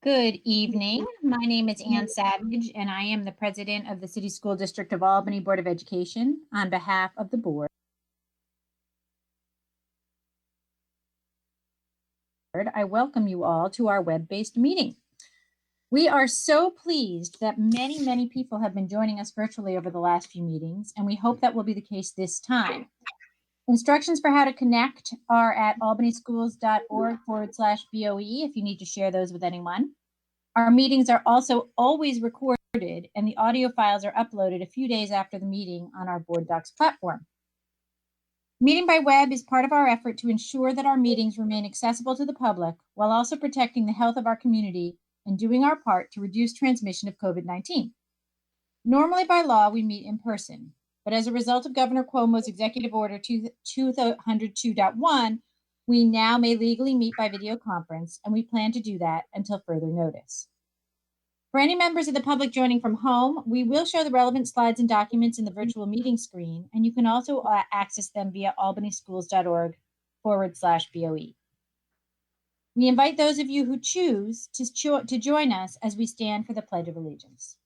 Good evening. My name is Ann Savage, and I am the president of the City School District of Albany Board of Education. On behalf of the board, I welcome you all to our web-based meeting. We are so pleased that many people have been joining us virtually over the last few meetings, and we hope that will be the case this time. Instructions for how to connect are at albanyschools.org/BOE if you need to share those with anyone. Our meetings are also always recorded, and the audio files are uploaded a few days after the meeting on our Board Docs platform. Meeting by web is part of our effort to ensure that our meetings remain accessible to the public while also protecting the health of our community and doing our part to reduce transmission of COVID-19. Normally by law, we meet in person, but as a result of Governor Cuomo's Executive Order 202.1, we now may legally meet by video conference, and we plan to do that until further notice. For any members of the public joining from home, we will show the relevant slides and documents in the virtual meeting screen, and you can also access them via albanyschools.org/BOE. We invite those of you who choose to join us as we stand for the Pledge of Allegiance.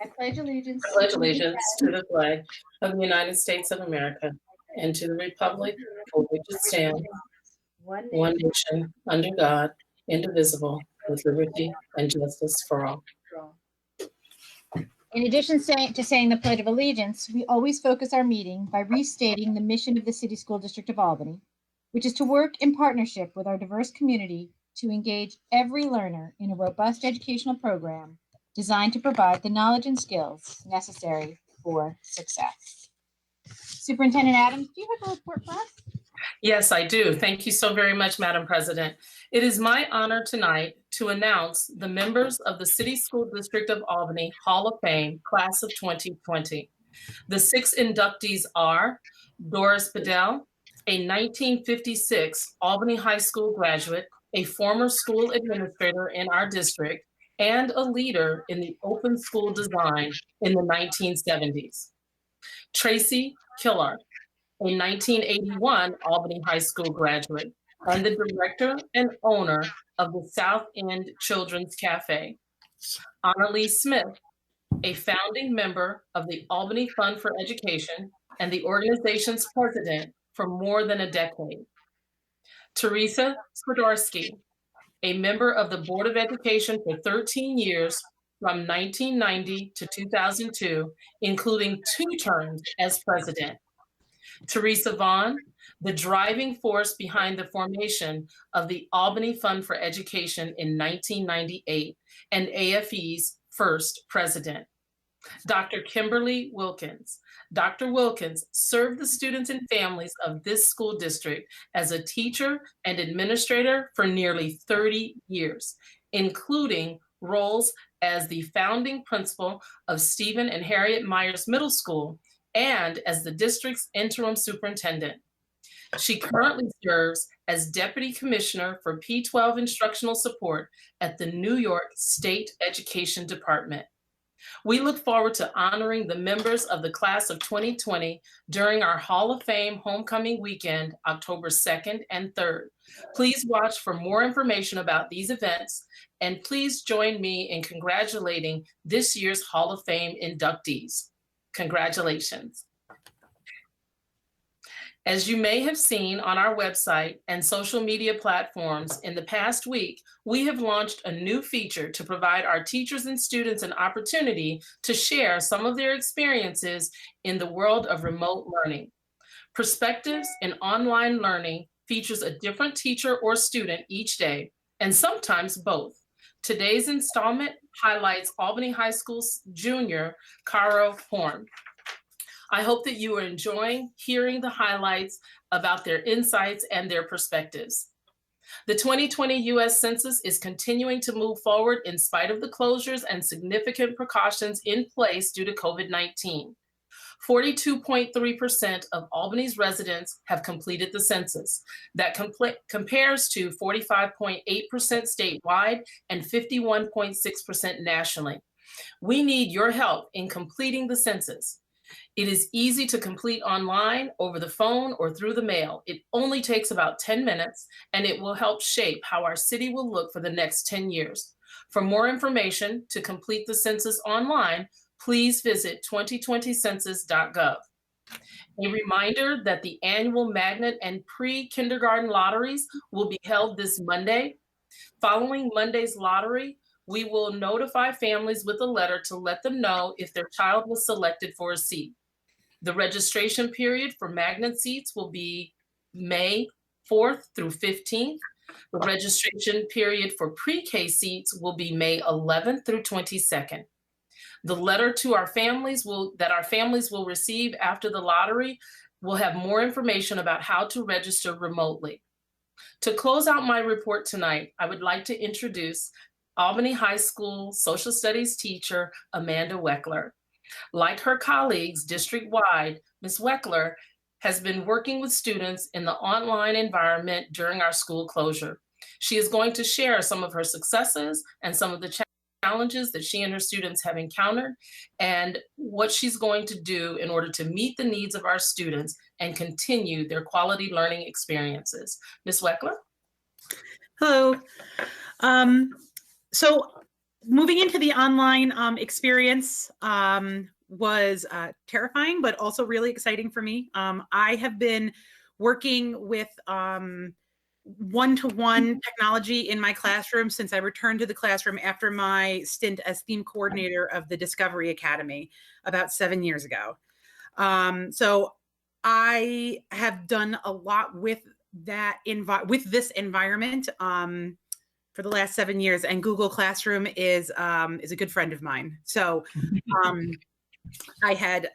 I pledge allegiance. I pledge allegiance to the flag of the United States of America and to the republic for which it stands, one nation, under God, indivisible, with liberty and justice for all. In addition to saying the Pledge of Allegiance, we always focus our meeting by restating the mission of the City School District of Albany, which is to work in partnership with our diverse community to engage every learner in a robust educational program designed to provide the knowledge and skills necessary for success. Superintendent Adams, do you have a report for us? Yes, I do. Thank you so very much, Madam President. It is my honor tonight to announce the members of the City School District of Albany Hall of Fame Class of 2020. The 6 inductees are Doris Bedell, a 1956 Albany High School graduate, a former school administrator in our district, and a leader in the open school design in the 1970s. Tracy Killard, a 1981 Albany High School graduate and the director and owner of the South End Children's Cafe. Annalee Smith, a founding member of the Albany Fund for Education and the organization's president for more than a decade. Teresa Swiderski, a member of the Board of Education for 13 years from 1990 to 2002, including 2 terms as president. Teresa Vaughn, the driving force behind the formation of the Albany Fund for Education in 1998 and AFE's first president. Dr. Kimberly Wilkins. Dr. Wilkins served the students and families of this school district as a teacher and administrator for nearly 30 years, including roles as the founding principal of Stephen and Harriet Myers Middle School and as the district's interim superintendent. She currently serves as Deputy Commissioner for P-12 Instructional Support at the New York State Education Department. We look forward to honoring the members of the class of 2020 during our Hall of Fame homecoming weekend, October 2nd and 3rd. Please watch for more information about these events, and please join me in congratulating this year's Hall of Fame inductees. Congratulations. As you may have seen on our website and social media platforms in the past week, we have launched a new feature to provide our teachers and students an opportunity to share some of their experiences in the world of remote learning. Perspectives in Online Learning features a different teacher or student each day, and sometimes both. Today's installment highlights Albany High School's junior, Caro Horn. I hope that you are enjoying hearing the highlights about their insights and their perspectives. The 2020 U.S. Census is continuing to move forward in spite of the closures and significant precautions in place due to COVID-19. 42.3% of Albany's residents have completed the census. That compares to 45.8% statewide and 51.6% nationally. We need your help in completing the census. It is easy to complete online, over the phone, or through the mail. It only takes about 10 minutes, and it will help shape how our city will look for the next 10 years. For more information to complete the census online, please visit 2020census.gov. A reminder that the annual magnet and pre-kindergarten lotteries will be held this Monday. Following Monday's lottery, we will notify families with a letter to let them know if their child was selected for a seat. The registration period for magnet seats will be May 4th through 15th. The registration period for pre-K seats will be May 11th through 22nd. The letter to our families that our families will receive after the lottery will have more information about how to register remotely. To close out my report tonight, I would like to introduce Albany High School social studies teacher, Amanda Weckler. Like her colleagues district-wide, Ms. Weckler has been working with students in the online environment during our school closure. She is going to share some of her successes and some of the challenges that she and her students have encountered and what she's going to do in order to meet the needs of our students and continue their quality learning experiences. Ms. Weckler? Hello. So moving into the online experience was terrifying, but also really exciting for me. I have been working with one-to-one technology in my classroom since I returned to the classroom after my stint as theme coordinator of the Discovery Academy about 7 years ago. So I have done a lot with that this environment for the last 7 years, and Google Classroom is a good friend of mine. So I had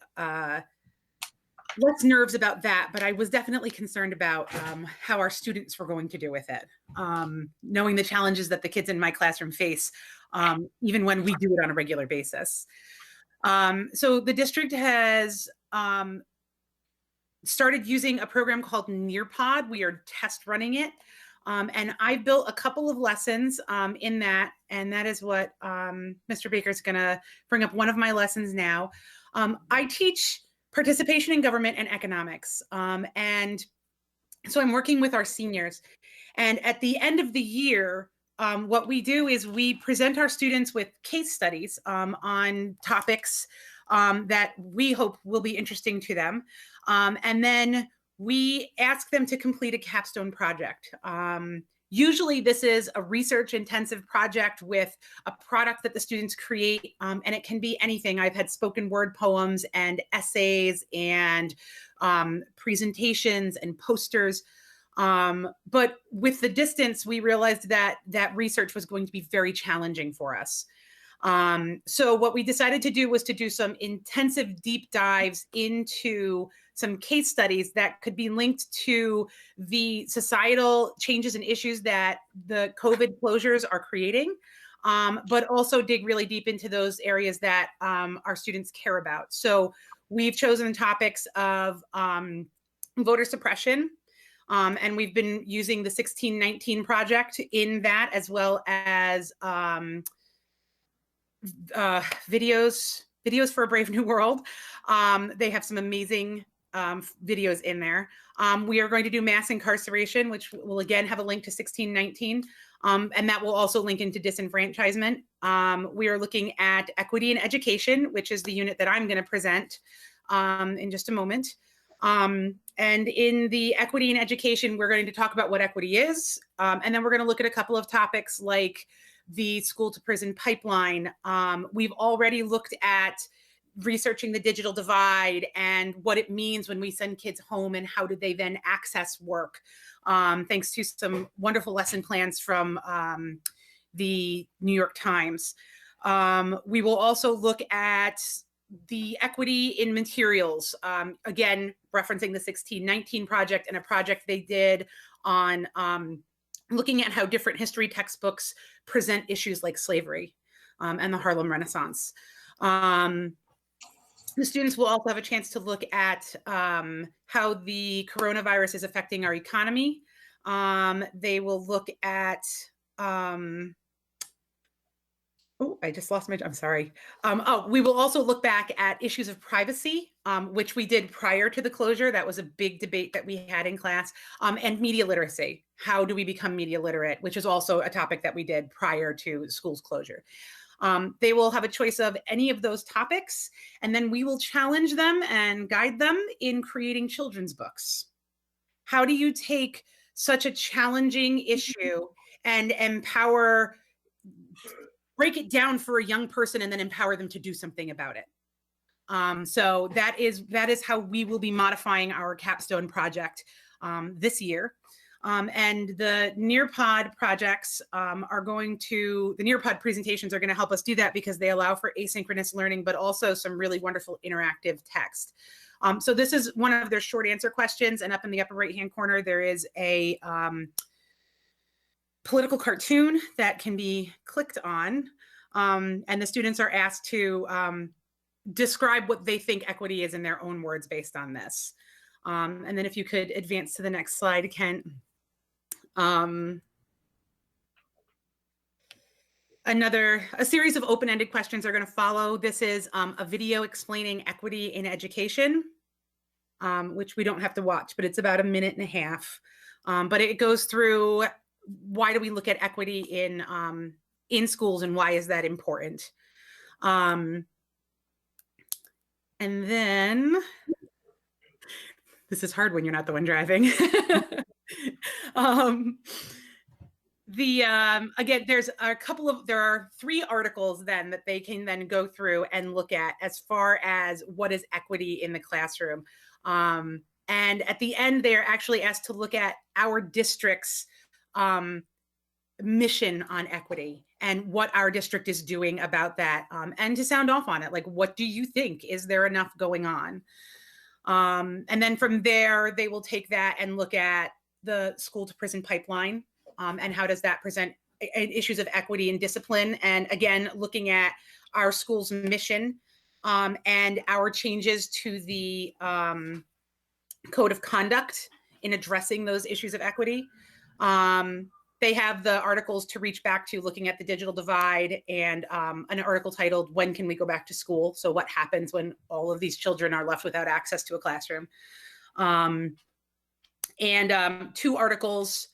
less nerves about that, but I was definitely concerned about how our students were going to do with it, knowing the challenges that the kids in my classroom face, even when we do it on a regular basis. So the district has started using a program called Nearpod. We are test running it. And I built a couple of lessons in that, and that is what Mr. Baker's gonna bring up one of my lessons now. I teach participation in government and economics. And so I'm working with our seniors. And at the end of the year, what we do is we present our students with case studies on topics that we hope will be interesting to them. And then we ask them to complete a capstone project. Usually this is a research intensive project with a product that the students create, and it can be anything. I've had spoken word poems and essays and presentations and posters. But with the distance, we realized that that research was going to be very challenging for us. So what we decided to do was to do some intensive deep dives into some case studies that could be linked to the societal changes and issues that the COVID closures are creating, but also dig really deep into those areas that our students care about. So we've chosen topics of voter suppression, and we've been using the 1619 project in that, as well as videos for a Brave New World. They have some amazing videos in there. We are going to do mass incarceration, which will again have a link to 1619, and that will also link into disenfranchisement. We are looking at equity in education, which is the unit that I'm going to present in just a moment. And in the equity in education, we're going to talk about what equity is, and then we're going to look at a couple of topics like the school to prison pipeline. We've already looked at researching the digital divide and what it means when we send kids home and how do they then access work, thanks to some wonderful lesson plans from the New York Times. We will also look at the equity in materials, again, referencing the 1619 project and a project they did on looking at how different history textbooks present issues like slavery and the Harlem Renaissance. The students will also have a chance to look at how the coronavirus is affecting our economy. They will look at Oh, I just lost I'm sorry. We will also look back at issues of privacy, which we did prior to the closure. That was a big debate that we had in class, and media literacy. How do we become media literate, which is also a topic that we did prior to school's closure. They will have a choice of any of those topics, and then we will challenge them and guide them in creating children's books. How do you take such a challenging issue and break it down for a young person and then empower them to do something about it? So that is how we will be modifying our capstone project this year. And the Nearpod projects the Nearpod presentations are going to help us do that because they allow for asynchronous learning, but also some really wonderful interactive text. So this is one of their short answer questions, and up in the upper right-hand corner, there is a political cartoon that can be clicked on, and the students are asked to describe what they think equity is in their own words based on this. And then if you could advance to the next slide, Kent. A series of open-ended questions are going to follow. This is a video explaining equity in education, which we don't have to watch, but it's about 1.5 minutes. But it goes through why do we look at equity in schools and why is that important? And then this is hard when you're not the one driving. Again, there are 3 articles then that they can then go through and look at as far as what is equity in the classroom. And at the end, they're actually asked to look at our district's mission on equity and what our district is doing about that, and to sound off on it. Like, what do you think? Is there enough going on? And then from there, they will take that and look at the school to prison pipeline, and how does that present issues of equity and discipline. And again, looking at our school's mission and our changes to the code of conduct in addressing those issues of equity. They have the articles to reach back to looking at the digital divide, and an article titled, "When Can We Go Back to School?" So what happens when all of these children are left without access to a classroom? And 2 articles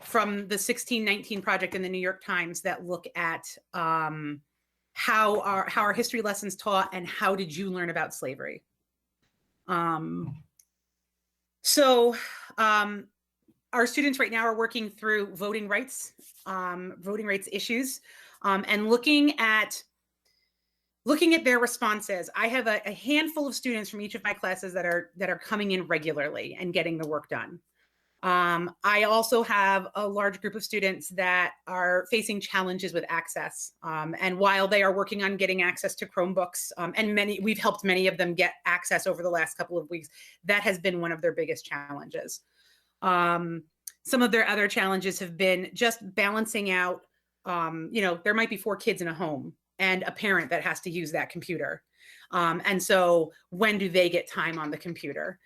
from the 1619 Project in the New York Times that look at how our history lessons taught and how did you learn about slavery. Our students right now are working through voting rights issues, and looking at their responses. I have a handful of students from each of my classes that are coming in regularly and getting the work done. I also have a large group of students that are facing challenges with access. And while they are working on getting access to Chromebooks, and we've helped many of them get access over the last couple of weeks, that has been one of their biggest challenges. Some of their other challenges have been just balancing out, there might be 4 kids in a home and a parent that has to use that computer. And so when do they get time on the computer?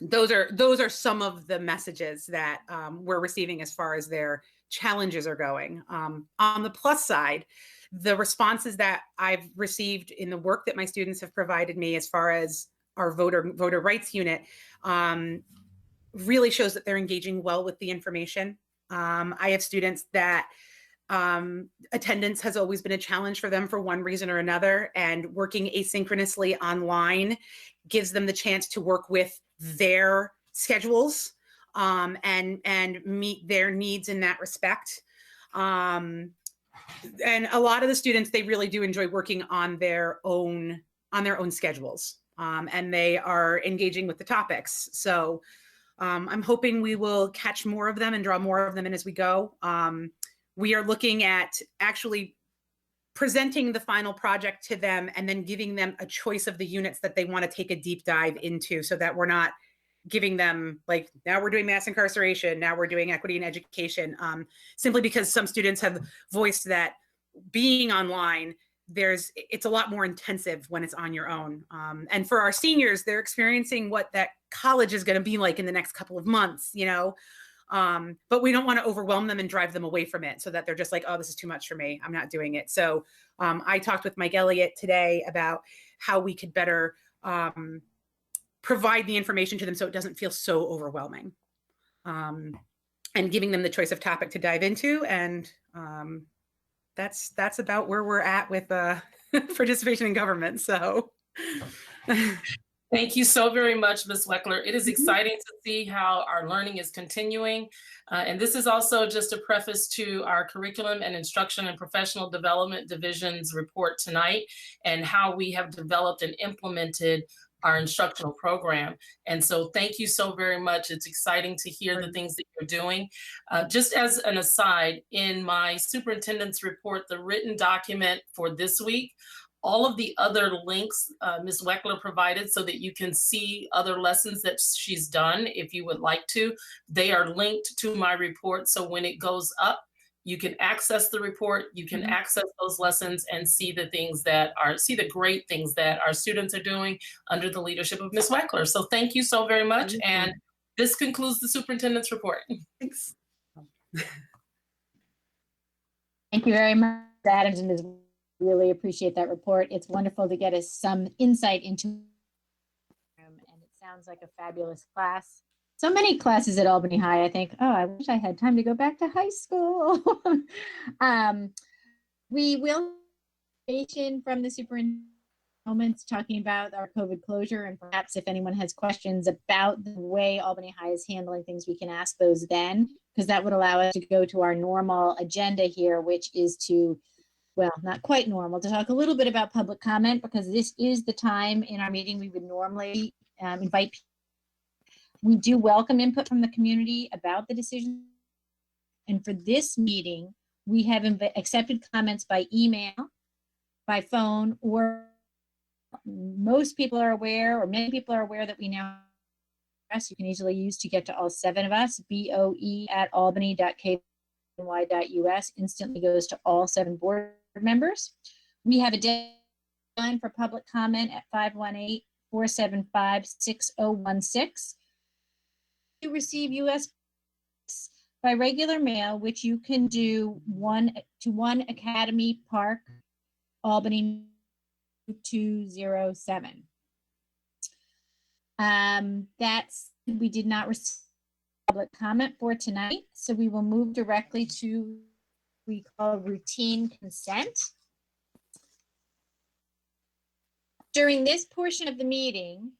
Those are some of the messages that we're receiving as far as their challenges are going. On the plus side, the responses that I've received in the work that my students have provided me as far as our voter rights unit really shows that they're engaging well with the information. I have students that attendance has always been a challenge for them for one reason or another, and working asynchronously online gives them the chance to work with their schedules and meet their needs in that respect. And a lot of the students, they really do enjoy working on their own schedules, and they are engaging with the topics. So I'm hoping we will catch more of them and draw more of them in as we go. We are looking at actually presenting the final project to them and then giving them a choice of the units that they want to take a deep dive into, so that we're not giving them, like, now we're doing mass incarceration, now we're doing equity in education, simply because some students have voiced that being online, it's a lot more intensive when it's on your own. And for our seniors, they're experiencing what that college is going to be like in the next couple of months, But we don't want to overwhelm them and drive them away from it so that they're just like, oh, this is too much for me, I'm not doing it. So I talked with Mike Elliott today about how we could better provide the information to them so it doesn't feel so overwhelming, and giving them the choice of topic to dive into. And that's about where we're at with participation in government. So thank you so very much, Ms. Weckler. It is exciting to see how our learning is continuing. And this is also just a preface to our Curriculum and Instruction and Professional Development Division's report tonight, and how we have developed and implemented our instructional program. And so thank you so very much. It's exciting to hear the things that you're doing. Just as an aside, in my superintendent's report, the written document for this week, all of the other links Ms. Weckler provided so that you can see other lessons that she's done if you would like to, they are linked to my report. So when it goes up, you can access the report, you can access those lessons and see the great things that our students are doing under the leadership of Ms. Weckler. So thank you so very much. And this concludes the superintendent's report. thanks. Thank you very much, Adams and Ms. Really appreciate that report. It's wonderful to get us some insight into, and it sounds like a fabulous class. So many classes at Albany High, I think, oh, I wish I had time to go back to high school. We will from the superintendent talking about our COVID closure, and perhaps if anyone has questions about the way Albany High is handling things, we can ask those then, because that would allow us to go to our normal agenda here, which is to, well, not quite normal, to talk a little bit about public comment, because this is the time in our meeting we would normally invite people. We do welcome input from the community about the decision. And for this meeting, we have accepted comments by email, by phone, or most people are aware, or many people are aware that we now, you can easily use to get to all 7 of us, boe@albany.kny.us, instantly goes to all 7 board members. We have a deadline for public comment at 518-475-6016. You receive US by regular mail, which you can do 1 Academy Park, Albany 207. We did not receive public comment for tonight, so we will move directly to what we call routine consent. During this portion of the meeting,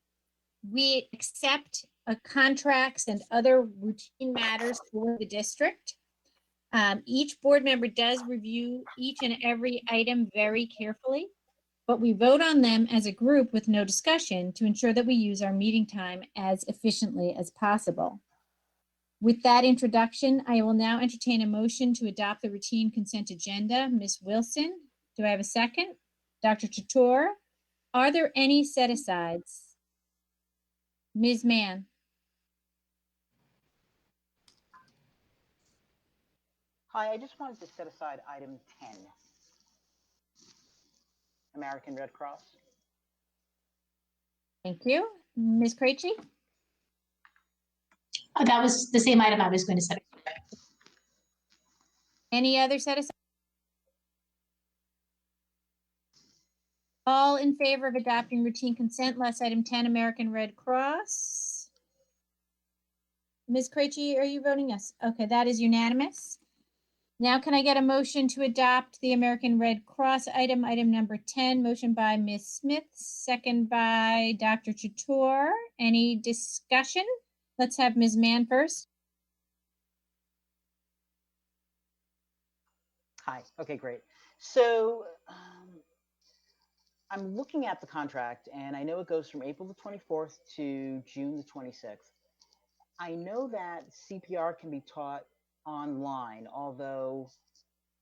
we accept contracts and other routine matters for the district. Each board member does review each and every item very carefully, but we vote on them as a group with no discussion to ensure that we use our meeting time as efficiently as possible. With that introduction, I will now entertain a motion to adopt the routine consent agenda. Ms. Wilson, do I have a second? Dr. Chatoor, are there any set-asides? Ms. Mann? Hi, I just wanted to set aside item 10, American Red Cross. Thank you. Ms. Krejci? That was the same item I was going to set. Any other set aside? All in favor of adopting routine consent, last item 10, American Red Cross? Ms. Krejci, are you voting yes? Okay, that is unanimous. Now can I get a motion to adopt the American Red Cross item number 10, motion by Ms. Smith, second by Dr. Chatoor. Any discussion? Let's have Ms. Mann first. Hi, okay, great. So I'm looking at the contract and I know it goes from April the 24th to June the 26th. I know that CPR can be taught online, although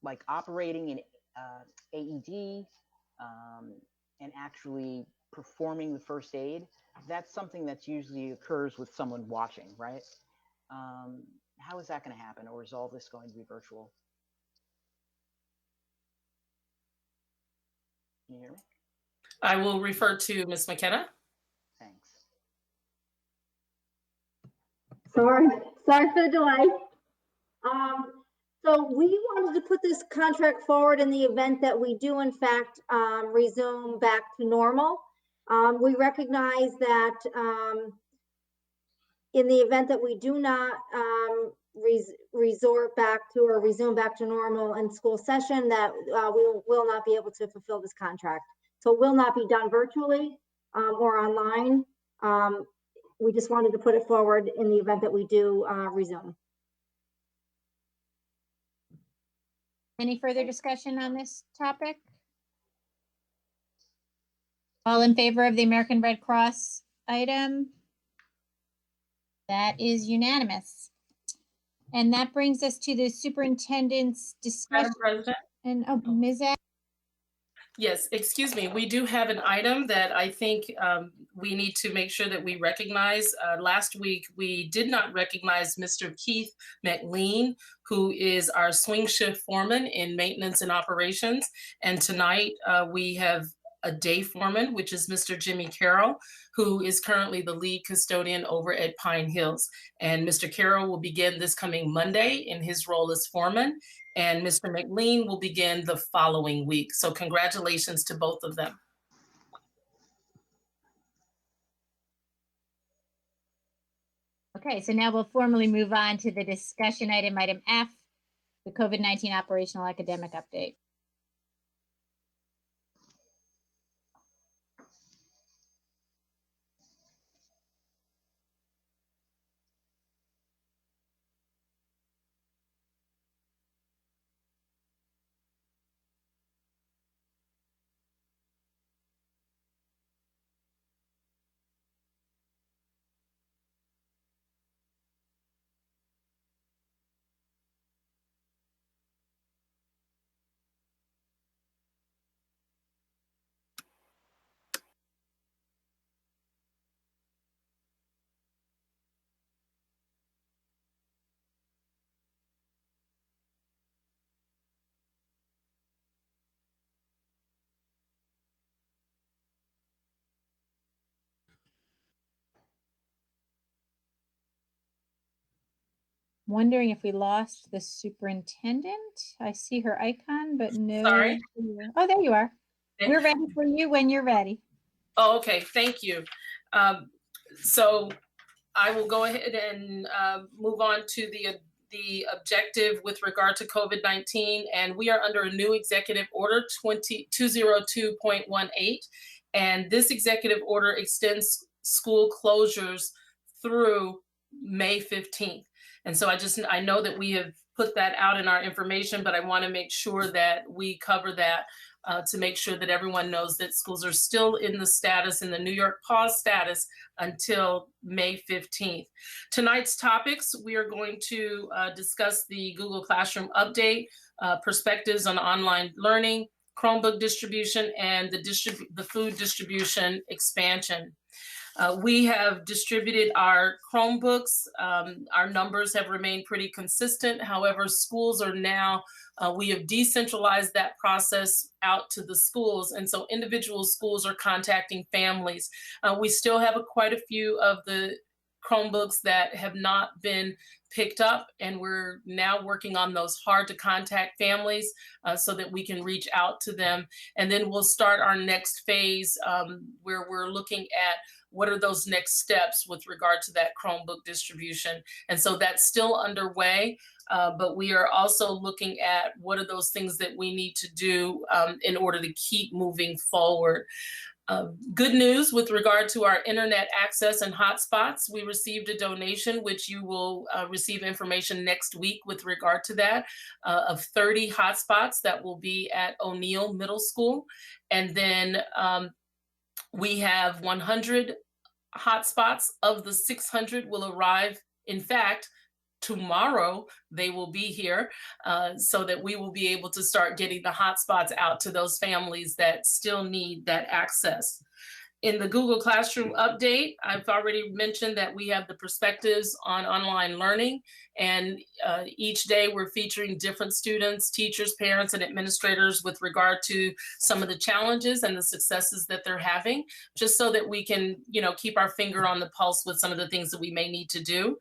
like operating an AED and actually performing the first aid, that's something that usually occurs with someone watching, right? How is that going to happen, or is all this going to be virtual? Can you hear me? I will refer to Ms. McKenna. Thanks. Sorry for the delay. So we wanted to put this contract forward in the event that we do in fact resume back to normal. We recognize that in the event that we do not resort back to or resume back to normal in school session, that we will not be able to fulfill this contract. So it will not be done virtually or online. We just wanted to put it forward in the event that we do resume. Any further discussion on this topic? All in favor of the American Red Cross item? That is unanimous. And that brings us to the superintendent's discussion. Madam President? And, oh, Ms. A- Yes, excuse me. We do have an item that I think we need to make sure that we recognize. Last week, we did not recognize Mr. Keith McLean, who is our swing shift foreman in maintenance and operations. And tonight we have a day foreman, which is Mr. Jimmy Carroll, who is currently the lead custodian over at Pine Hills. And Mr. Carroll will begin this coming Monday in his role as foreman. And Mr. McLean will begin the following week. So congratulations to both of them. Okay, so now we'll formally move on to the discussion item F, the COVID-19 operational academic update. Wondering if we lost the superintendent. I see her icon, but no. Sorry. Oh, there you are. We're ready for you when you're ready. Oh, okay, thank you. So I will go ahead and move on to the objective with regard to COVID-19, and we are under a new executive order 202.18, and this executive order extends school closures through May 15th. And so I know that we have put that out in our information, but I want to make sure that we cover that to make sure that everyone knows that schools are still in the New York pause status until May 15th. Tonight's topics, we are going to discuss the Google Classroom update, perspectives on online learning, Chromebook distribution, and the food distribution expansion. We have distributed our Chromebooks. Our numbers have remained pretty consistent. However, schools are now, we have decentralized that process out to the schools. And so individual schools are contacting families. We still have quite a few of the Chromebooks that have not been picked up, and we're now working on those hard to contact families so that we can reach out to them. And then we'll start our next phase where we're looking at what are those next steps with regard to that Chromebook distribution. And so that's still underway, but we are also looking at what are those things that we need to do in order to keep moving forward. Good news with regard to our internet access and hotspots. We received a donation, which you will receive information next week with regard to that, of 30 hotspots that will be at O'Neill Middle School. And then we have 100 hotspots. Of the 600 will arrive, in fact, tomorrow they will be here so that we will be able to start getting the hotspots out to those families that still need that access. In the Google Classroom update, I've already mentioned that we have the perspectives on online learning, and each day we're featuring different students, teachers, parents, and administrators with regard to some of the challenges and the successes that they're having, just so that we can, keep our finger on the pulse with some of the things that we may need to do.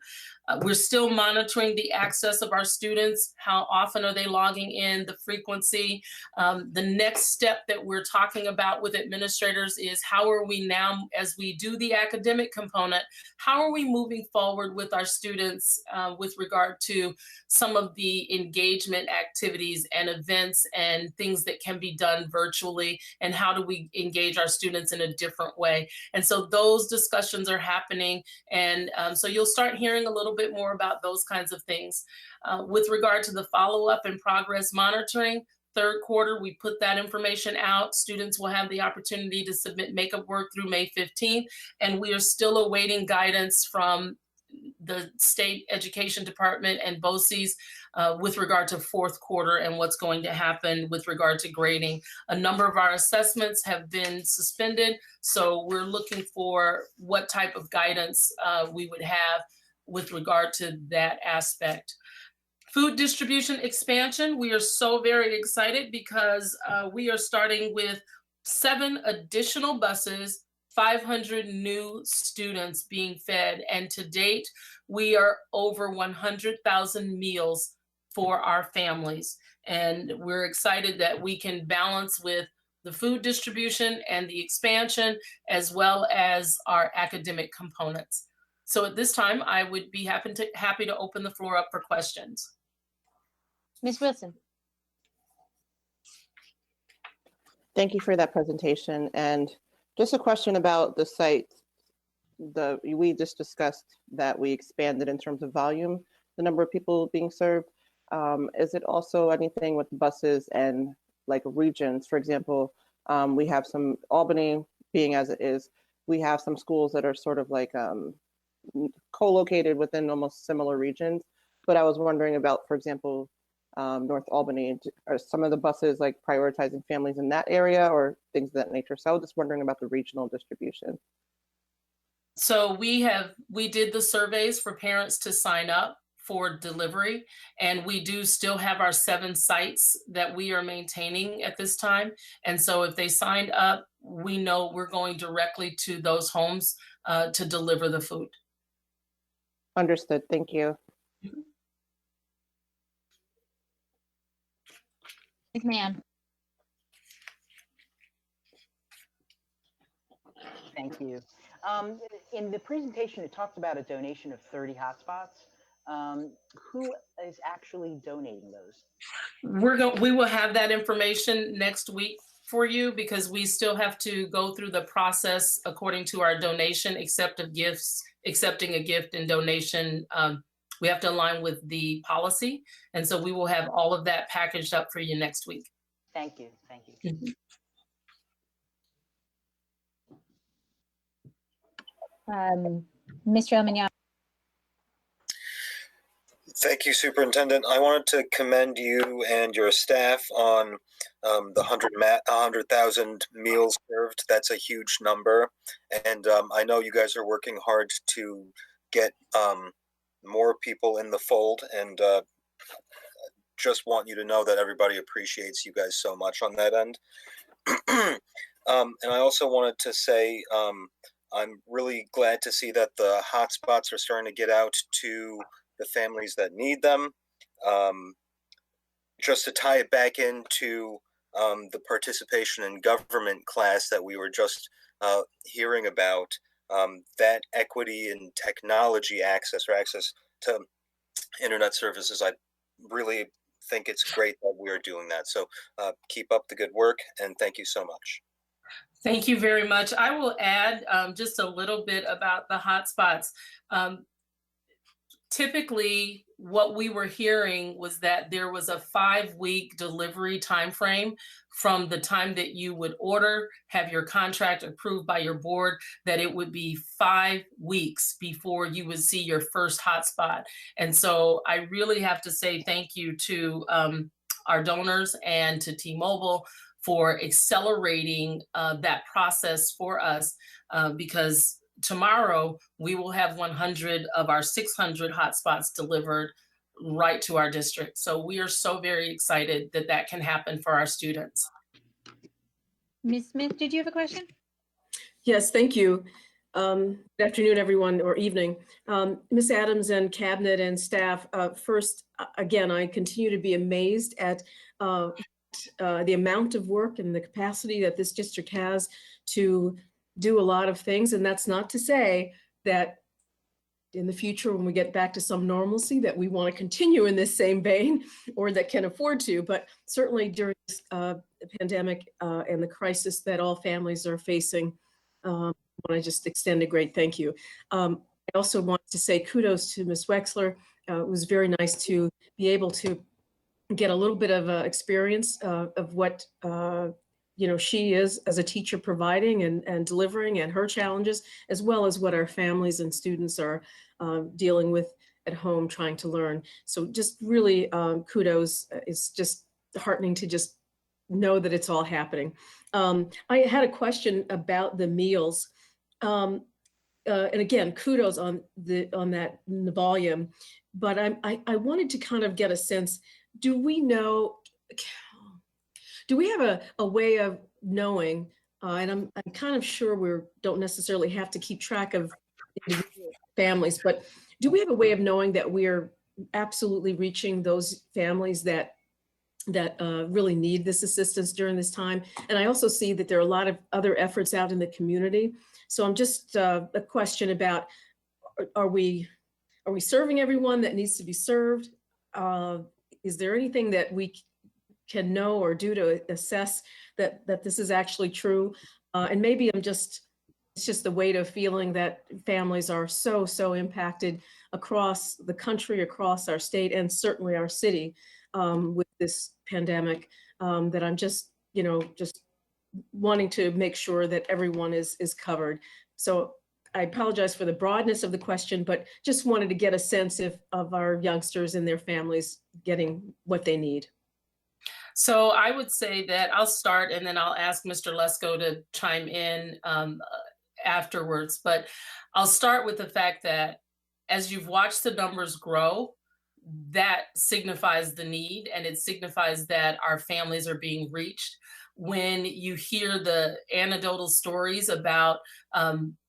We're still monitoring the access of our students. How often are they logging in, the frequency? The next step that we're talking about with administrators is how are we now, as we do the academic component, how are we moving forward with our students with regard to some of the engagement activities and events and things that can be done virtually, and how do we engage our students in a different way? And so those discussions are happening, and so you'll start hearing a little bit more about those kinds of things. With regard to the follow-up and progress monitoring, third quarter, we put that information out. Students will have the opportunity to submit makeup work through May 15th, and we are still awaiting guidance from the State Education Department and BOCES with regard to fourth quarter and what's going to happen with regard to grading. A number of our assessments have been suspended, so we're looking for what type of guidance we would have with regard to that aspect. Food distribution expansion, we are so very excited because we are starting with 7 additional buses, 500 new students being fed. And to date, we are over 100,000 meals for our families. And we're excited that we can balance with the food distribution and the expansion, as well as our academic components. So at this time, I would be happy to open the floor up for questions. Ms. Wilson. Thank you for that presentation. And just a question about the site. We just discussed that we expanded in terms of volume, the number of people being served. Is it also anything with buses and like regions? For example, we have some Albany being as it is, we have some schools that are sort of like co-located within almost similar regions. But I was wondering about, for example, North Albany, are some of the buses like prioritizing families in that area or things of that nature? So I was just wondering about the regional distribution. So we did the surveys for parents to sign up for delivery, and we do still have our 7 sites that we are maintaining at this time. And so if they signed up, we know we're going directly to those homes to deliver the food. Understood. Thank you. Ms. Mann. Thank you. In the presentation, it talked about a donation of 30 hotspots. Who is actually donating those? We will have that information next week for you, because we still have to go through the process according to our donation, accepting a gift and donation. We have to align with the policy. And so we will have all of that packaged up for you next week. Thank you. Thank you. Mr. El-Mignon. Thank you, Superintendent. I wanted to commend you and your staff on the 100,000 meals served. That's a huge number. And I know you guys are working hard to get more people in the fold, and just want you to know that everybody appreciates you guys so much on that end. And I also wanted to say I'm really glad to see that the hotspots are starting to get out to the families that need them. Just to tie it back into the participation in government class that we were just hearing about, that equity and technology access, or access to internet services, I really think it's great that we're doing that. So keep up the good work, and thank you so much. Thank you very much. I will add just a little bit about the hotspots. Typically, what we were hearing was that there was a 5-week delivery timeframe from the time that you would order, have your contract approved by your board, that it would be 5 weeks before you would see your first hotspot. And so I really have to say thank you to our donors and to T-Mobile for accelerating that process for us, because tomorrow we will have 100 of our 600 hotspots delivered right to our district. So we are so very excited that that can happen for our students. Ms. Smith, did you have a question? Yes, thank you. Good afternoon, everyone, or evening. Ms. Adams and cabinet and staff, first, again, I continue to be amazed at the amount of work and the capacity that this district has to do a lot of things. And that's not to say that in the future, when we get back to some normalcy, that we want to continue in this same vein or that can afford to. But certainly during this pandemic and the crisis that all families are facing, I want to just extend a great thank you. I also want to say kudos to Ms. Wexler. It was very nice to be able to get a little bit of experience of what she is as a teacher providing and delivering, and her challenges, as well as what our families and students are dealing with at home trying to learn. So just really kudos. It's just heartening to just know that it's all happening. I had a question about the meals. And again, kudos on that volume, but I wanted to kind of get a sense. Do we have a way of knowing, and I'm kind of sure we don't necessarily have to keep track of individual families, but do we have a way of knowing that we're absolutely reaching those families that really need this assistance during this time? And I also see that there are a lot of other efforts out in the community. So I'm just a question about, are we serving everyone that needs to be served? Is there anything that we can know or do to assess that this is actually true? And maybe it's just the weight of feeling that families are so impacted across the country, across our state, and certainly our city with this pandemic, that I'm just wanting to make sure that everyone is covered. So I apologize for the broadness of the question, but just wanted to get a sense of our youngsters and their families getting what they need. So I would say that I'll start and then I'll ask Mr. Lesko to chime in afterwards. But I'll start with the fact that as you've watched the numbers grow, that signifies the need, and it signifies that our families are being reached. When you hear the anecdotal stories about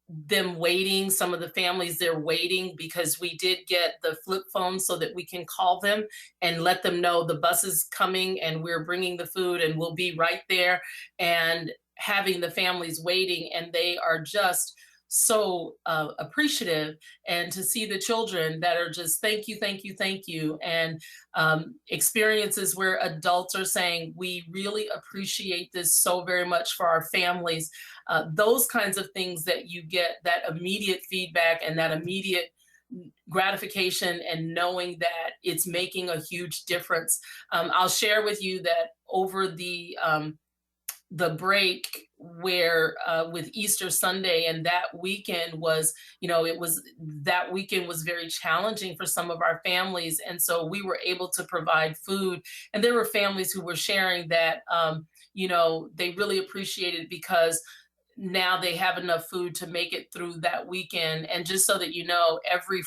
them waiting, some of the families, they're waiting because we did get the flip phone so that we can call them and let them know the bus is coming and we're bringing the food and we'll be right there, and having the families waiting, and they are just so appreciative, and to see the children that are just thank you, thank you, thank you, and experiences where adults are saying we really appreciate this so very much for our families. Those kinds of things that you get, that immediate feedback and that immediate gratification, and knowing that it's making a huge difference. I'll share with you that over the break, where with Easter Sunday and that weekend was, that weekend was very challenging for some of our families. And so we were able to provide food, and there were families who were sharing that, they really appreciated it because now they have enough food to make it through that weekend. And just so that you know, every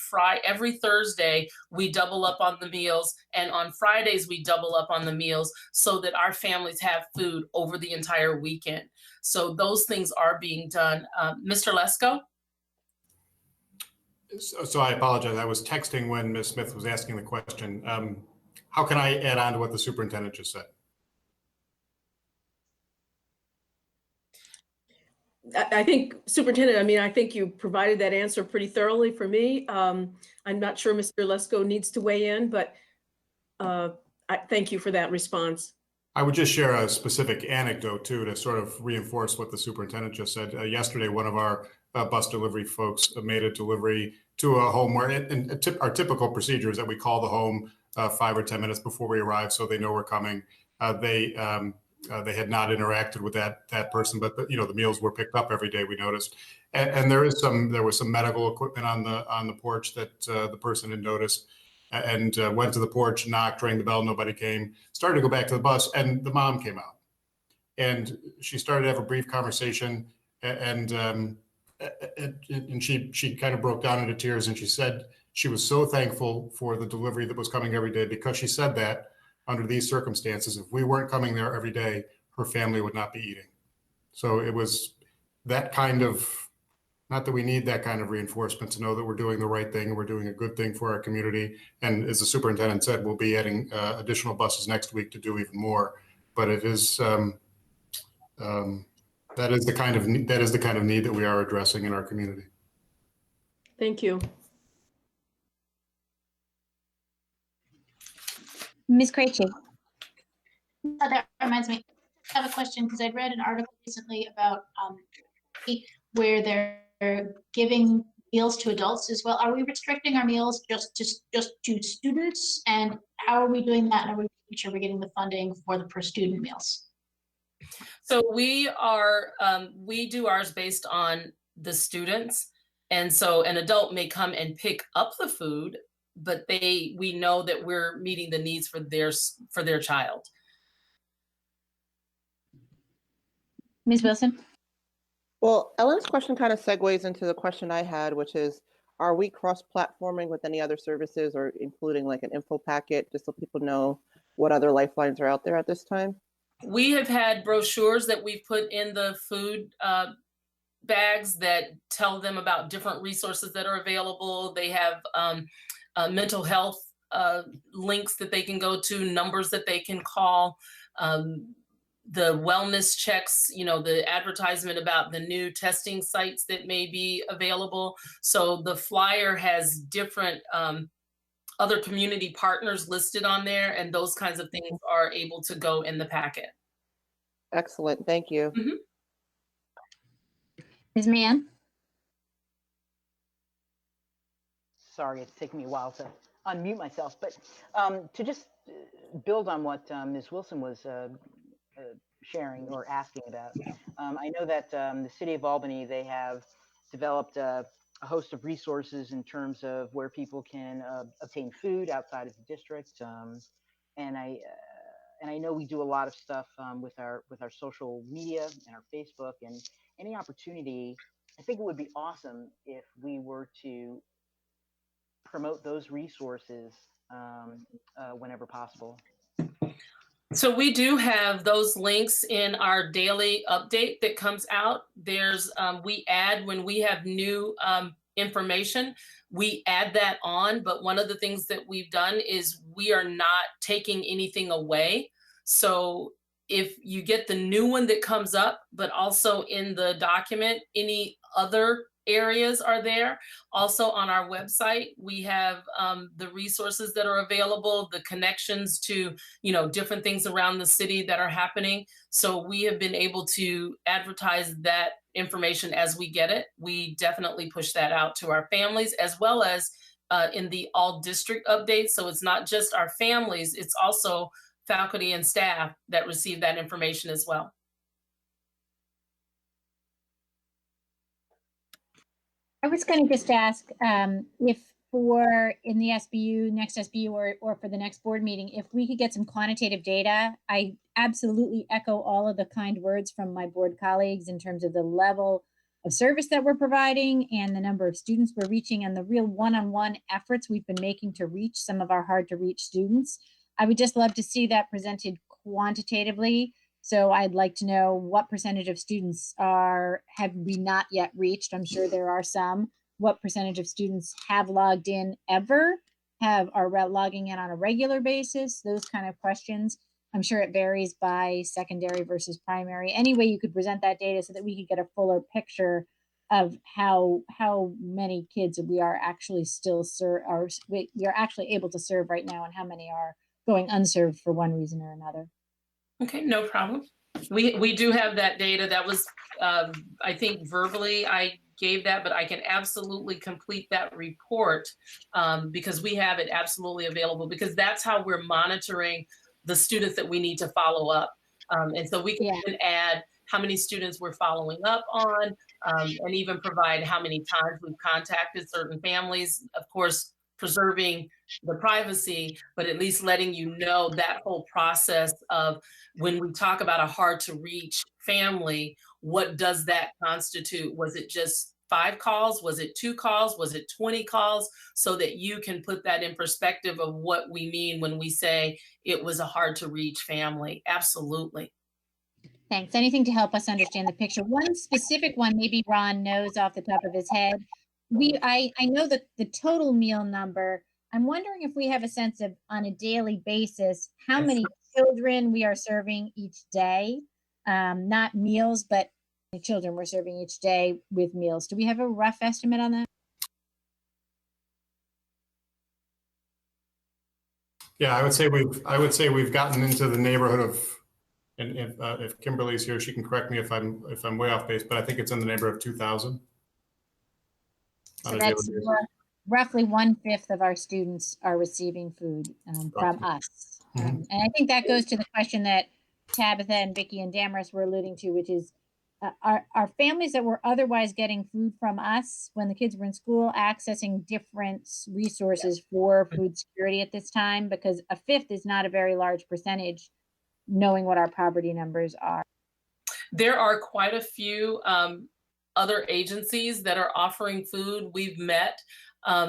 Thursday, we double up on the meals, and on Fridays, we double up on the meals so that our families have food over the entire weekend. So those things are being done. Mr. Lesko? So I apologize. I was texting when Ms. Smith was asking the question. How can I add on to what the superintendent just said? I think, Superintendent, I think you provided that answer pretty thoroughly for me. I'm not sure Mr. Lesko needs to weigh in, but I thank you for that response. I would just share a specific anecdote too to sort of reinforce what the superintendent just said. Yesterday, one of our bus delivery folks made a delivery to a home where our typical procedure is that we call the home 5 or 10 minutes before we arrive so they know we're coming. They had not interacted with that person, but the meals were picked up every day, we noticed. And there was some medical equipment on the porch that the person had noticed, and went to the porch, knocked, rang the bell, nobody came, started to go back to the bus, and the mom came out. And she started to have a brief conversation, and she kind of broke down into tears, and she said she was so thankful for the delivery that was coming every day, because she said that under these circumstances, if we weren't coming there every day, her family would not be eating. So it was that kind of Not that we need that kind of reinforcement to know that we're doing the right thing and we're doing a good thing for our community. And as the superintendent said, we'll be adding additional buses next week to do even more. But it is that is the kind of need that we are addressing in our community. Thank you. Ms. Krejci. That reminds me, I have a question because I read an article recently about where they're giving meals to adults as well. Are we restricting our meals just to students? And how are we doing that? And are we making sure we're getting the funding for the per student meals? So we do ours based on the students. And so an adult may come and pick up the food, but we know that we're meeting the needs for their child. Ms. Wilson? Well, Ellen's question kind of segues into the question I had, which is, are we cross-platforming with any other services or including like an info packet, just so people know what other lifelines are out there at this time? We have had brochures that we've put in the food bags that tell them about different resources that are available. They have mental health links that they can go to, numbers that they can call, the wellness checks, the advertisement about the new testing sites that may be available. So the flyer has different other community partners listed on there, and those kinds of things are able to go in the packet. Excellent, thank you. Mm-hmm. Ms. Mann? Sorry, it's taking me a while to unmute myself, but to just build on what Ms. Wilson was sharing or asking about. I know that the City of Albany, they have developed a host of resources in terms of where people can obtain food outside of the district. And I know we do a lot of stuff with our social media and our Facebook, and any opportunity, I think it would be awesome if we were to promote those resources whenever possible. So we do have those links in our daily update that comes out. There's we add when we have new information, we add that on. But one of the things that we've done is we are not taking anything away. So if you get the new one that comes up, but also in the document, any other areas are there. Also on our website, we have the resources that are available, the connections to, different things around the city that are happening. So we have been able to advertise that information as we get it. We definitely push that out to our families, as well as in the all district updates. So it's not just our families, it's also faculty and staff that receive that information as well. I was going to just ask if for in the SBU, next SBU, or for the next board meeting, if we could get some quantitative data. I absolutely echo all of the kind words from my board colleagues in terms of the level of service that we're providing and the number of students we're reaching and the real one-on-one efforts we've been making to reach some of our hard to reach students. I would just love to see that presented quantitatively. So I'd like to know what percentage of students have we not yet reached. I'm sure there are some. What percentage of students have logged in ever, are logging in on a regular basis, those kind of questions. I'm sure it varies by secondary versus primary. Any way you could present that data so that we could get a fuller picture of how many kids we are actually we are actually able to serve right now and how many are going unserved for one reason or another. Okay, no problem. We do have that data. That was, I think verbally I gave that, but I can absolutely complete that report because we have it absolutely available, because that's how we're monitoring the students that we need to follow up. And so we can even add how many students we're following up on and even provide how many times we've contacted certain families. Of course, preserving the privacy, but at least letting you know that whole process of when we talk about a hard to reach family, what does that constitute? Was it just 5 calls? Was it 2 calls? Was it 20 calls? So that you can put that in perspective of what we mean when we say it was a hard to reach family. Absolutely. Thanks. Anything to help us understand the picture. One specific one, maybe Ron knows off the top of his head. I know that the total meal number, I'm wondering if we have a sense of, on a daily basis, how many children we are serving each day. Not meals, but the children we're serving each day with meals. Do we have a rough estimate on that? Yeah, I would say we've gotten into the neighborhood of, and if Kimberly's here, she can correct me if I'm way off base, but I think it's in the neighborhood of 2,000. So that's roughly 1/5 of our students are receiving food from us. And I think that goes to the question that Tabitha and Vicki and Damaris were alluding to, which is, are families that were otherwise getting food from us when the kids were in school accessing different resources for food security at this time? Because 1/5 is not a very large percentage, knowing what our poverty numbers are. There are quite a few other agencies that are offering food. We've met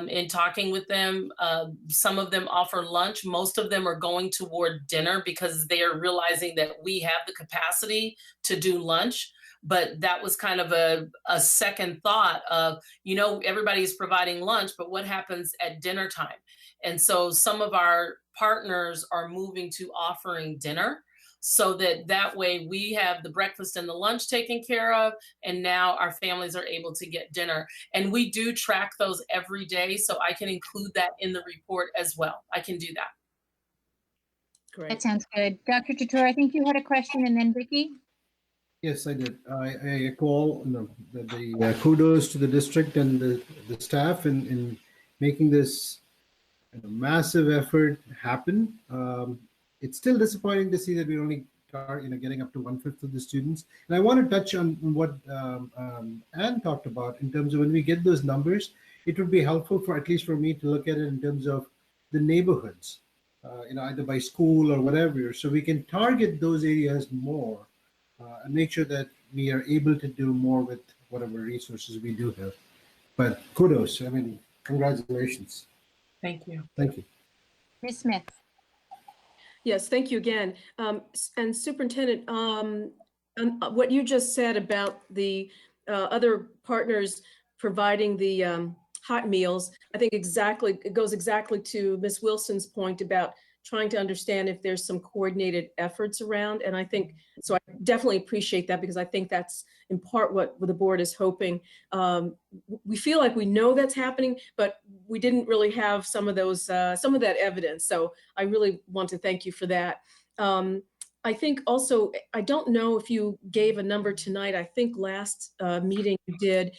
in talking with them. Some of them offer lunch. Most of them are going toward dinner because they are realizing that we have the capacity to do lunch. But that was kind of a second thought of, everybody's providing lunch, but what happens at dinner time? And so some of our partners are moving to offering dinner, so that way we have the breakfast and the lunch taken care of, and now our families are able to get dinner. And we do track those every day, so I can include that in the report as well. I can do that. Great. That sounds good. Dr. Tutor, I think you had a question, and then Vicki. Yes, I did. I echo the kudos to the district and the staff in making this massive effort happen. It's still disappointing to see that we're only getting up to 1/5 of the students. And I want to touch on what Anne talked about in terms of when we get those numbers, it would be helpful for, at least for me, to look at it in terms of the neighborhoods, either by school or whatever, so we can target those areas more and make sure that we are able to do more with whatever resources we do have. But kudos, congratulations. Thank you. Thank you. Ms. Smith. Yes, thank you again. And Superintendent, what you just said about the other partners providing the hot meals, I think it goes exactly to Ms. Wilson's point about trying to understand if there's some coordinated efforts around. And I think, so I definitely appreciate that, because I think that's in part what the board is hoping. We feel like we know that's happening, but we didn't really have some of that evidence. So I really want to thank you for that. I think also, I don't know if you gave a number tonight. I think last meeting you did.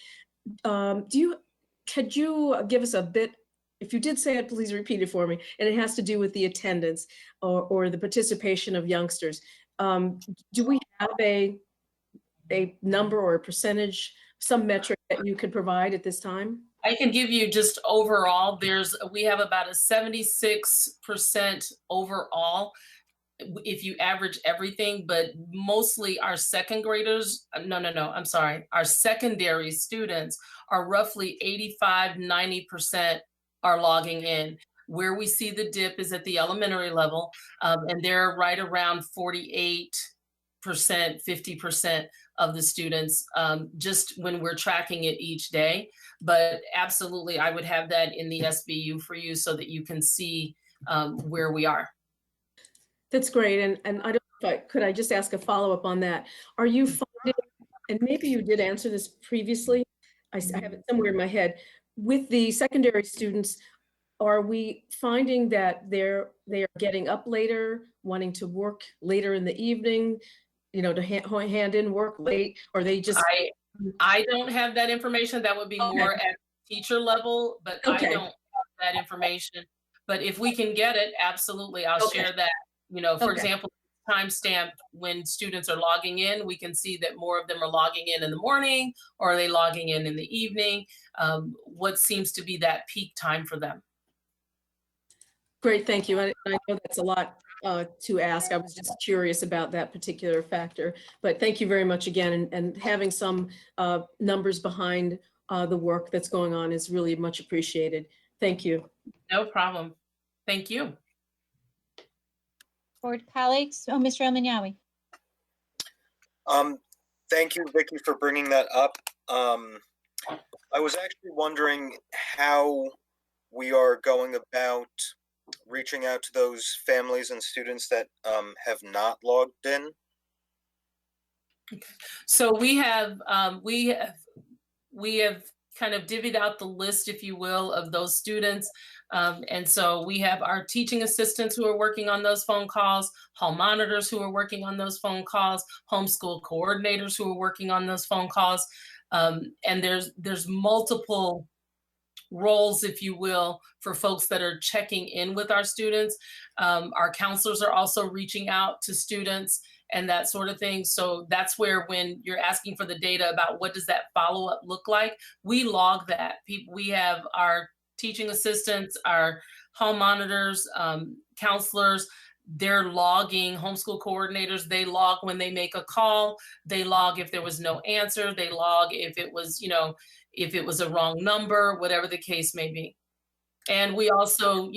Could you give us a bit? If you did say it, please repeat it for me. And it has to do with the attendance or the participation of youngsters. Do we have a number or a percentage, some metric that you could provide at this time? I can give you just overall, we have about a 76% overall if you average everything, but mostly our second graders, I'm sorry, our secondary students are roughly 85–90% are logging in. Where we see the dip is at the elementary level, and they're right around 48%, 50% of the students, just when we're tracking it each day. But absolutely, I would have that in the SBU for you so that you can see where we are. That's great. And I don't know could I just ask a follow-up on that? Are you finding, and maybe you did answer this previously, I have it somewhere in my head, with the secondary students, are we finding that they are getting up later, wanting to work later in the evening, to hand in work late, or they just? I don't have that information. That would be more at teacher level, but I don't have that information. But if we can get it, absolutely, I'll share that. For example, timestamp when students are logging in, we can see that more of them are logging in the morning, or are they logging in the evening? What seems to be that peak time for them? Great, thank you. I know that's a lot to ask. I was just curious about that particular factor, but thank you very much again. And having some numbers behind the work that's going on is really much appreciated. Thank you. No problem. Thank you. Board colleagues. Oh, Mr. El-Manyawi. Thank you, Vicky, for bringing that up. I was actually wondering how we are going about reaching out to those families and students that have not logged in. So we have kind of divvied out the list, if you will, of those students. And so we have our teaching assistants who are working on those phone calls, hall monitors who are working on those phone calls, homeschool coordinators who are working on those phone calls. And there's multiple roles, if you will, for folks that are checking in with our students. Our counselors are also reaching out to students and that sort of thing. So that's where, when you're asking for the data about what does that follow-up look like, we log that. We have our teaching assistants, our home monitors, counselors, they're logging. Homeschool coordinators, they log when they make a call, they log if there was no answer, they log if it was, if it was a wrong number, whatever the case may be. And we also,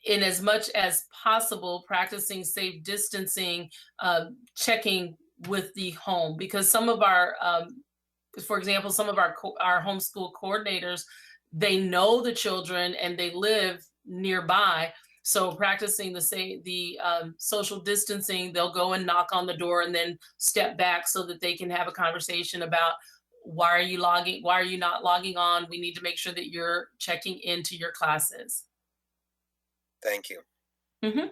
in as much as possible, practicing safe distancing, checking with the home, because some of our, for example, some of our homeschool coordinators, they know the children and they live nearby. So practicing the social distancing, they'll go and knock on the door and then step back so that they can have a conversation about, why are you not logging on? We need to make sure that you're checking into your classes. Thank you. Mm-hmm.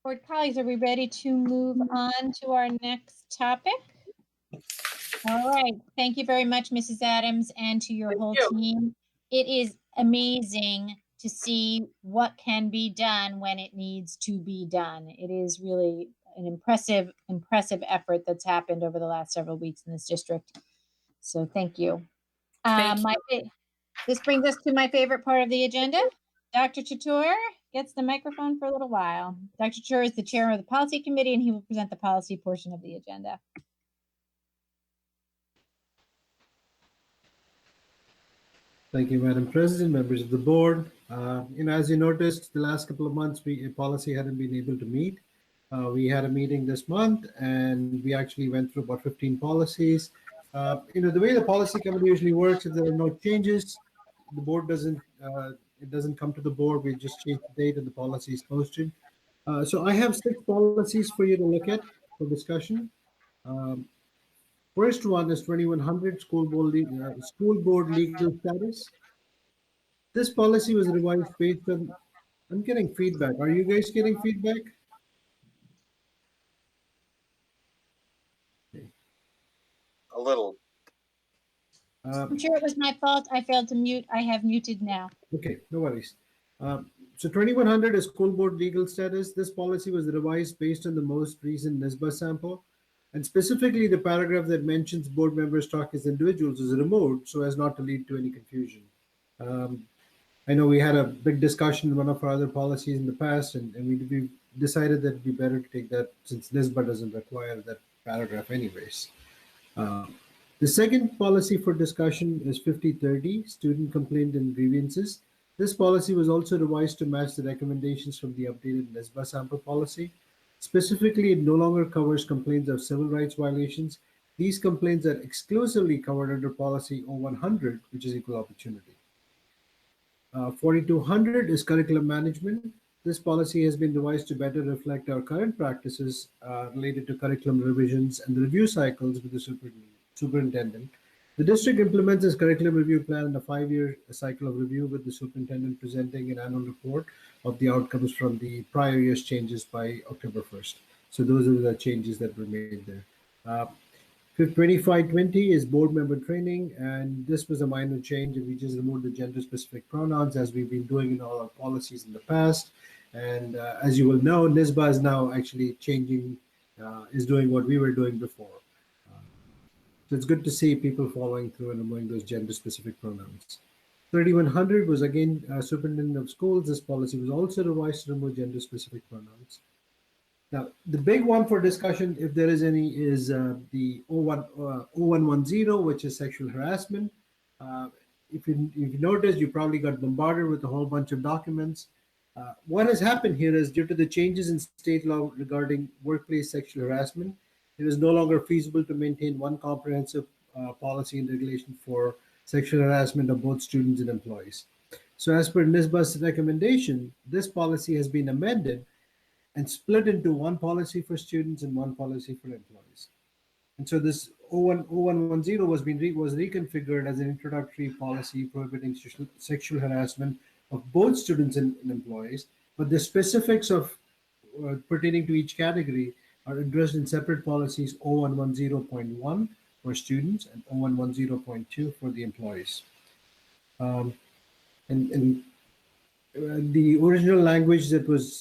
Board colleagues, are we ready to move on to our next topic? All right. Thank you very much, Mrs. Adams, and to your whole team. It is amazing to see what can be done when it needs to be done. It is really an impressive effort that's happened over the last several weeks in this district. So thank you. This brings us to my favorite part of the agenda. Dr. Chatoor gets the microphone for a little while. Dr. Chatoor is the chair of the policy committee, and he will present the policy portion of the agenda. Thank you, Madam President, members of the board. As you noticed, the last couple of months, policy hadn't been able to meet. We had a meeting this month, and we actually went through about 15 policies. The way the policy committee usually works, if there are no changes, the board doesn't come to the board. We just change the date and the policy is posted. So I have 6 policies for you to look at for discussion. First one is 2100 school board legal status. This policy was revised based on, I'm getting feedback. Are you guys getting feedback? A little. I'm sure it was my fault. I failed to mute. I have muted now. Okay, no worries. So 2100 is school board legal status. This policy was revised based on the most recent NISBA sample. And specifically, the paragraph that mentions board members talk as individuals is removed so as not to lead to any confusion. I know we had a big discussion in one of our other policies in the past, and we decided that it'd be better to take that since NISBA doesn't require that paragraph anyways. The second policy for discussion is 5030, student complaint and grievances. This policy was also revised to match the recommendations from the updated NISBA sample policy. Specifically, it no longer covers complaints of civil rights violations. These complaints are exclusively covered under policy 0100, which is equal opportunity. 4200 is curriculum management. This policy has been revised to better reflect our current practices related to curriculum revisions and the review cycles with the superintendent. The district implements its curriculum review plan in a 5-year cycle of review, with the superintendent presenting an annual report of the outcomes from the prior year's changes by October 1st. So those are the changes that were made there. 2520 is board member training, and this was a minor change, and we just removed the gender-specific pronouns as we've been doing in all our policies in the past. And as you will know, NISBA is now actually changing, is doing what we were doing before. So it's good to see people following through and removing those gender-specific pronouns. 3100 was again superintendent of schools. This policy was also revised to remove gender-specific pronouns. Now, the big one for discussion, if there is any, is the 0110, which is sexual harassment. If you noticed, you probably got bombarded with a whole bunch of documents. What has happened here is due to the changes in state law regarding workplace sexual harassment, it is no longer feasible to maintain one comprehensive policy and regulation for sexual harassment of both students and employees. So as per NISBA's recommendation, this policy has been amended and split into one policy for students and one policy for employees. And so this 0110 was reconfigured as an introductory policy prohibiting sexual harassment of both students and employees, but the specifics of pertaining to each category are addressed in separate policies 0110.1 for students and 0110.2 for the employees. And the original language that was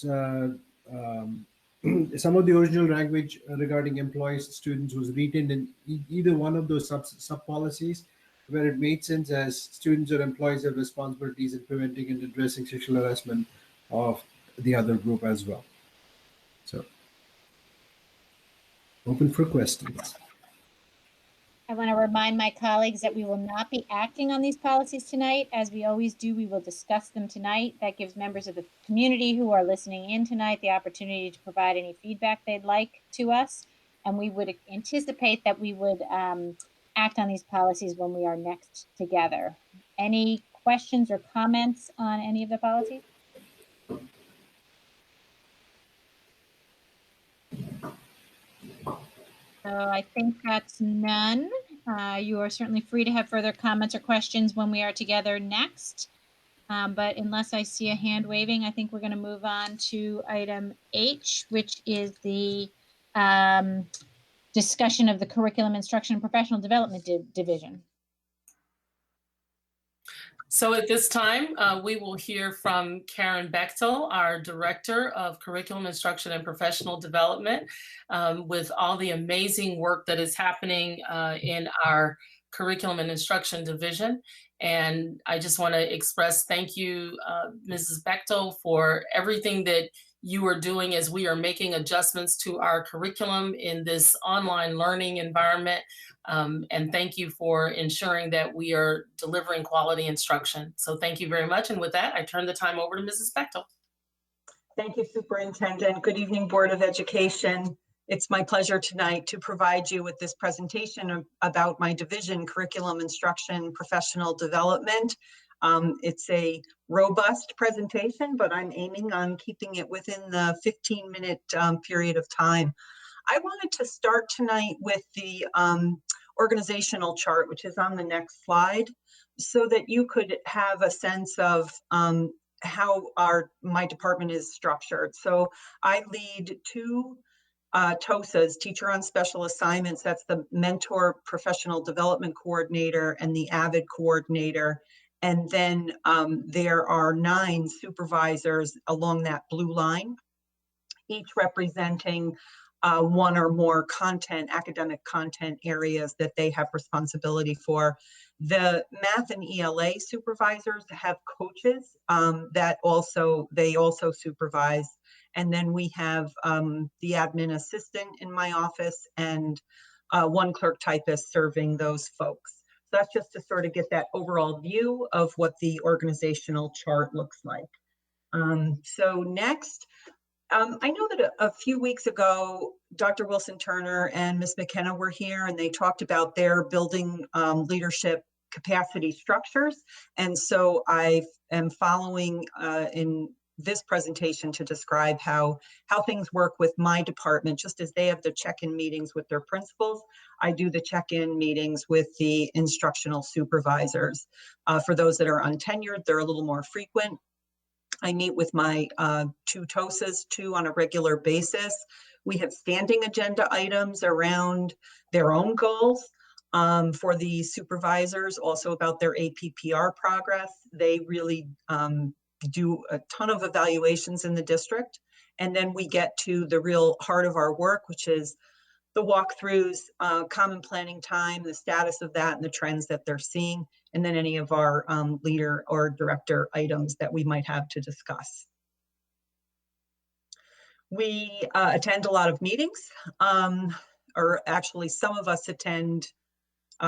some of the original language regarding employees and students was retained in either one of those sub policies, where it made sense as students or employees have responsibilities in preventing and addressing sexual harassment of the other group as well. So, open for questions. I want to remind my colleagues that we will not be acting on these policies tonight. As we always do, we will discuss them tonight. That gives members of the community who are listening in tonight the opportunity to provide any feedback they'd like to us. And we would anticipate that we would act on these policies when we are next together. Any questions or comments on any of the policies? So I think that's none. You are certainly free to have further comments or questions when we are together next. But unless I see a hand waving, I think we're going to move on to item H, which is the discussion of the Curriculum Instruction and Professional Development Division. So at this time, we will hear from Karen Bechtel, our Director of Curriculum Instruction and Professional Development, with all the amazing work that is happening in our Curriculum and Instruction Division. And I just want to express thank you, Mrs. Bechtel, for everything that you are doing as we are making adjustments to our curriculum in this online learning environment. And thank you for ensuring that we are delivering quality instruction. So thank you very much. And with that, I turn the time over to Mrs. Bechtel. Thank you, Superintendent. Good evening, Board of Education. It's my pleasure tonight to provide you with this presentation about my division, Curriculum Instruction, Professional Development. It's a robust presentation, but I'm aiming on keeping it within the 15-minute period of time. I wanted to start tonight with the organizational chart, which is on the next slide, so that you could have a sense of how my department is structured. So I lead two TOSAs, Teacher on Special Assignments. That's the Mentor Professional Development Coordinator and the AVID Coordinator. And then there are 9 supervisors along that blue line, each representing one or more academic content areas that they have responsibility for. The math and ELA supervisors have coaches that they also supervise. And then we have the admin assistant in my office and one clerk typist serving those folks. So that's just to sort of get that overall view of what the organizational chart looks like. So next, I know that a few weeks ago, Dr. Wilson Turner and Ms. McKenna were here and they talked about their building leadership capacity structures. And so I am following in this presentation to describe how things work with my department. Just as they have the check-in meetings with their principals, I do the check-in meetings with the instructional supervisors. For those that are untenured, they're a little more frequent. I meet with my 2 TOSAs, 2 on a regular basis. We have standing agenda items around their own goals for the supervisors, also about their APPR progress. They really do a ton of evaluations in the district. And then we get to the real heart of our work, which is the walkthroughs, common planning time, the status of that and the trends that they're seeing, and then any of our leader or director items that we might have to discuss. We attend a lot of meetings, or actually some of us attend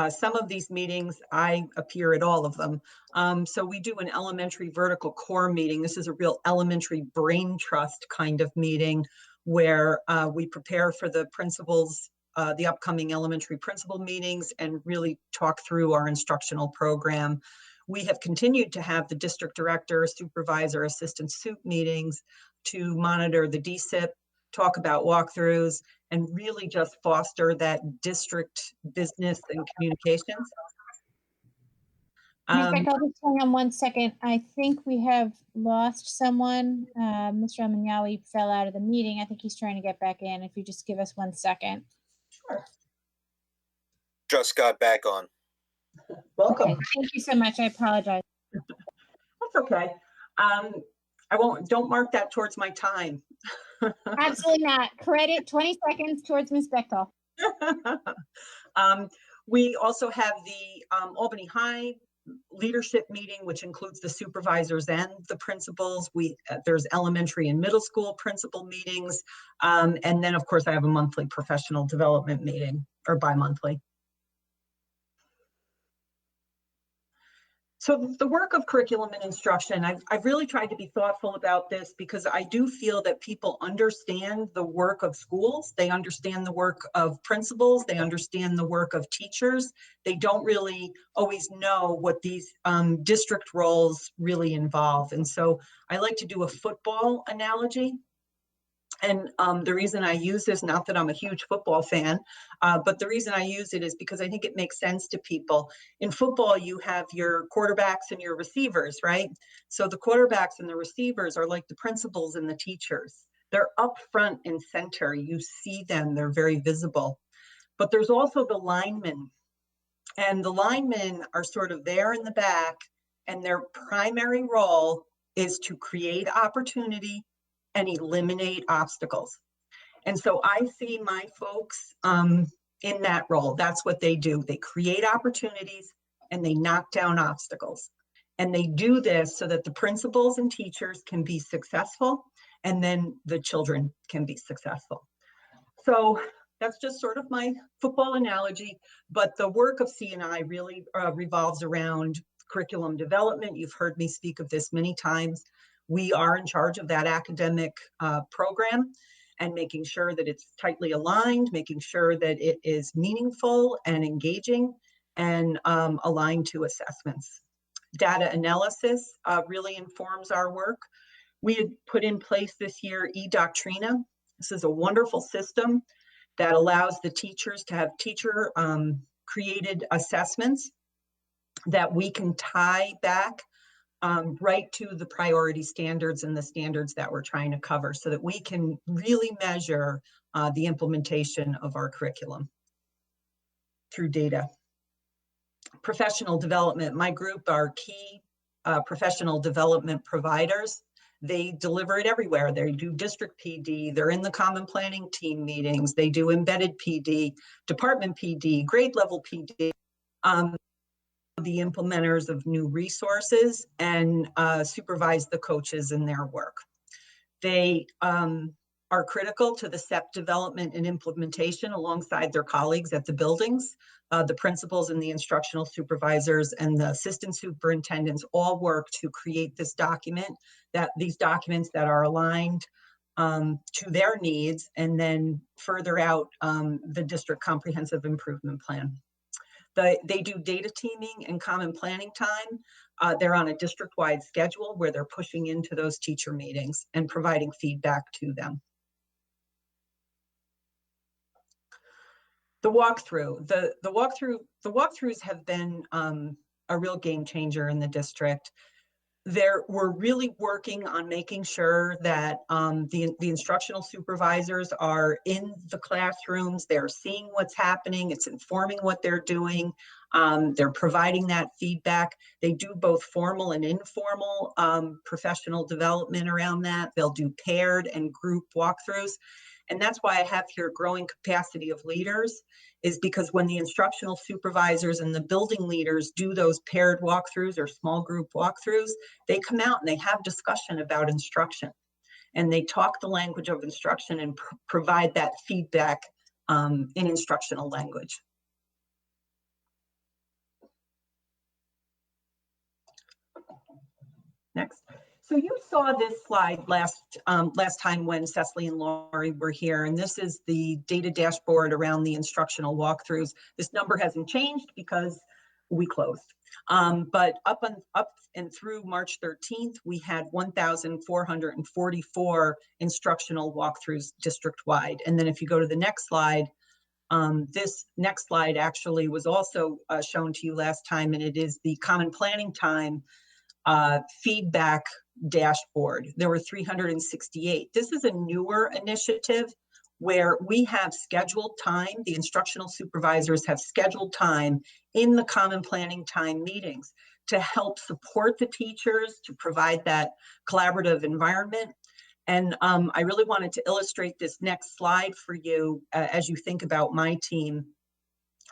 Some of these meetings, I appear at all of them. So we do an elementary vertical core meeting. This is a real elementary brain trust kind of meeting where we prepare for the principals, the upcoming elementary principal meetings, and really talk through our instructional program. We have continued to have the district director, supervisor, assistant sup meetings to monitor the DSIP, talk about walkthroughs, and really just foster that district business and communications. Ms. Beck, I'll just hang on 1 second. I think we have lost someone. Mr. Amanyawi fell out of the meeting. I think he's trying to get back in. If you just give us 1 second. Sure. Just got back on. Welcome. Okay, thank you so much. I apologize. That's okay. Don't mark that towards my time. Absolutely not. Credit 20 seconds towards Ms. Bechtel. We also have the Albany High leadership meeting, which includes the supervisors and the principals. There's elementary and middle school principal meetings. And then of course I have a monthly professional development meeting, or bi-monthly. So the work of curriculum and instruction, I've really tried to be thoughtful about this because I do feel that people understand the work of schools. They understand the work of principals. They understand the work of teachers. They don't really always know what these district roles really involve. And so I like to do a football analogy. And the reason I use this, not that I'm a huge football fan, but the reason I use it is because I think it makes sense to people. In football, you have your quarterbacks and your receivers, right? So the quarterbacks and the receivers are like the principals and the teachers. They're up front and center. You see them, they're very visible. But there's also the linemen. And the linemen are sort of there in the back, and their primary role is to create opportunity and eliminate obstacles. And so I see my folks in that role. That's what they do. They create opportunities and they knock down obstacles. And they do this so that the principals and teachers can be successful, and then the children can be successful. So that's just sort of my football analogy, but the work of C&I really revolves around curriculum development. You've heard me speak of this many times. We are in charge of that academic program and making sure that it's tightly aligned, making sure that it is meaningful and engaging and aligned to assessments. Data analysis really informs our work. We had put in place this year eDoctrina. This is a wonderful system that allows the teachers to have teacher created assessments that we can tie back right to the priority standards and the standards that we're trying to cover so that we can really measure the implementation of our curriculum through data. Professional development, my group are key professional development providers. They deliver it everywhere. They do district PD, they're in the common planning team meetings, they do embedded PD, department PD, grade level PD. The implementers of new resources and supervise the coaches in their work. They are critical to the SEP development and implementation alongside their colleagues at the buildings. The principals and the instructional supervisors and the assistant superintendents all work to create this document, these documents that are aligned to their needs, and then further out the district comprehensive improvement plan. They do data teaming and common planning time. They're on a district-wide schedule where they're pushing into those teacher meetings and providing feedback to them. The walkthrough. The walkthroughs have been a real game changer in the district. We're really working on making sure that the instructional supervisors are in the classrooms, they're seeing what's happening, it's informing what they're doing, they're providing that feedback. They do both formal and informal professional development around that. They'll do paired and group walkthroughs. And that's why I have here growing capacity of leaders, is because when the instructional supervisors and the building leaders do those paired walkthroughs or small group walkthroughs, they come out and they have discussion about instruction. And they talk the language of instruction and provide that feedback in instructional language. Next. So you saw this slide last time when Cecily and Laurie were here, and this is the data dashboard around the instructional walkthroughs. This number hasn't changed because we closed. But up and through March 13th, we had 1,444 instructional walkthroughs district-wide. And then if you go to the next slide, this next slide actually was also shown to you last time, and it is the Common Planning Time feedback dashboard. There were 368. This is a newer initiative where we have scheduled time, the instructional supervisors have scheduled time in the Common Planning Time meetings to help support the teachers, to provide that collaborative environment. And I really wanted to illustrate this next slide for you as you think about my team.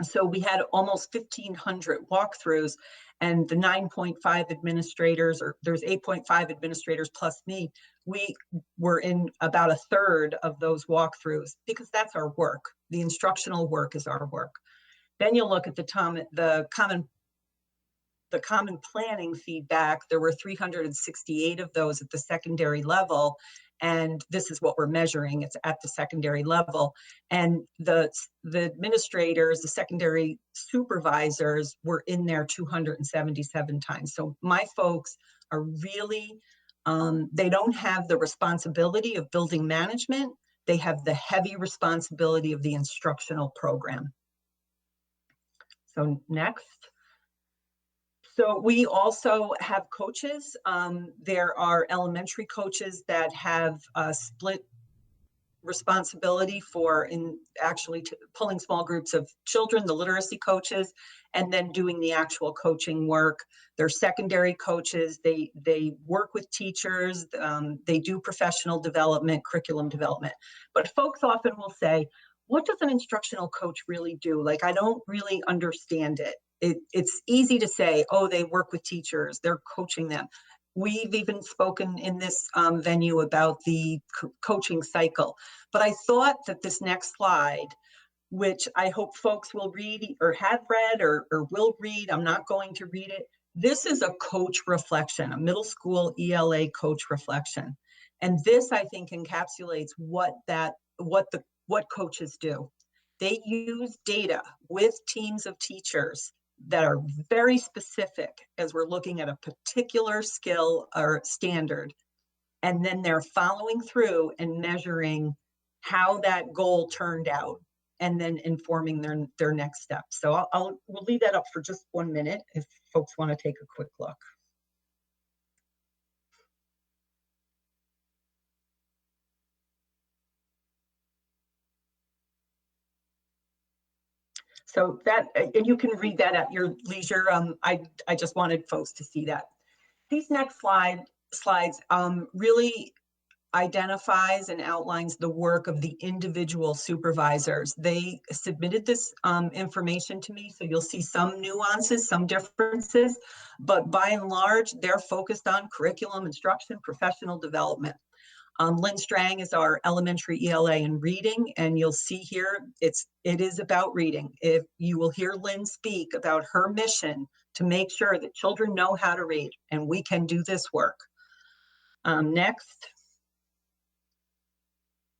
So we had almost 1,500 walkthroughs, and the 9.5 administrators, or there's 8.5 administrators plus me, we were in about a third of those walkthroughs because that's our work. The instructional work is our work. Then you'll look at the common planning feedback. There were 368 of those at the secondary level. And this is what we're measuring. It's at the secondary level. And the administrators, the secondary supervisors were in there 277 times. So my folks are really, they don't have the responsibility of building management. They have the heavy responsibility of the instructional program. So next. So we also have coaches. There are elementary coaches that have split responsibility for pulling small groups of children, the literacy coaches, and then doing the actual coaching work. They're secondary coaches. They work with teachers. They do professional development, curriculum development. But folks often will say, what does an instructional coach really do? Like, I don't really understand it. It's easy to say, oh, they work with teachers, they're coaching them. We've even spoken in this venue about the coaching cycle. But I thought that this next slide, which I hope folks will read or have read or will read, I'm not going to read it. This is a coach reflection, a middle school ELA coach reflection. And this, I think, encapsulates what coaches do. They use data with teams of teachers that are very specific as we're looking at a particular skill or standard. And then they're following through and measuring how that goal turned out and then informing their next steps. So we'll leave that up for just 1 minute if folks want to take a quick look. So that, and you can read that at your leisure. I just wanted folks to see that. These next slides really identifies and outlines the work of the individual supervisors. They submitted this information to me, so you'll see some nuances, some differences, but by and large, they're focused on curriculum, instruction, professional development. Lynn Strang is our elementary ELA in reading, and you'll see here, it is about reading. If you will hear Lynn speak about her mission to make sure that children know how to read, and we can do this work. Next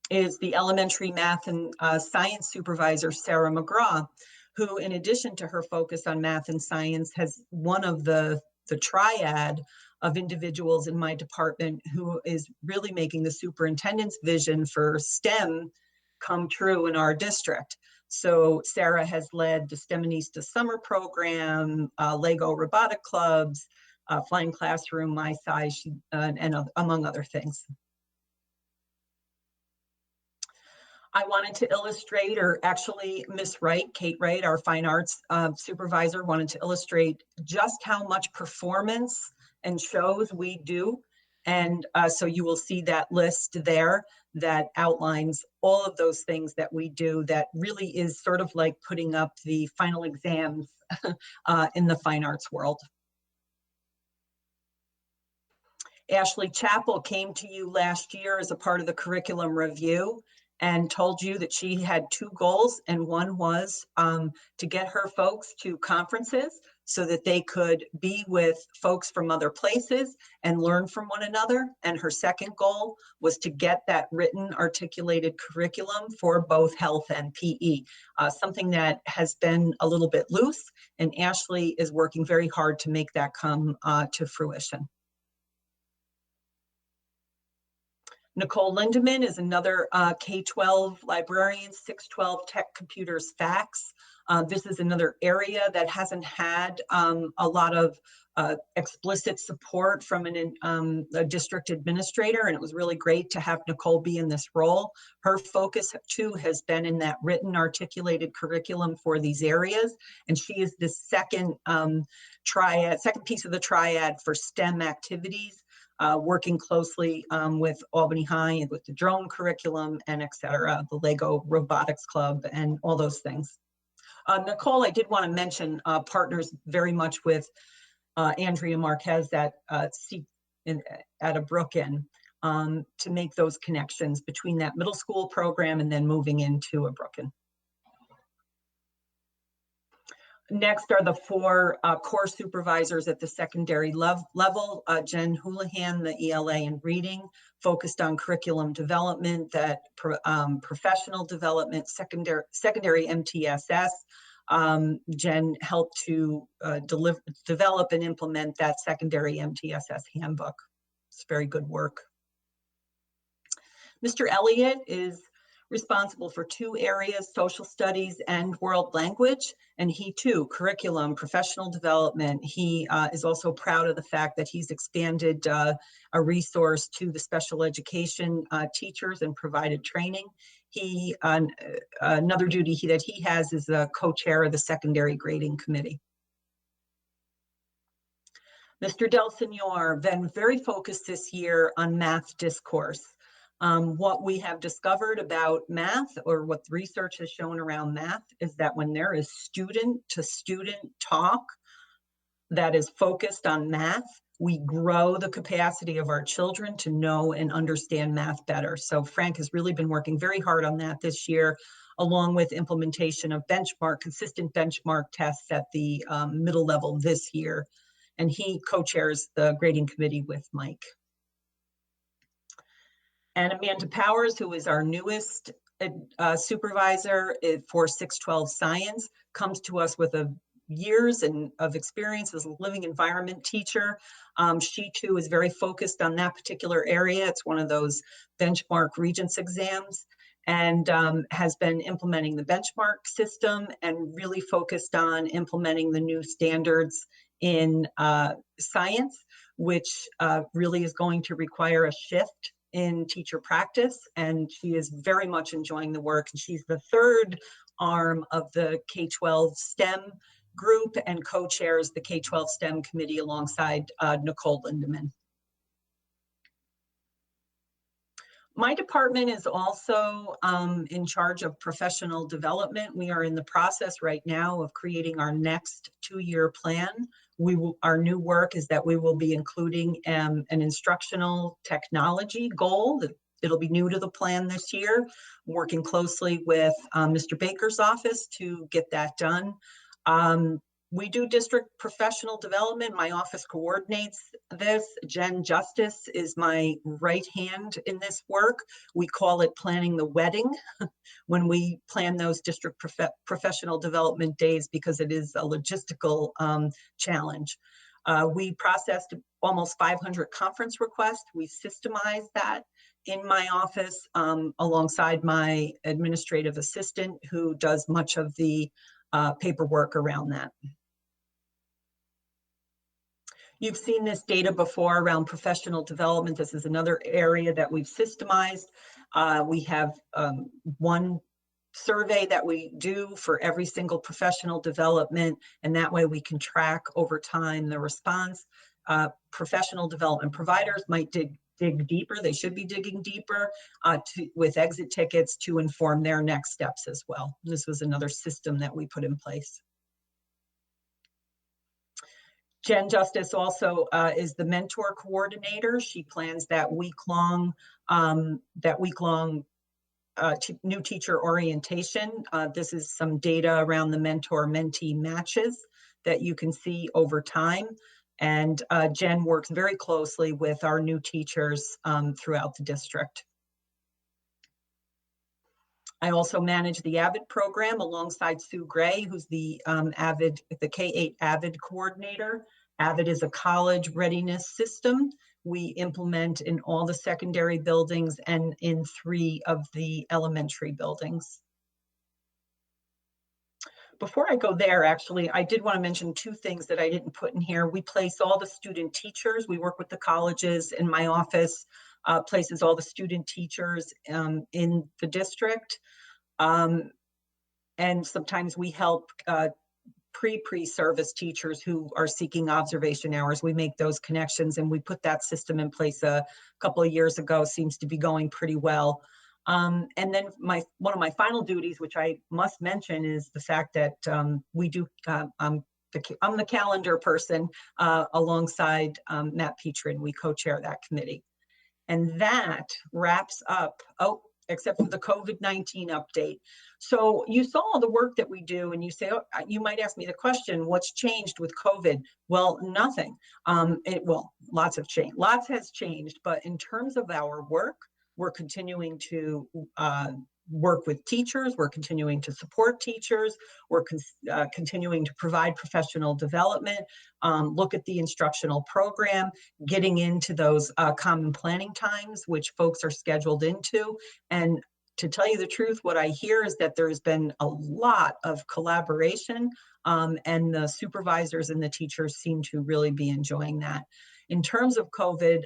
is the elementary math and science supervisor, Sarah McGraw, who, in addition to her focus on math and science, has one of the triad of individuals in my department who is really making the superintendent's vision for STEM come true in our district. So Sarah has led the STEMinista summer program, Lego robotic clubs, Flying Classroom, My Size, and among other things. I wanted to illustrate, or actually Miss Wright, Kate Wright, our fine arts supervisor, wanted to illustrate just how much performance and shows we do. And so you will see that list there that outlines all of those things that we do that really is sort of like putting up the final exams in the fine arts world. Ashley Chappell came to you last year as a part of the curriculum review. and told you that she had two goals, and one was to get her folks to conferences so that they could be with folks from other places and learn from one another. And her second goal was to get that written articulated curriculum for both health and PE, something that has been a little bit loose, and Ashley is working very hard to make that come to fruition. Nicole Lindeman is another K-12 librarian, 612 Tech Computers Facts. This is another area that hasn't had a lot of explicit support from a district administrator, and it was really great to have Nicole be in this role. Her focus too has been in that written articulated curriculum for these areas, and she is the second piece of the triad for STEM activities. Working closely with Albany High and with the drone curriculum and et cetera, the Lego Robotics Club and all those things. Nicole, I did want to mention, partners very much with Andrea Marquez at a Brooklyn to make those connections between that middle school program and then moving into a Brooklyn. Next are the four core supervisors at the secondary level. Jen Houlihan, the ELA in reading, focused on curriculum development, that professional development, secondary MTSS. Jen helped to develop and implement that secondary MTSS handbook. It's very good work. Mr. Elliott is responsible for two areas, social studies and world language, and he too, curriculum, professional development. He is also proud of the fact that he's expanded a resource to the special education teachers and provided training. He, another duty that he has is the co-chair of the secondary grading committee. Mr. Del Senor, been very focused this year on math discourse. What we have discovered about math, or what the research has shown around math, is that when there is student to student talk that is focused on math, we grow the capacity of our children to know and understand math better. So Frank has really been working very hard on that this year, along with implementation of consistent benchmark tests at the middle level this year. And he co-chairs the grading committee with Mike. And Amanda Powers, who is our newest supervisor for 612 Science, comes to us with years of experience as a living environment teacher. She too is very focused on that particular area. It's one of those benchmark Regents exams, and has been implementing the benchmark system and really focused on implementing the new standards in science, which really is going to require a shift in teacher practice, and she is very much enjoying the work. And she's the third arm of the K-12 STEM group and co-chairs the K-12 STEM committee alongside Nicole Lindeman. My department is also in charge of professional development. We are in the process right now of creating our next 2-year plan. Our new work is that we will be including an instructional technology goal. It'll be new to the plan this year, working closely with Mr. Baker's office to get that done. We do district professional development. My office coordinates this. Jen Justice is my right hand in this work. We call it planning the wedding when we plan those district professional development days, because it is a logistical challenge. We processed almost 500 conference requests. We systemized that in my office alongside my administrative assistant, who does much of the paperwork around that. You've seen this data before around professional development. This is another area that we've systemized. We have one survey that we do for every single professional development, and that way we can track over time the response. Professional development providers might dig deeper. They should be digging deeper with exit tickets to inform their next steps as well. This was another system that we put in place. Jen Justice also is the mentor coordinator. She plans that week-long new teacher orientation. This is some data around the mentor-mentee matches that you can see over time. And Jen works very closely with our new teachers throughout the district. I also manage the AVID program alongside Sue Gray, who's the K-8 AVID coordinator. AVID is a college readiness system we implement in all the secondary buildings and in 3 of the elementary buildings. Before I go there, actually, I did want to mention 2 things that I didn't put in here. We place all the student teachers. We work with the colleges, and my office places all the student teachers in the district. And sometimes we help pre-service teachers who are seeking observation hours. We make those connections, and we put that system in place a couple of years ago. Seems to be going pretty well. And then one of my final duties, which I must mention, is the fact that we do, I'm the calendar person alongside Matt Petrin. We co-chair that committee. And that wraps up, except for the COVID-19 update. So you saw all the work that we do, and you say, oh, you might ask me the question, what's changed with COVID? Well, nothing. Well, lots have changed. Lots has changed, but in terms of our work, we're continuing to work with teachers. We're continuing to support teachers. We're continuing to provide professional development, look at the instructional program, getting into those common planning times, which folks are scheduled into. And to tell you the truth, what I hear is that there's been a lot of collaboration, and the supervisors and the teachers seem to really be enjoying that. In terms of COVID,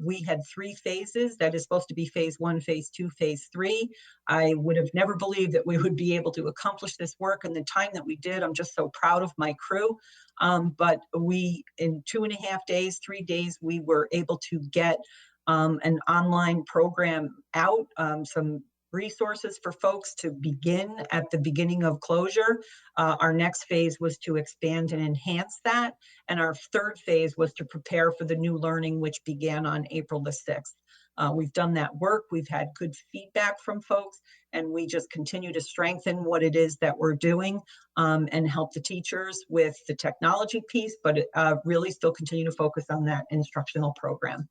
we had 3 phases. That is supposed to be phase 1, phase 2, phase 3. I would have never believed that we would be able to accomplish this work in the time that we did. I'm just so proud of my crew. But we, in 2.5 days, 3 days, we were able to get an online program out, some resources for folks to begin at the beginning of closure. Our next phase was to expand and enhance that. And our 3rd phase was to prepare for the new learning, which began on April the 6th. We've done that work. We've had good feedback from folks, and we just continue to strengthen what it is that we're doing and help the teachers with the technology piece, but really still continue to focus on that instructional program.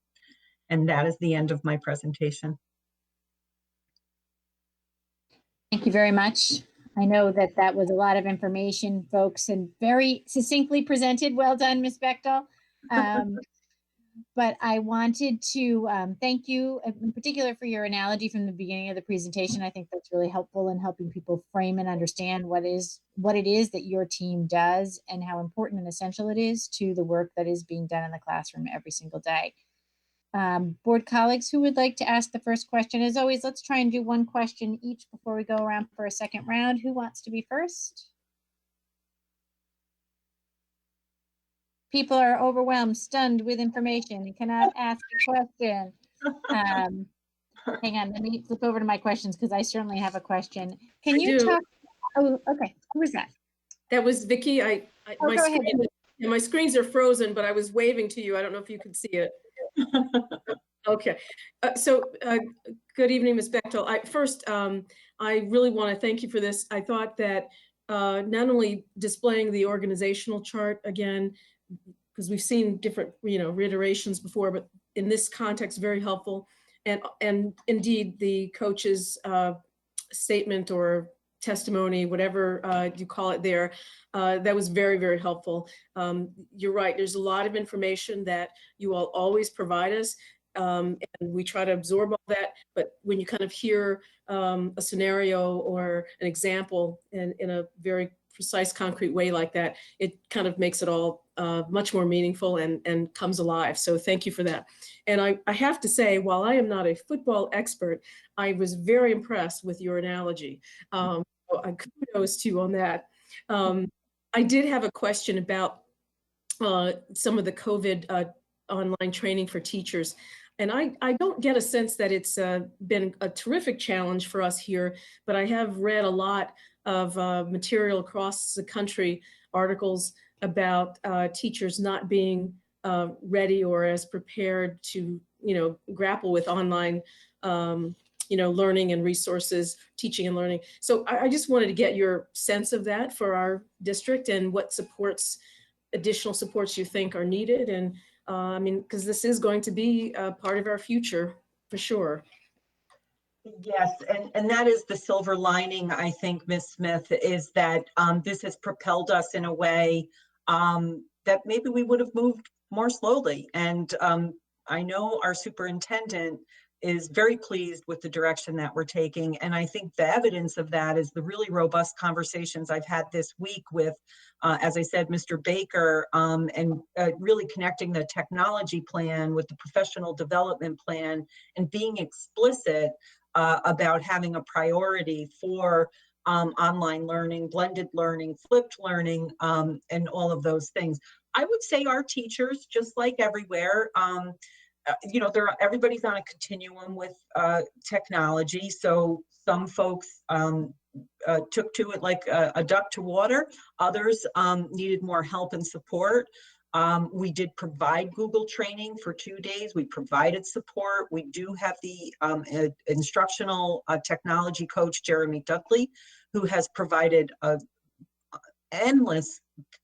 And that is the end of my presentation. Thank you very much. I know that that was a lot of information, folks, and very succinctly presented. Well done, Ms. Bechtel. But I wanted to thank you in particular for your analogy from the beginning of the presentation. I think that's really helpful in helping people frame and understand what it is that your team does and how important and essential it is to the work that is being done in the classroom every single day. Board colleagues, who would like to ask the first question? As always, let's try and do 1 question each before we go around for a second round. Who wants to be first? People are overwhelmed, stunned with information, and cannot ask a question. Hang on, let me flip over to my questions because I certainly have a question. Can you talk? Oh, okay. Who was that? That was Vicky. My screens are frozen, but I was waving to you. I don't know if you could see it. Okay. Good evening, Ms. Bechtel. First, I really want to thank you for this. I thought that not only displaying the organizational chart again, because we've seen different, reiterations before, but in this context, very helpful. And indeed, the coach's statement or testimony, whatever you call it there, that was very, very helpful. You're right, there's a lot of information that you all always provide us, and we try to absorb all that, but when you kind of hear a scenario or an example in a very precise, concrete way like that, it kind of makes it all much more meaningful and comes alive. So thank you for that. And I have to say, while I am not a football expert, I was very impressed with your analogy. So kudos to you on that. I did have a question about some of the COVID online training for teachers. And I don't get a sense that it's been a terrific challenge for us here, but I have read a lot of material across the country, articles about teachers not being ready or as prepared to, grapple with online learning and resources, teaching and learning. So I just wanted to get your sense of that for our district and what additional supports you think are needed. And because this is going to be a part of our future for sure. Yes, and that is the silver lining, I think, Ms. Smith, is that this has propelled us in a way that maybe we would have moved more slowly. And I know our superintendent is very pleased with the direction that we're taking. And I think the evidence of that is the really robust conversations I've had this week with, as I said, Mr. Baker, and really connecting the technology plan with the professional development plan and being explicit about having a priority for online learning, blended learning, flipped learning, and all of those things. I would say our teachers, just like everywhere, everybody's on a continuum with technology. So some folks took to it like a duck to water. Others needed more help and support. We did provide Google training for 2 days. We provided support. We do have the instructional technology coach, Jeremy Dudley, who has provided endless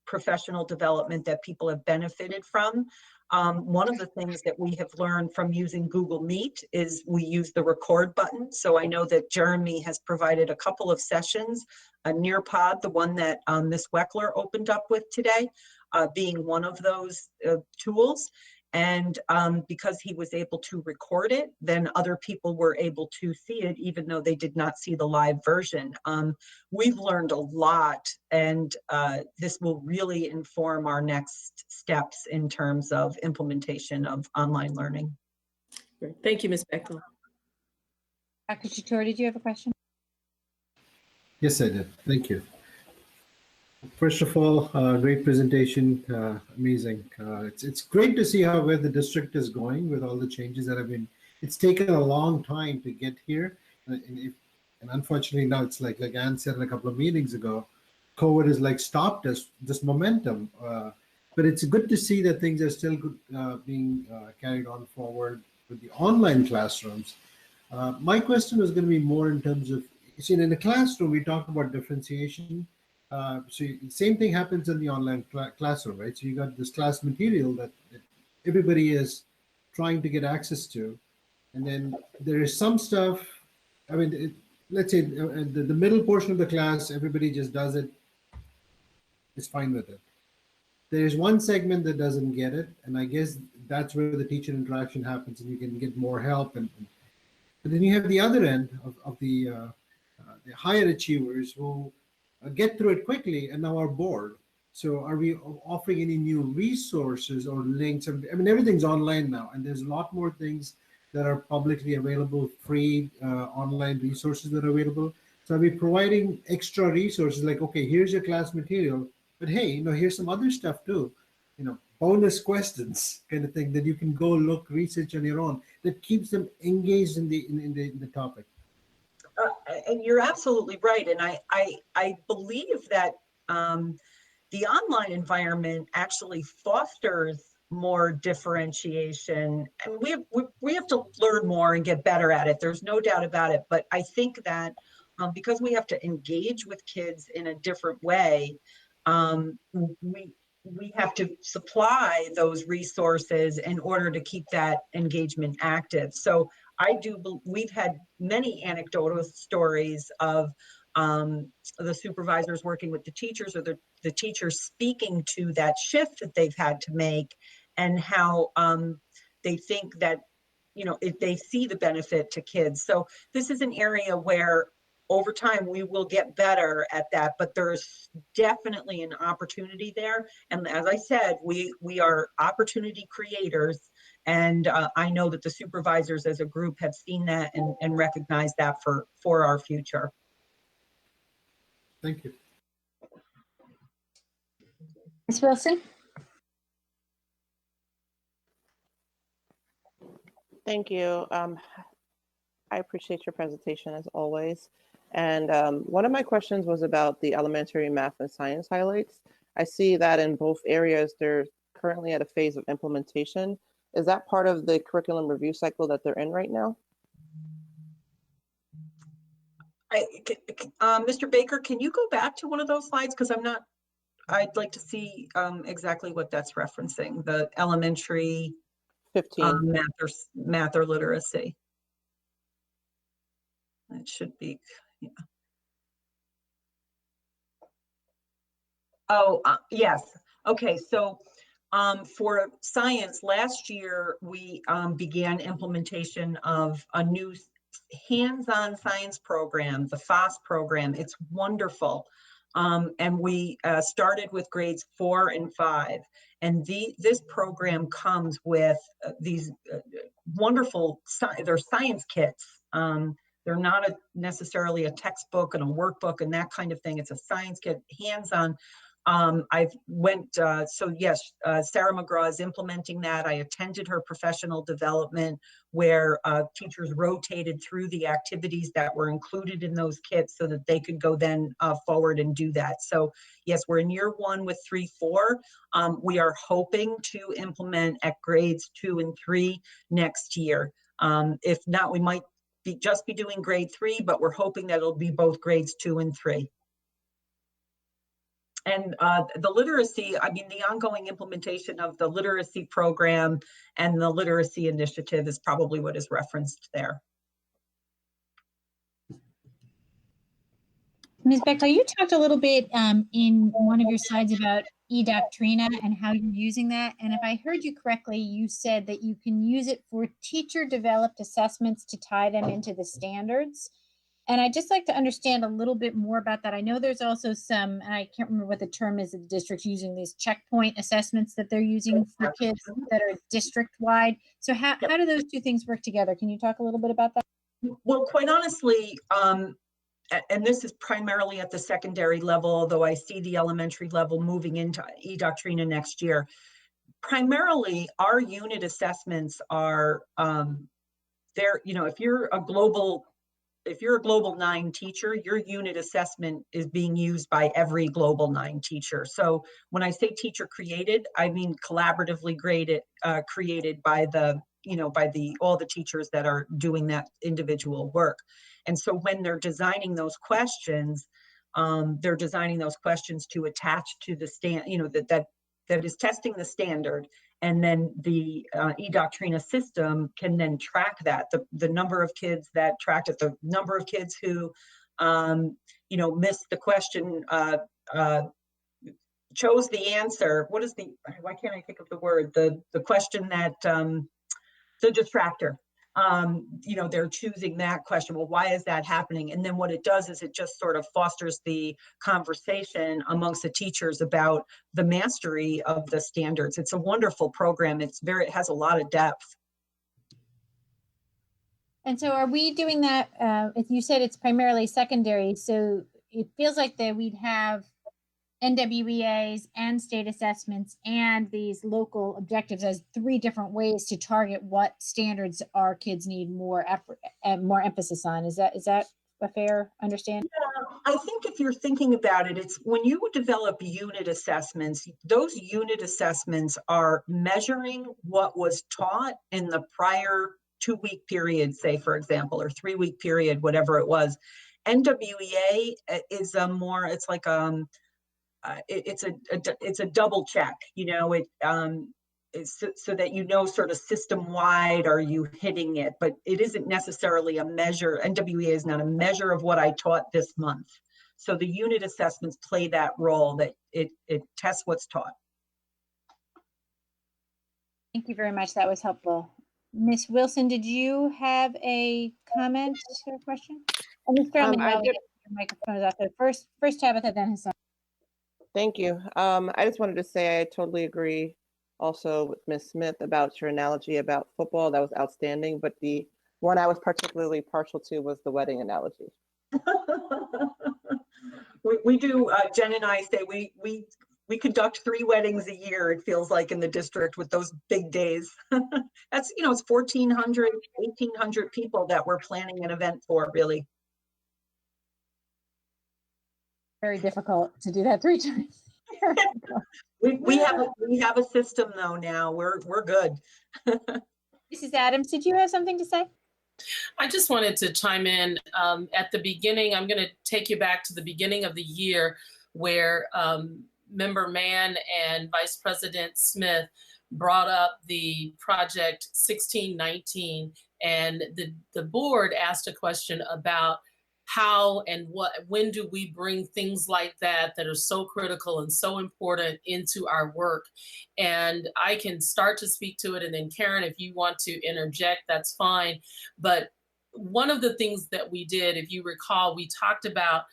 professional development that people have benefited from. One of the things that we have learned from using Google Meet is we use the record button. So I know that Jeremy has provided a couple of sessions, a Nearpod, the one that Ms. Weckler opened up with today, being one of those tools. And because he was able to record it, then other people were able to see it, even though they did not see the live version. We've learned a lot, and this will really inform our next steps in terms of implementation of online learning. Great. Thank you, Ms. Bechtel. Dr. Chittor, did you have a question? Yes, I did. Thank you. First of all, great presentation, amazing. It's great to see where the district is going with all the changes that have been. It's taken a long time to get here, and unfortunately now it's like Ann said a couple of meetings ago, COVID has stopped us, this momentum. But it's good to see that things are still being carried on forward with the online classrooms. My question was going to be more in terms of, you see, in the classroom we talk about differentiation. So same thing happens in the online classroom, right? So you got this class material that everybody is trying to get access to. And then there is some stuff, I mean, let's say the middle portion of the class, everybody just does it, is fine with it. There's one segment that doesn't get it. And I guess that's where the teacher interaction happens and you can get more help. But then you have the other end of the higher achievers who get through it quickly and now are bored. So are we offering any new resources or links? I mean, everything's online now, and there's a lot more things that are publicly available, free online resources that are available. So are we providing extra resources like, okay, here's your class material, but hey, here's some other stuff too, bonus questions kind of thing that you can go look, research on your own, that keeps them engaged in the topic. And you're absolutely right. And I believe that the online environment actually fosters more differentiation. And we have to learn more and get better at it. There's no doubt about it. But I think that because we have to engage with kids in a different way, we have to supply those resources in order to keep that engagement active. So we've had many anecdotal stories of the supervisors working with the teachers, or the teachers speaking to that shift that they've had to make, and how they think that, if they see the benefit to kids. So this is an area where over time we will get better at that, but there's definitely an opportunity there. And as I said, we are opportunity creators. And I know that the supervisors as a group have seen that and recognized that for our future. Thank you. Ms. Wilson? Thank you. I appreciate your presentation as always. And one of my questions was about the elementary math and science highlights. I see that in both areas, they're currently at a phase of implementation. Is that part of the curriculum review cycle that they're in right now? Mr. Baker, can you go back to one of those slides? Because I'd like to see exactly what that's referencing, the elementary 15. math or literacy. It should be, yeah. Oh, yes. Okay, so for science, last year we began implementation of a new hands-on science program, the FOSS program. It's wonderful. And we started with grades 4 and 5. And this program comes with these wonderful, they're science kits. They're not necessarily a textbook and a workbook and that kind of thing. It's a science kit, hands-on. So yes, Sarah McGraw is implementing that. I attended her professional development where teachers rotated through the activities that were included in those kits so that they could go then forward and do that. So yes, we're in year 1 with 3, 4. We are hoping to implement at grades 2 and 3 next year. If not, we might just be doing grade 3, but we're hoping that it'll be both grades 2 and 3. And the literacy, I mean, the ongoing implementation of the literacy program and the literacy initiative is probably what is referenced there. Ms. Beckler, you talked a little bit in one of your slides about eDoctrina and how you're using that. And if I heard you correctly, you said that you can use it for teacher-developed assessments to tie them into the standards. And I'd just like to understand a little bit more about that. I know there's also some, and I can't remember what the term is, the district's using these checkpoint assessments that they're using for kids that are district-wide. So how do those two things work together? Can you talk a little bit about that? Well, quite honestly, and this is primarily at the secondary level, although I see the elementary level moving into eDoctrina next year. Primarily, our unit assessments are there. You know, if you're a global 9 teacher, your unit assessment is being used by every global 9 teacher. So when I say teacher created, I mean collaboratively created by all the teachers that are doing that individual work. And so when they're designing those questions to attach to the that is testing the standard. And then the eDoctrina system can then track that, the number of kids that tracked it, the number of kids who, missed the question, chose the answer. Why can't I think of the word? The question that, the distractor. They're choosing that question. Well, why is that happening? And then what it does is it just sort of fosters the conversation amongst the teachers about the mastery of the standards. It's a wonderful program. It has a lot of depth. And so are we doing that, if you said it's primarily secondary, so it feels like that we'd have NWEAs and state assessments and these local objectives as 3 different ways to target what standards our kids need more effort and more emphasis on. Is that a fair understanding? Yeah, I think if you're thinking about it, it's when you develop unit assessments, those unit assessments are measuring what was taught in the prior 2-week period, say, for example, or 3-week period, whatever it was. NWEA is it's like it's a double check, so that sort of system-wide, are you hitting it? But it isn't necessarily a measure. NWEA is not a measure of what I taught this month. So the unit assessments play that role, that it tests what's taught. Thank you very much. That was helpful. Ms. Wilson, did you have a comment or question? And Ms. Stroman, your microphone is off. So first Tabitha, then Hassan. Thank you. I just wanted to say I totally agree also with Ms. Smith about your analogy about football. That was outstanding. But the one I was particularly partial to was the wedding analogy. we do, Jen and I say we conduct 3 weddings a year, it feels like, in the district with those big days. That's, it's 1,400, 1,800 people that we're planning an event for, really. Very difficult to do that 3 times. we have a system though now. We're good. Mrs. Adams, did you have something to say? I just wanted to chime in at the beginning. I'm going to take you back to the beginning of the year where Member Mann and Vice President Smith brought up the project 1619, and the board asked a question about how and when do we bring things like that are so critical and so important into our work. And I can start to speak to it, and then Karen, if you want to interject, that's fine. But one of the things that we did, if you recall, we talked about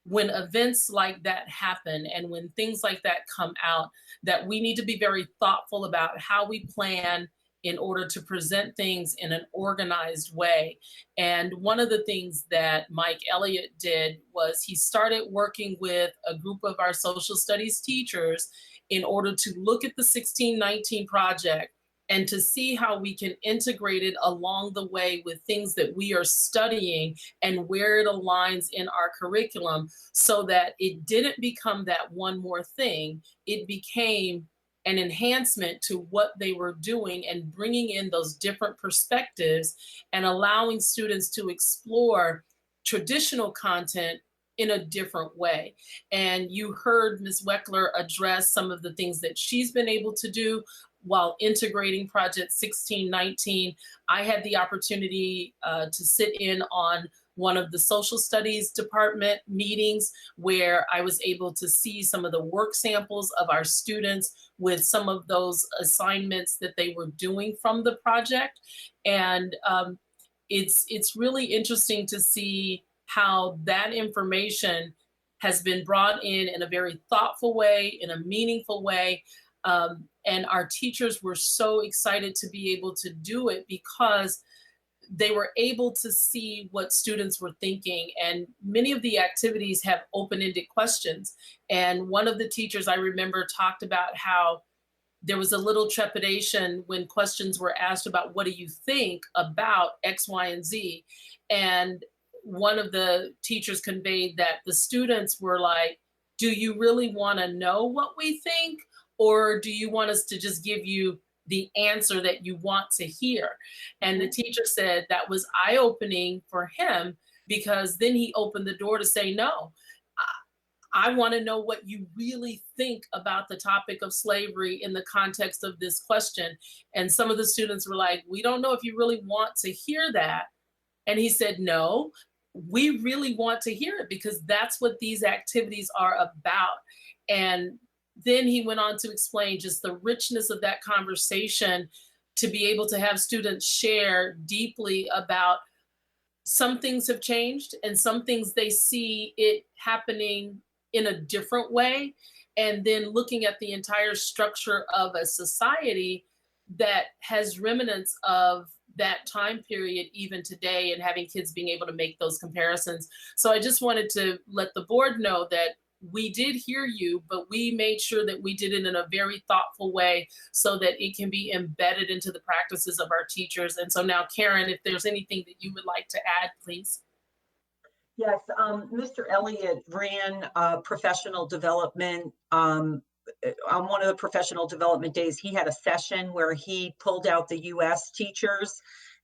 when events like that happen and when things like that come out, that we need to be very thoughtful about how we plan in order to present things in an organized way. And one of the things that Mike Elliott did was he started working with a group of our social studies teachers in order to look at the 1619 project and to see how we can integrate it along the way with things that we are studying and where it aligns in our curriculum, so that it didn't become that one more thing. It became an enhancement to what they were doing and bringing in those different perspectives and allowing students to explore traditional content in a different way. And you heard Ms. Weckler address some of the things that she's been able to do while integrating Project 1619. I had the opportunity to sit in on one of the social studies department meetings where I was able to see some of the work samples of our students with some of those assignments that they were doing from the project. And it's really interesting to see how that information has been brought in a very thoughtful way, in a meaningful way. And our teachers were so excited to be able to do it because they were able to see what students were thinking. And many of the activities have open-ended questions. And one of the teachers I remember talked about how there was a little trepidation when questions were asked about, what do you think about X, Y, and Z? And one of the teachers conveyed that the students were like, do you really want to know what we think? Or do you want us to just give you the answer that you want to hear? And the teacher said that was eye-opening for him, because then he opened the door to say, no, I want to know what you really think about the topic of slavery in the context of this question. And some of the students were like, we don't know if you really want to hear that. And he said, no, we really want to hear it, because that's what these activities are about. And then he went on to explain just the richness of that conversation, to be able to have students share deeply about some things have changed and some things they see it happening in a different way. And then looking at the entire structure of a society that has remnants of that time period even today, and having kids being able to make those comparisons. So I just wanted to let the board know that we did hear you, but we made sure that we did it in a very thoughtful way so that it can be embedded into the practices of our teachers. And so now, Karen, if there's anything that you would like to add, please. Yes, Mr. Elliott ran professional development. On one of the professional development days, he had a session where he pulled out the US teachers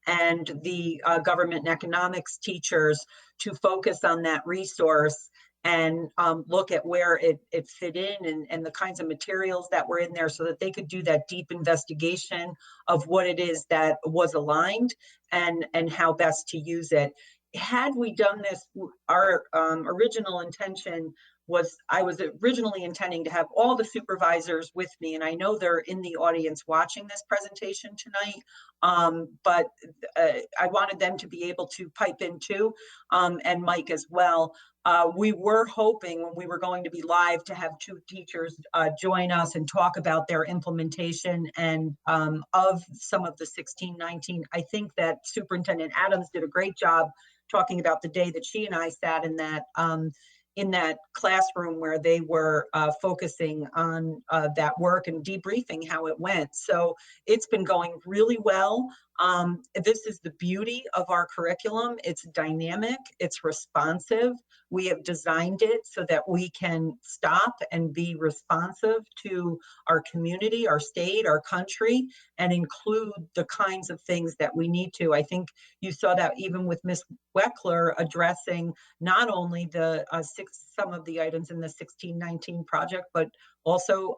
and the government and economics teachers to focus on that resource and look at where it fit in and the kinds of materials that were in there, so that they could do that deep investigation of what it is that was aligned and how best to use it. Had we done this, our original intention was, I was originally intending to have all the supervisors with me, and I know they're in the audience watching this presentation tonight, but I wanted them to be able to pipe in too, and Mike as well. We were hoping when we were going to be live to have two teachers join us and talk about their implementation and of some of the 1619. I think that Superintendent Adams did a great job talking about the day that she and I sat in that classroom where they were focusing on that work and debriefing how it went. So it's been going really well. This is the beauty of our curriculum. It's dynamic, it's responsive. We have designed it so that we can stop and be responsive to our community, our state, our country, and include the kinds of things that we need to. I think you saw that even with Ms. Weckler addressing not only the some of the items in the 1619 project, but also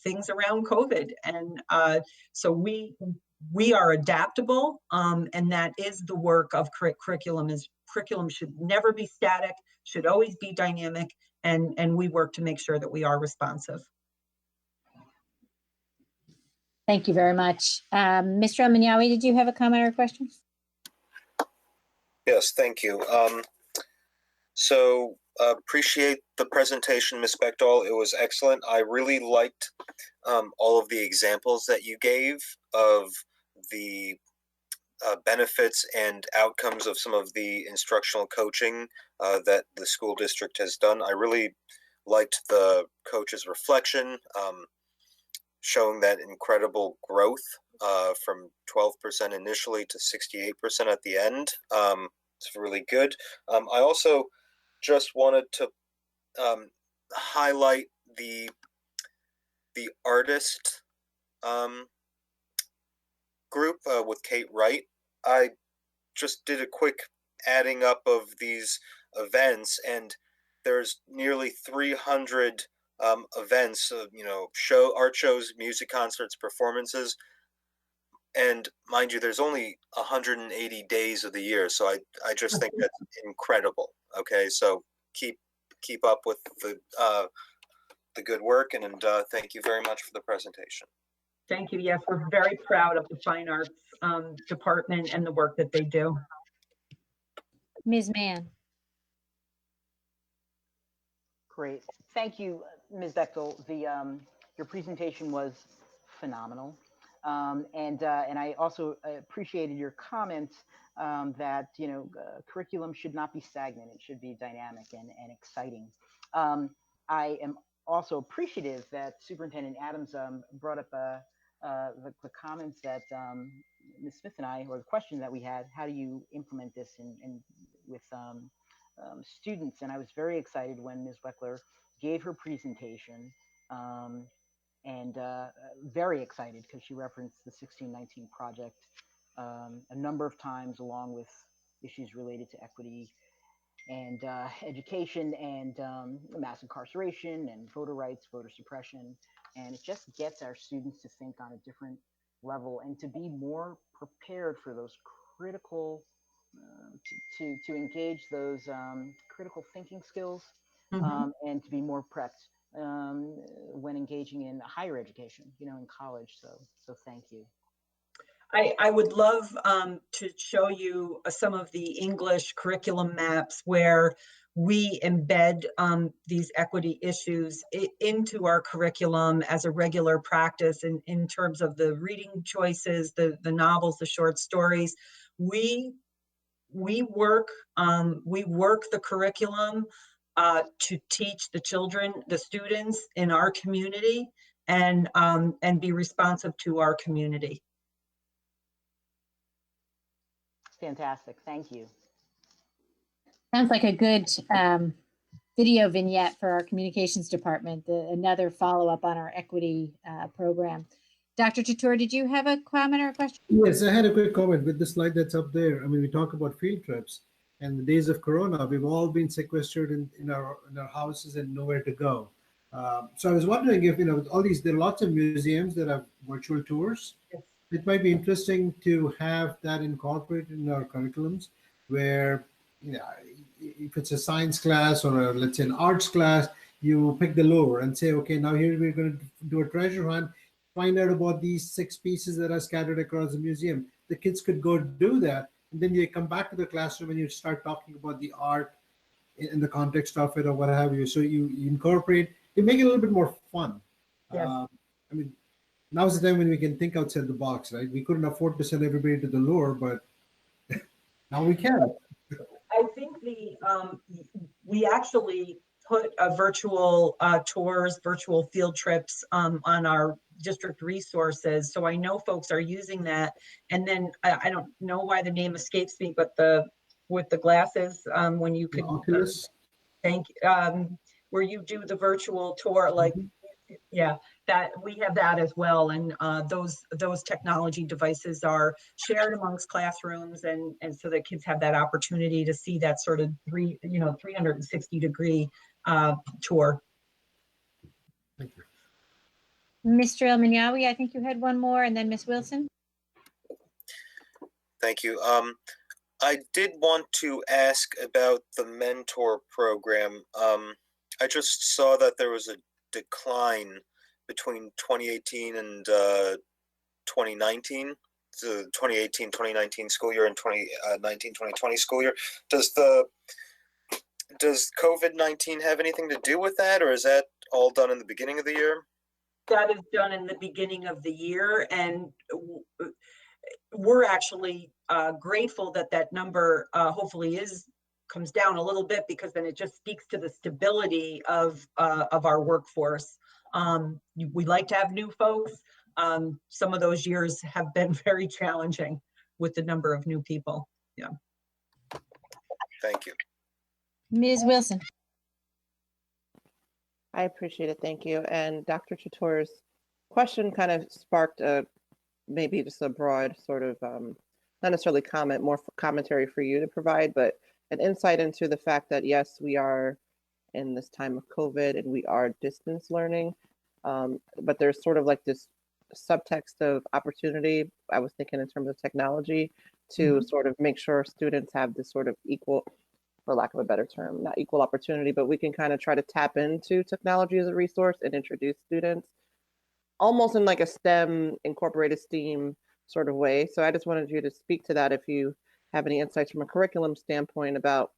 things around COVID. And so we are adaptable, and that is the work of curriculum. Curriculum should never be static, should always be dynamic, and we work to make sure that we are responsive. Thank you very much. Mr. Amanyawi, did you have a comment or a question? Yes, thank you. So appreciate the presentation, Ms. Bechtel. It was excellent. I really liked all of the examples that you gave of the benefits and outcomes of some of the instructional coaching that the school district has done. I really liked the coach's reflection, showing that incredible growth from 12% initially to 68% at the end. It's really good. I also just wanted to highlight the artist group with Kate Wright. I just did a quick adding up of these events, and there's nearly 300 events, art shows, music concerts, performances, and mind you, there's only 180 days of the year, so I just think that's incredible. Okay, so keep up with the good work, and thank you very much for the presentation. Thank you. Yes, we're very proud of the Fine Arts Department and the work that they do. Ms. Mann. Great. Thank you, Ms. Bechtel. Your presentation was phenomenal. And I also appreciated your comments that, curriculum should not be stagnant. It should be dynamic and exciting. I am also appreciative that Superintendent Adams brought up the comments that Ms. Smith and I, or the question that we had, how do you implement this with students? And I was very excited when Ms. Weckler gave her presentation, and very excited because she referenced the 1619 project a number of times, along with issues related to equity and education and mass incarceration and voter rights, voter suppression. And it just gets our students to think on a different level and to be more prepared for those critical, to engage those critical thinking skills, and to be more prepped when engaging in higher education, in college. So thank you. I would love to show you some of the English curriculum maps where we embed these equity issues into our curriculum as a regular practice in terms of the reading choices, the novels, the short stories. We work the curriculum to teach the children, the students in our community, and be responsive to our community. Fantastic. Thank you. Sounds like a good video vignette for our communications department, another follow-up on our equity program. Dr. Chatoor, did you have a comment or a question? Yes, I had a quick comment with the slide that's up there. I mean, we talk about field trips, and the days of Corona, we've all been sequestered in our houses and nowhere to go. So I was wondering if, with all these, there are lots of museums that have virtual tours. Yes. It might be interesting to have that incorporated in our curriculums where, if it's a science class or let's say an arts class, you pick the lure and say, okay, now here we're going to do a treasure hunt, find out about these 6 pieces that are scattered across the museum. The kids could go do that, and then you come back to the classroom and you start talking about the art in the context of it or what have you. So you incorporate, you make it a little bit more fun. Yes. Now's the time when we can think outside the box, right? We couldn't afford to send everybody to the lure, but now we can. I think we actually put virtual tours, virtual field trips on our district resources. So I know folks are using that. And then I don't know why the name escapes me, but with the glasses, when you could Oculus. where you do the virtual tour, like, yeah, that we have that as well. And those technology devices are shared amongst classrooms, and so that kids have that opportunity to see that sort of 360-degree tour. Thank you. Mr. El-Minyawi, I think you had one more, and then Ms. Wilson. Thank you. I did want to ask about the mentor program. I just saw that there was a decline between 2018 and 2019, the 2018-2019 school year and 2019-2020 school year. Does COVID-19 have anything to do with that, or is that all done in the beginning of the year? That is done in the beginning of the year, and we're actually grateful that that number hopefully comes down a little bit, because then it just speaks to the stability of our workforce. We like to have new folks. Some of those years have been very challenging with the number of new people. Yeah. Thank you. Ms. Wilson. I appreciate it. Thank you. And Dr. Chatour's question kind of sparked maybe just a broad sort of, not necessarily comment, more commentary for you to provide, but an insight into the fact that, yes, we are in this time of COVID and we are distance learning, but there's sort of like this subtext of opportunity, I was thinking in terms of technology, to sort of make sure students have this sort of equal, for lack of a better term, not equal opportunity, but we can kind of try to tap into technology as a resource and introduce students almost in like a STEM, incorporated STEAM sort of way. So I just wanted you to speak to that if you have any insights from a curriculum standpoint about,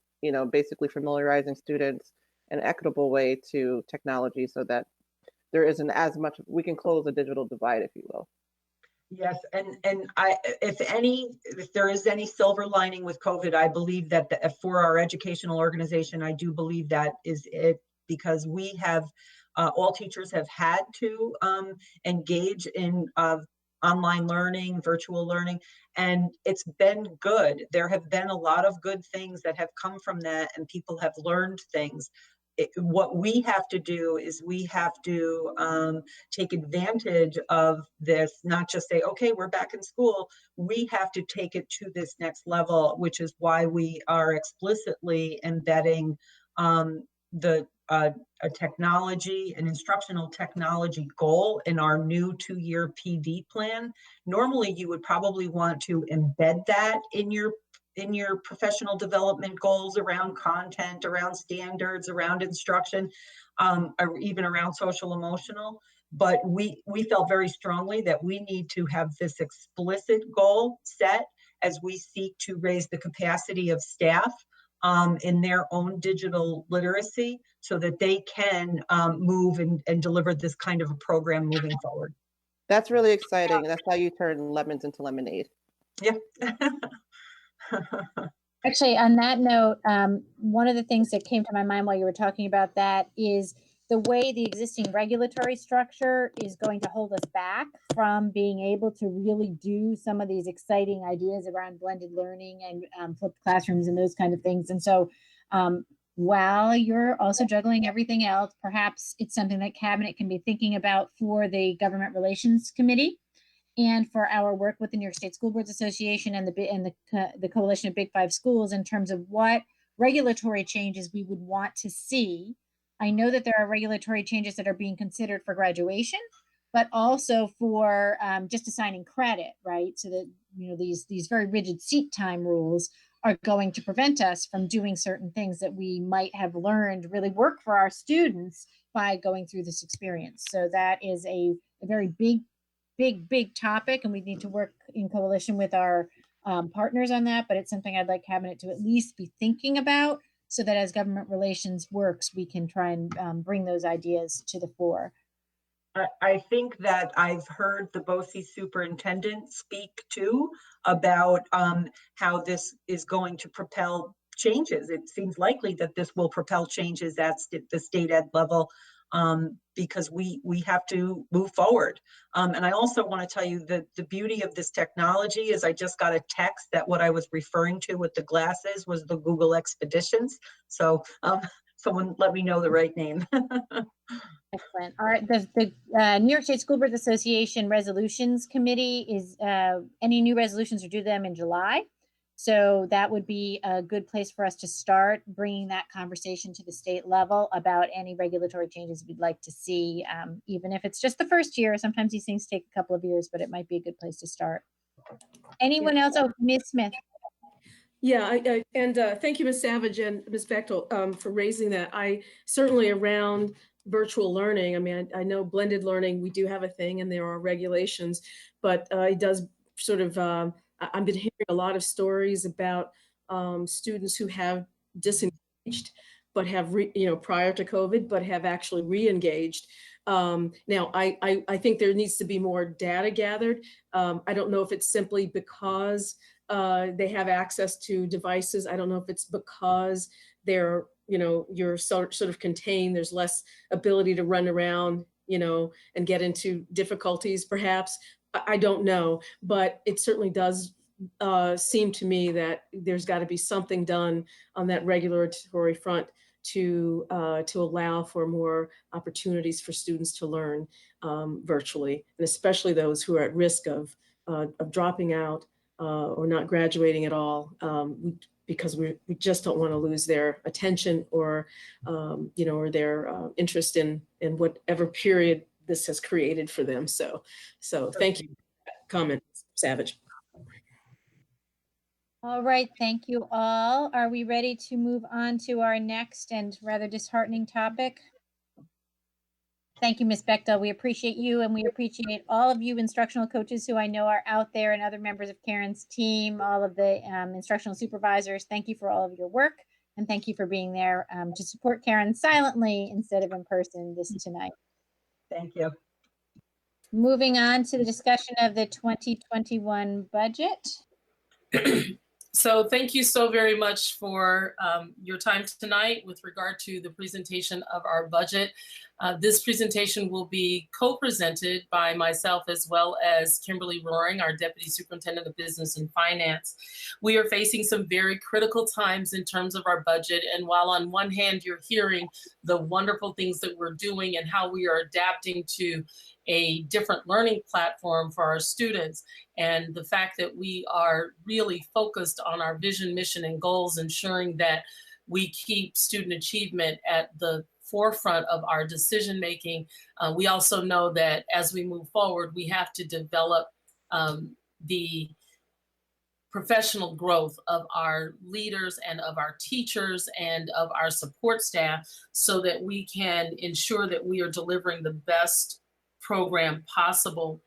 basically familiarizing students in an equitable way to technology so that there isn't as much, we can close the digital divide, if you will. Yes, and if there is any silver lining with COVID, I believe that for our educational organization, I do believe that is it, because we have, all teachers have had to engage in online learning, virtual learning, and it's been good. There have been a lot of good things that have come from that, and people have learned things. What we have to do is we have to take advantage of this, not just say, okay, we're back in school. We have to take it to this next level, which is why we are explicitly embedding a technology, an instructional technology goal in our new 2-year PD plan. Normally, you would probably want to embed that in your professional development goals around content, around standards, around instruction, or even around social emotional. But we felt very strongly that we need to have this explicit goal set as we seek to raise the capacity of staff in their own digital literacy so that they can move and deliver this kind of a program moving forward. That's really exciting. That's how you turn lemons into lemonade. Yeah. Actually, on that note, one of the things that came to my mind while you were talking about that is the way the existing regulatory structure is going to hold us back from being able to really do some of these exciting ideas around blended learning and flipped classrooms and those kind of things. And so while you're also juggling everything else, perhaps it's something that Cabinet can be thinking about for the Government Relations Committee and for our work with the New York State School Boards Association and the Coalition of Big Five Schools in terms of what regulatory changes we would want to see. I know that there are regulatory changes that are being considered for graduation, but also for just assigning credit, right? So that, these very rigid seat time rules are going to prevent us from doing certain things that we might have learned really work for our students by going through this experience. So that is a very big topic, and we need to work in coalition with our partners on that, but it's something I'd like Cabinet to at least be thinking about so that as government relations works, we can try and bring those ideas to the fore. I think that I've heard the BOCES superintendent speak too about how this is going to propel changes. It seems likely that this will propel changes at the state ed level, because we have to move forward. And I also want to tell you that the beauty of this technology is I just got a text that what I was referring to with the glasses was the Google Expeditions. So someone let me know the right name. Excellent. All right, the New York State School Boards Association Resolutions Committee is, any new resolutions are due them in July. So that would be a good place for us to start bringing that conversation to the state level about any regulatory changes we'd like to see, even if it's just the first year. Sometimes these things take a couple of years, but it might be a good place to start. Anyone else? Oh, Ms. Smith. Yeah, thank you, Ms. Savage and Ms. Bechtel, for raising that. I certainly around virtual learning. I mean, I know blended learning, we do have a thing and there are regulations, but it does sort of, I've been hearing a lot of stories about students who have disengaged, but have, prior to COVID, but have actually re-engaged. Now, I think there needs to be more data gathered. I don't know if it's simply because they have access to devices. I don't know if it's because they're, you're sort of contained. There's less ability to run around, and get into difficulties, perhaps. I don't know, but it certainly does seem to me that there's got to be something done on that regulatory front to allow for more opportunities for students to learn virtually, and especially those who are at risk of dropping out or not graduating at all, because we just don't want to lose their attention or or their interest in whatever period this has created for them. So thank you for that comment, Savage. All right, thank you all. Are we ready to move on to our next and rather disheartening topic? Thank you, Ms. Bechtel. We appreciate you, and we appreciate all of you instructional coaches who I know are out there, and other members of Karen's team, all of the instructional supervisors. Thank you for all of your work, and thank you for being there to support Karen silently instead of in person tonight. Thank you. Moving on to the discussion of the 2021 budget. So thank you so very much for your time tonight with regard to the presentation of our budget. This presentation will be co-presented by myself as well as Kimberly Roaring, our Deputy Superintendent of Business and Finance. We are facing some very critical times in terms of our budget. And while on one hand, you're hearing the wonderful things that we're doing and how we are adapting to a different learning platform for our students, and the fact that we are really focused on our vision, mission, and goals, ensuring that we keep student achievement at the forefront of our decision making. We also know that as we move forward, we have to develop the professional growth of our leaders and of our teachers and of our support staff so that we can ensure that we are delivering the best program possible.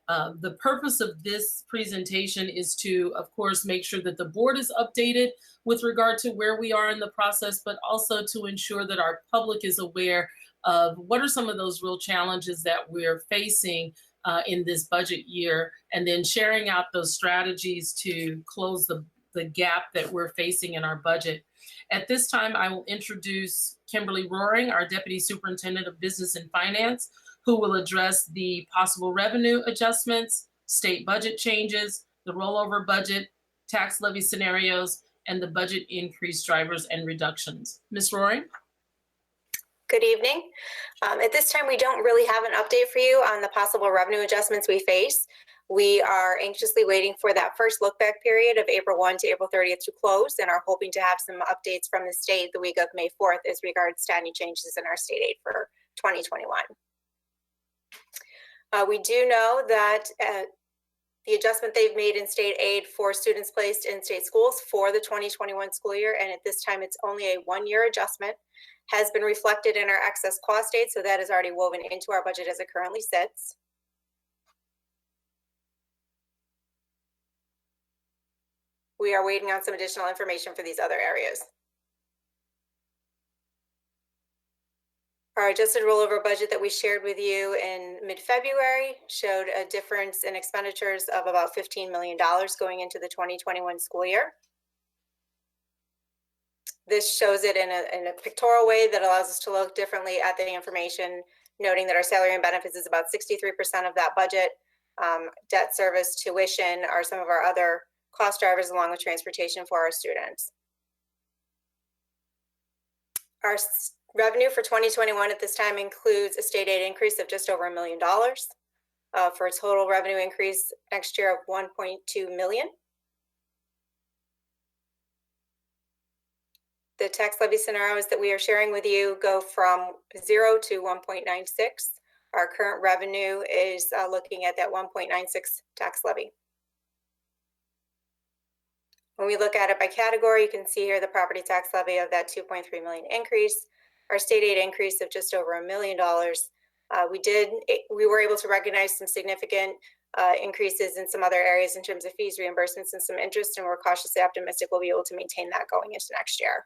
The purpose of this presentation is to, of course, make sure that the board is updated with regard to where we are in the process, but also to ensure that our public is aware of what are some of those real challenges that we're facing in this budget year, and then sharing out those strategies to close the gap that we're facing in our budget. At this time, I will introduce Kimberly Roaring, our Deputy Superintendent of Business and Finance, who will address the possible revenue adjustments, state budget changes, the rollover budget, tax levy scenarios, and the budget increase drivers and reductions. Ms. Roaring? Good evening. At this time, we don't really have an update for you on the possible revenue adjustments we face. We are anxiously waiting for that first look back period of April 1 to April 30th to close, and are hoping to have some updates from the state the week of May 4th as regards to any changes in our state aid for 2021. We do know that the adjustment they've made in state aid for students placed in state schools for the 2021 school year, and at this time it's only a one-year adjustment, has been reflected in our excess cost aid, so that is already woven into our budget as it currently sits. We are waiting on some additional information for these other areas. Our adjusted rollover budget that we shared with you in mid-February showed a difference in expenditures of about $15 million going into the 2021 school year. This shows it in a pictorial way that allows us to look differently at the information, noting that our salary and benefits is about 63% of that budget. Debt service, tuition are some of our other cost drivers, along with transportation for our students. Our revenue for 2021 at this time includes a state aid increase of just over $1 million for a total revenue increase next year of $1.2 million. The tax levy scenarios that we are sharing with you go from 0 to 1.96. Our current revenue is looking at that 1.96 tax levy. When we look at it by category, you can see here the property tax levy of that 2.3 million increase, our state aid increase of just over $1 million. We were able to recognize some significant increases in some other areas in terms of fees, reimbursements, and some interest, and we're cautiously optimistic we'll be able to maintain that going into next year.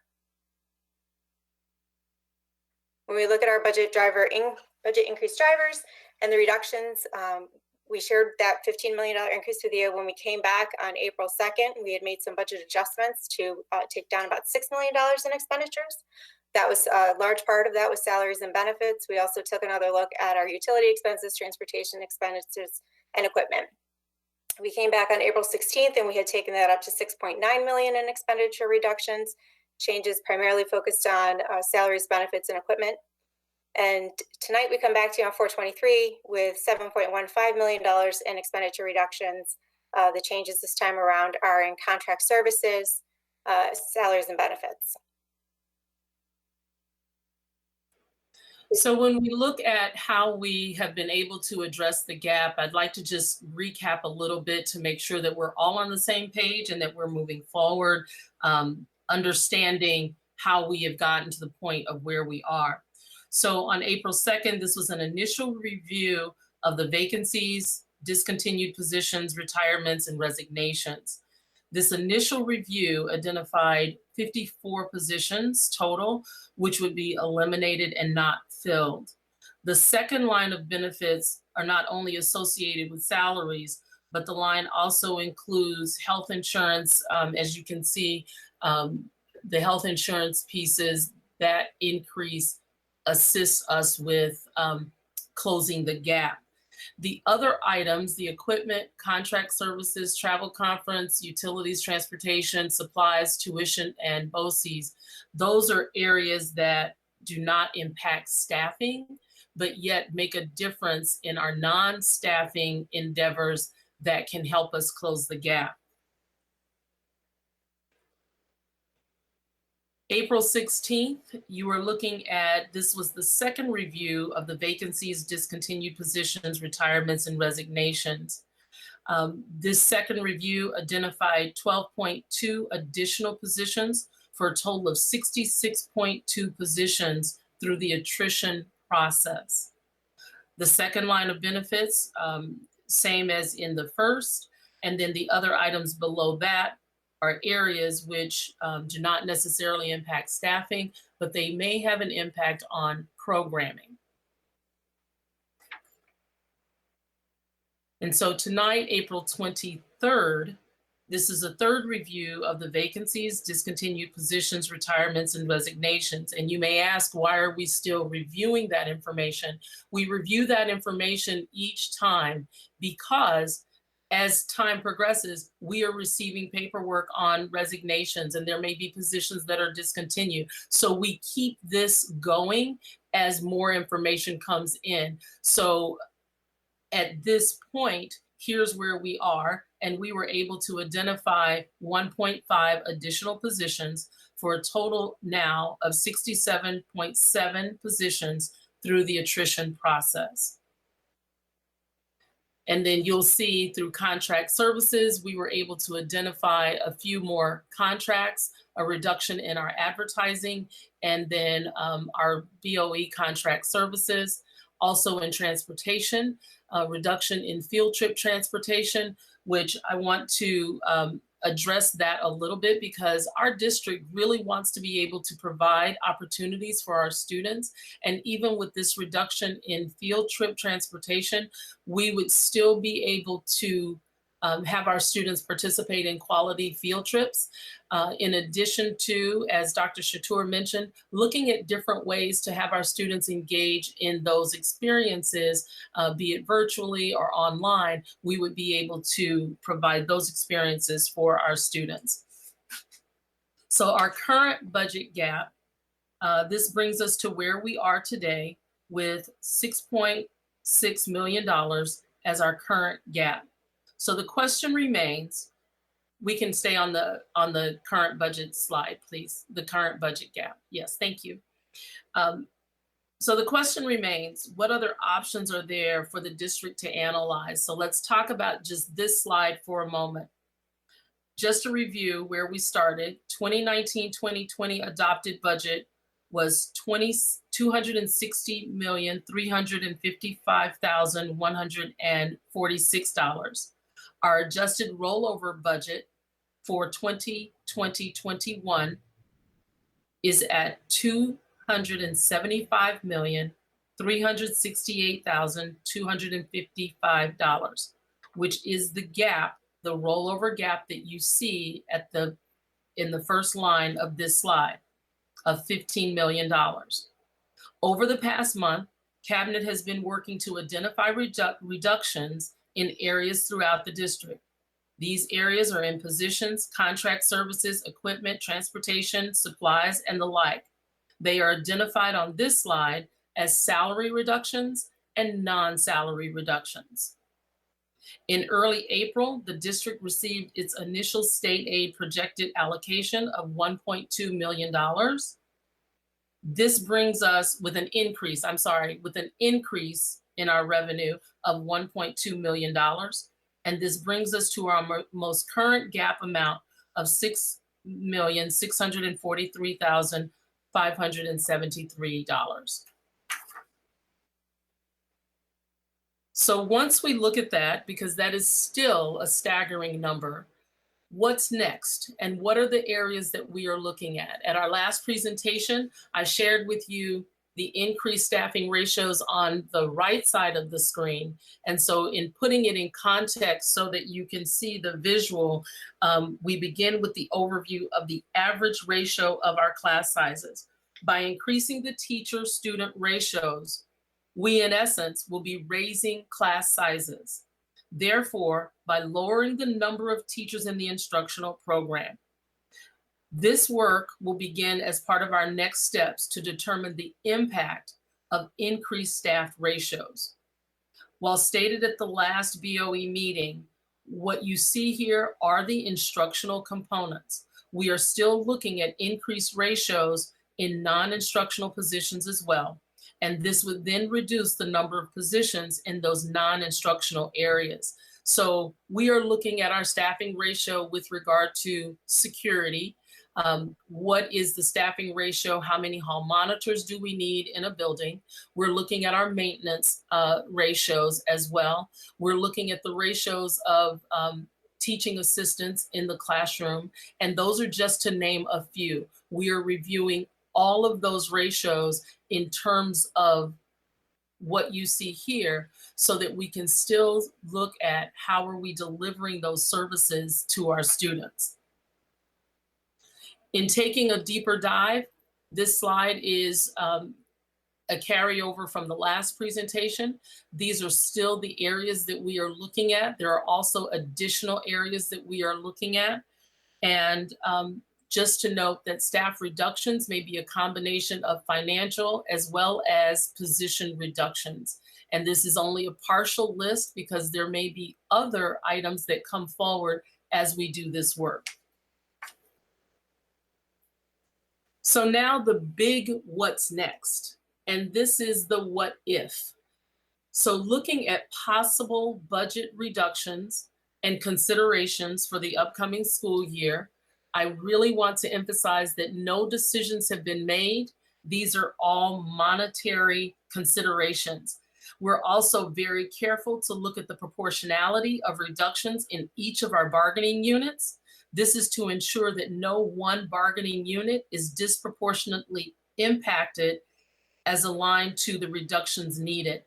When we look at our budget increase drivers and the reductions, we shared that $15 million increase through the year. When we came back on April 2nd, we had made some budget adjustments to take down about $6 million in expenditures. That was a large part of that was salaries and benefits. We also took another look at our utility expenses, transportation expenditures, and equipment. We came back on April 16th and we had taken that up to $6.9 million in expenditure reductions, changes primarily focused on salaries, benefits, and equipment. And tonight we come back to you on 4/23 with $7.15 million in expenditure reductions. The changes this time around are in contract services, salaries, and benefits. So when we look at how we have been able to address the gap, I'd like to just recap a little bit to make sure that we're all on the same page and that we're moving forward, understanding how we have gotten to the point of where we are. So on April 2nd, this was an initial review of the vacancies, discontinued positions, retirements, and resignations. This initial review identified 54 positions total, which would be eliminated and not filled. The second line of benefits are not only associated with salaries, but the line also includes health insurance. As you can see, the health insurance pieces, that increase assists us with closing the gap. The other items, the equipment, contract services, travel conference, utilities, transportation, supplies, tuition, and BOCES, those are areas that do not impact staffing, but yet make a difference in our non-staffing endeavors that can help us close the gap. April 16th, you were looking at, this was the second review of the vacancies, discontinued positions, retirements, and resignations. This second review identified 12.2 additional positions for a total of 66.2 positions through the attrition process. The second line of benefits, same as in the first, and then the other items below that are areas which do not necessarily impact staffing, but they may have an impact on programming. And so tonight, April 23rd, this is a third review of the vacancies, discontinued positions, retirements, and resignations. And you may ask, why are we still reviewing that information? We review that information each time because as time progresses, we are receiving paperwork on resignations and there may be positions that are discontinued. So we keep this going as more information comes in. So at this point, here's where we are. And we were able to identify 1.5 additional positions for a total now of 67.7 positions through the attrition process. And then you'll see through contract services, we were able to identify a few more contracts, a reduction in our advertising, and then our BOE contract services. Also in transportation, a reduction in field trip transportation, which I want to address that a little bit because our district really wants to be able to provide opportunities for our students. And even with this reduction in field trip transportation, we would still be able to have our students participate in quality field trips. In addition to, as Dr. Chatour mentioned, looking at different ways to have our students engage in those experiences, be it virtually or online, we would be able to provide those experiences for our students. So our current budget gap, this brings us to where we are today with $6.6 million as our current gap. So the question remains, we can stay on the current budget slide, please. The current budget gap. Yes, thank you. So the question remains, what other options are there for the district to analyze? So let's talk about just this slide for a moment. Just to review where we started, 2019-2020 adopted budget was $256,355,146. Our adjusted rollover budget for 2020-21 is at $275,368,255, which is the gap, the rollover gap that you see at in the first line of this slide of $15 million. Over the past month, Cabinet has been working to identify reductions in areas throughout the district. These areas are in positions, contract services, equipment, transportation, supplies, and the like. They are identified on this slide as salary reductions and non-salary reductions. In early April, the district received its initial state aid projected allocation of $1.2 million. This brings us with an increase in our revenue of $1.2 million. And this brings us to our most current gap amount of $6,643,573. So once we look at that, because that is still a staggering number, what's next? And what are the areas that we are looking at? At our last presentation, I shared with you the increased staffing ratios on the right side of the screen. And so in putting it in context so that you can see the visual, we begin with the overview of the average ratio of our class sizes. By increasing the teacher-student ratios, we in essence will be raising class sizes. Therefore, by lowering the number of teachers in the instructional program, this work will begin as part of our next steps to determine the impact of increased staff ratios. While stated at the last BOE meeting, what you see here are the instructional components. We are still looking at increased ratios in non-instructional positions as well. And this would then reduce the number of positions in those non-instructional areas. So we are looking at our staffing ratio with regard to security. What is the staffing ratio? How many hall monitors do we need in a building? We're looking at our maintenance ratios as well. We're looking at the ratios of teaching assistants in the classroom. And those are just to name a few. We are reviewing all of those ratios in terms of what you see here so that we can still look at how are we delivering those services to our students. In taking a deeper dive, this slide is a carryover from the last presentation. These are still the areas that we are looking at. There are also additional areas that we are looking at. And just to note that staff reductions may be a combination of financial as well as position reductions. And this is only a partial list because there may be other items that come forward as we do this work. So now the big what's next, and this is the what if. So looking at possible budget reductions and considerations for the upcoming school year, I really want to emphasize that no decisions have been made. These are all monetary considerations. We're also very careful to look at the proportionality of reductions in each of our bargaining units. This is to ensure that no one bargaining unit is disproportionately impacted as aligned to the reductions needed.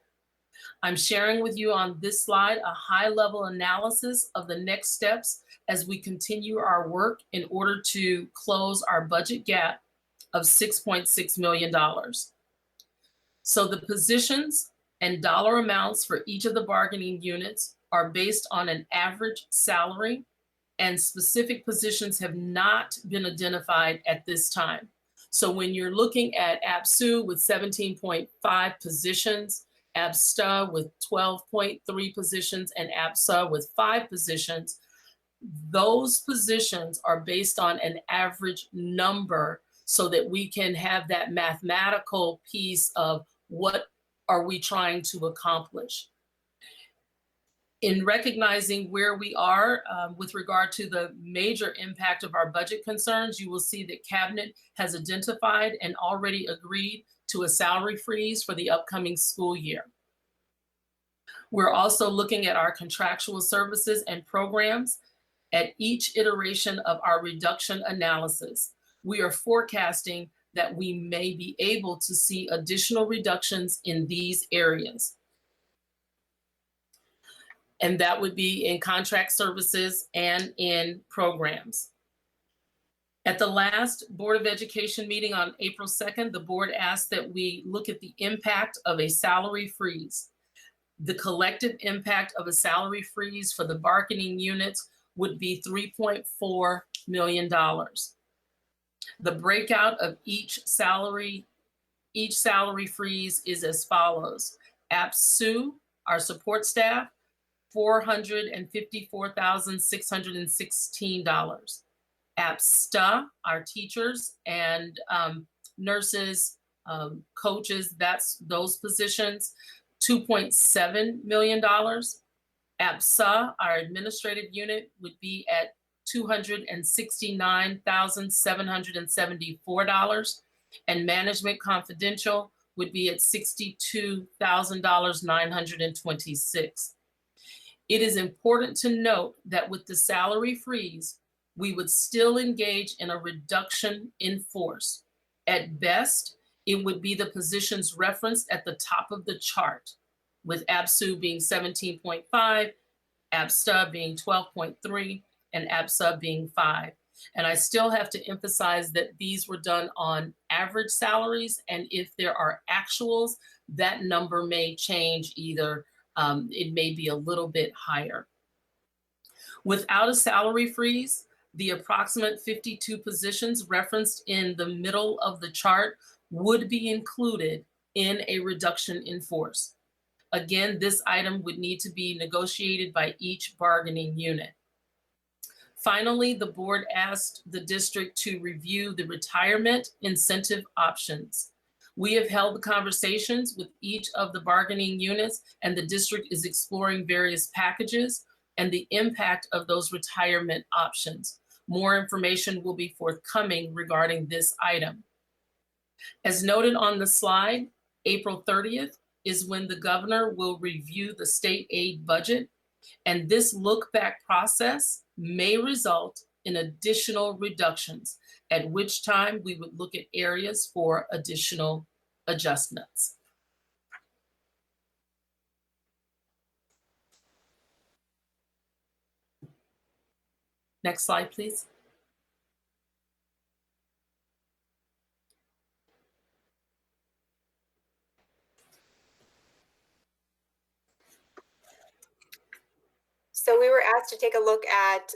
I'm sharing with you on this slide a high-level analysis of the next steps as we continue our work in order to close our budget gap of $6.6 million. So the positions and dollar amounts for each of the bargaining units are based on an average salary, and specific positions have not been identified at this time. So when you're looking at APSU with 17.5 positions, ABSTA with 12.3 positions, and APSA with 5 positions, those positions are based on an average number so that we can have that mathematical piece of what are we trying to accomplish. In recognizing where we are with regard to the major impact of our budget concerns, you will see that Cabinet has identified and already agreed to a salary freeze for the upcoming school year. We're also looking at our contractual services and programs at each iteration of our reduction analysis. We are forecasting that we may be able to see additional reductions in these areas. And that would be in contract services and in programs. At the last Board of Education meeting on April 2nd, the board asked that we look at the impact of a salary freeze. The collective impact of a salary freeze for the bargaining units would be $3.4 million. The breakout of each salary freeze is as follows. APSU, our support staff, $454,616. APSTA, our teachers and nurses, coaches, that's those positions, $2.7 million. APSA, our administrative unit, would be at $269,774, and Management Confidential would be at $62,926. It is important to note that with the salary freeze, we would still engage in a reduction in force. At best, it would be the positions referenced at the top of the chart, with APSU being 17.5, APSTA being 12.3, and APSA being 5. And I still have to emphasize that these were done on average salaries, and if there are actuals, that number may change either. It may be a little bit higher. Without a salary freeze, the approximate 52 positions referenced in the middle of the chart would be included in a reduction in force. Again, this item would need to be negotiated by each bargaining unit. Finally, the board asked the district to review the retirement incentive options. We have held the conversations with each of the bargaining units, and the district is exploring various packages and the impact of those retirement options. More information will be forthcoming regarding this item. As noted on the slide, April 30th is when the governor will review the state aid budget, and this look back process may result in additional reductions, at which time we would look at areas for additional adjustments. Next slide, please. So we were asked to take a look at,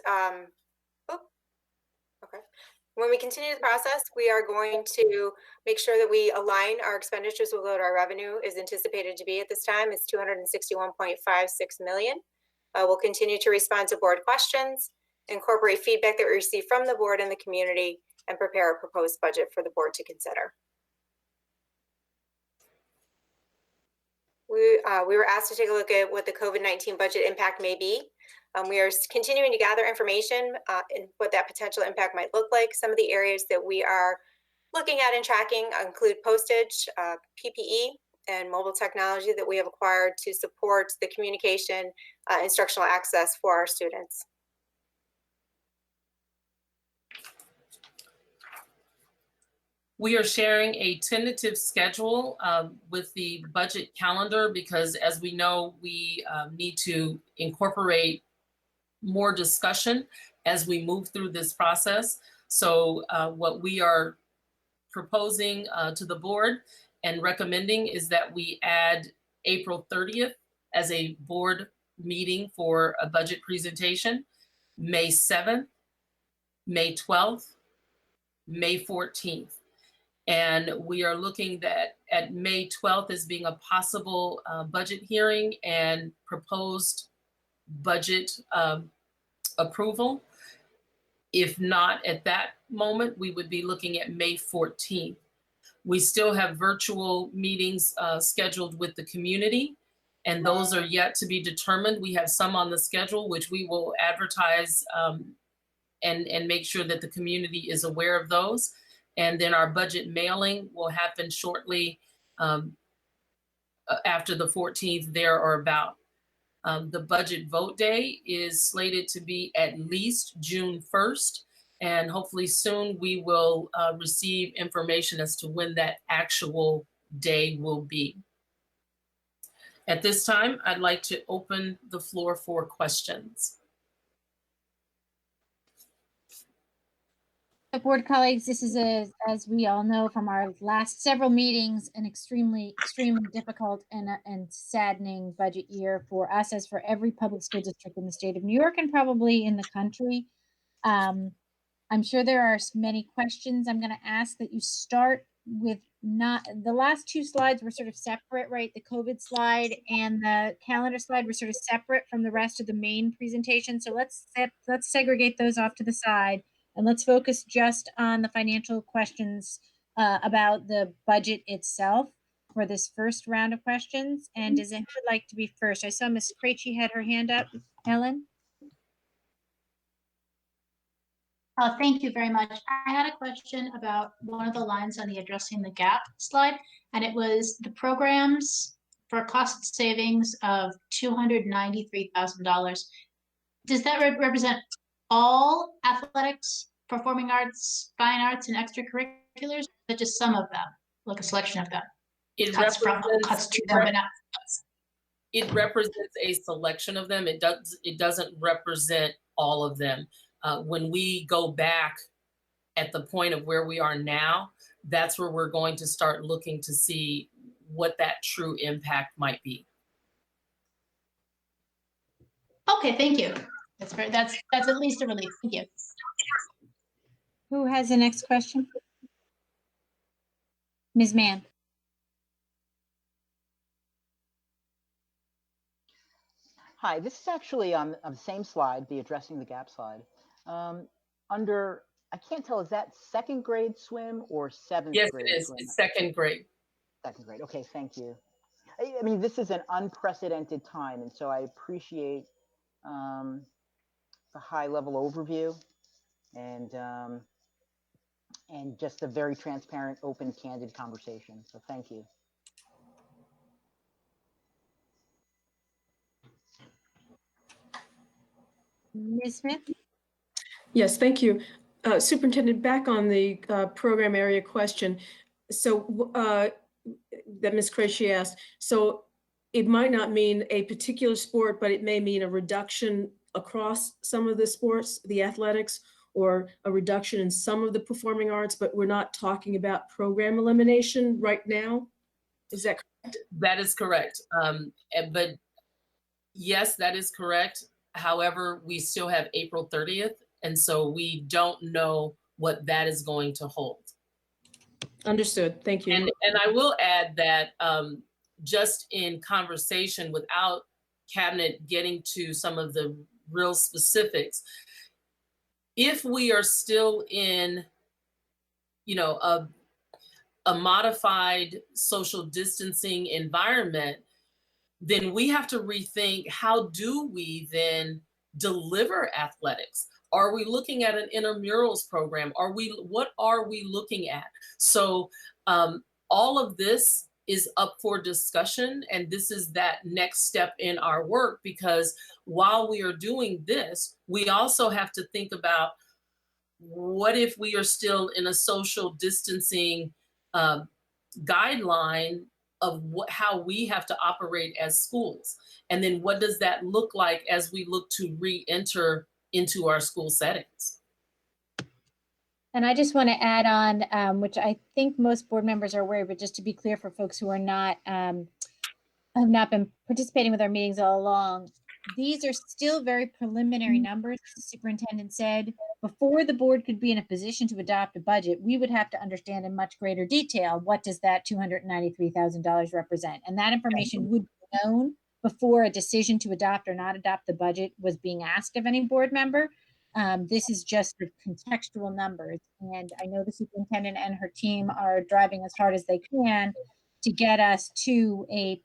when we continue the process, we are going to make sure that we align our expenditures with what our revenue is anticipated to be at this time. It's $261.56 million. We'll continue to respond to board questions, incorporate feedback that we receive from the board and the community, and prepare a proposed budget for the board to consider. We were asked to take a look at what the COVID-19 budget impact may be. We are continuing to gather information and what that potential impact might look like. Some of the areas that we are looking at and tracking include postage, PPE, and mobile technology that we have acquired to support the communication, instructional access for our students. We are sharing a tentative schedule with the budget calendar because, as we know, we need to incorporate more discussion as we move through this process. So what we are proposing to the board and recommending is that we add April 30th as a board meeting for a budget presentation, May 7th, May 12th, May 14th. And we are looking at May 12th as being a possible budget hearing and proposed budget approval. If not at that moment, we would be looking at May 14th. We still have virtual meetings scheduled with the community, and those are yet to be determined. We have some on the schedule, which we will advertise and make sure that the community is aware of those. And then our budget mailing will happen shortly after the 14th, there or about. The budget vote day is slated to be at least June 1st. And hopefully soon we will receive information as to when that actual day will be. At this time, I'd like to open the floor for questions. Board colleagues, this is, as we all know from our last several meetings, an extremely difficult and saddening budget year for us, as for every public school district in the state of New York and probably in the country. I'm sure there are many questions. I'm going to ask that you start with the last two slides were sort of separate, right? The COVID slide and the calendar slide were sort of separate from the rest of the main presentation. So let's segregate those off to the side. And let's focus just on the financial questions about the budget itself for this first round of questions. And does anyone like to be first? I saw Ms. Krejci had her hand up. Ellen? Thank you very much. I had a question about one of the lines on the Addressing the Gap slide, and it was the programs for cost savings of $293,000. Does that represent all athletics, performing arts, fine arts, and extracurriculars, or just some of them, like a selection of them? It Cuts to them, but not cuts. It represents a selection of them. It doesn't represent all of them. When we go back at the point of where we are now, that's where we're going to start looking to see what that true impact might be. Okay, thank you. That's at least a relief. Thank you. Who has the next question? Ms. Mann. Hi, this is actually on the same slide, the Addressing the Gap slide. Under, I can't tell, is that second grade swim or seventh grade? Yes, it is. Swim? It's second grade. Second grade. Okay, thank you. I mean, this is an unprecedented time, and so I appreciate the high-level overview and just a very transparent, open, candid conversation. So thank you. Ms. Smith? Yes, thank you. Superintendent, back on the program area question. So that Ms. Krejci asked, so it might not mean a particular sport, but it may mean a reduction across some of the sports, the athletics, or a reduction in some of the performing arts, but we're not talking about program elimination right now? Is that correct? That is correct. But yes, that is correct. However, we still have April 30th, and so we don't know what that is going to hold. Understood. Thank you. And I will add that just in conversation without Cabinet getting to some of the real specifics, if we are still in, a modified social distancing environment, then we have to rethink, how do we then deliver athletics? Are we looking at an intramurals program? What are we looking at? So all of this is up for discussion, and this is that next step in our work, because while we are doing this, we also have to think about what if we are still in a social distancing guideline of how we have to operate as schools? And then what does that look like as we look to re-enter into our school settings? And I just want to add on, which I think most board members are aware, but just to be clear for folks who are not, have not been participating with our meetings all along, these are still very preliminary numbers, the superintendent said. Before the board could be in a position to adopt a budget, we would have to understand in much greater detail, what does that $293,000 represent? And that information would be known before a decision to adopt or not adopt the budget was being asked of any board member. This is just the contextual numbers. And I know the superintendent and her team are driving as hard as they can to get us to a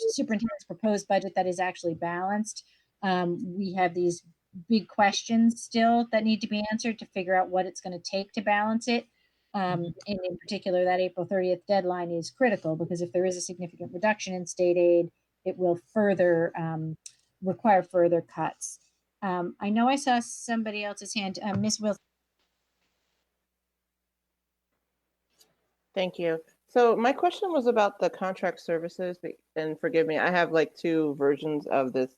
superintendent's proposed budget that is actually balanced. We have these big questions still that need to be answered to figure out what it's going to take to balance it. And in particular, that April 30th deadline is critical, because if there is a significant reduction in state aid, it will further require further cuts. I know I saw somebody else's hand, Ms. Wilson. Thank you. So my question was about the contract services, and forgive me, I have like two versions of this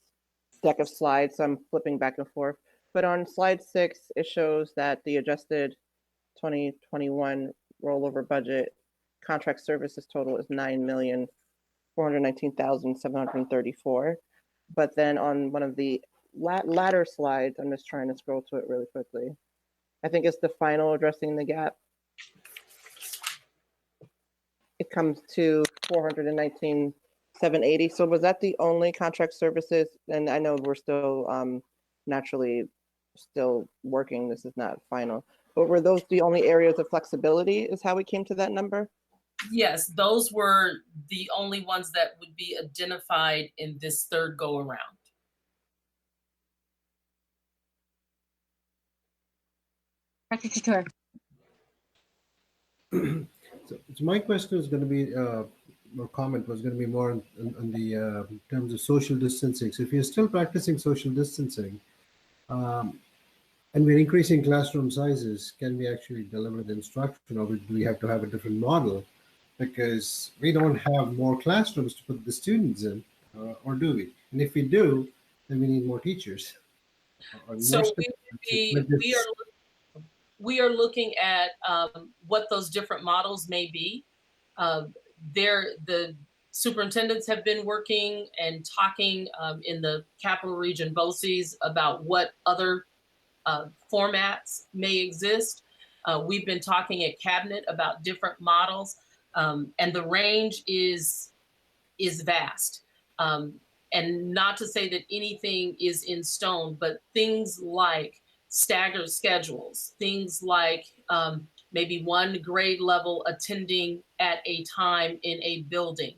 deck of slides, so I'm flipping back and forth. But on slide 6, it shows that the adjusted 2021 rollover budget contract services total is $9,419,734. But then on one of the latter slides, I'm just trying to scroll to it really quickly. I think it's the final addressing the gap. It comes to $419,780. So was that the only contract services? And I know we're still naturally still working. This is not final. But were those the only areas of flexibility is how we came to that number? Yes, those were the only ones that would be identified in this third go around. Dr. Couture. So my question is going to be, or comment was going to be more on the in terms of social distancing. So if you're still practicing social distancing, and we're increasing classroom sizes, can we actually deliver the instruction, or do we have to have a different model? Because we don't have more classrooms to put the students in, or do we? And if we do, then we need more teachers. So we are looking at what those different models may be. The superintendents have been working and talking in the Capital Region BOCES about what other formats may exist. We've been talking at Cabinet about different models, and the range is vast. And not to say that anything is in stone, but things like staggered schedules, things like maybe one grade level attending at a time in a building.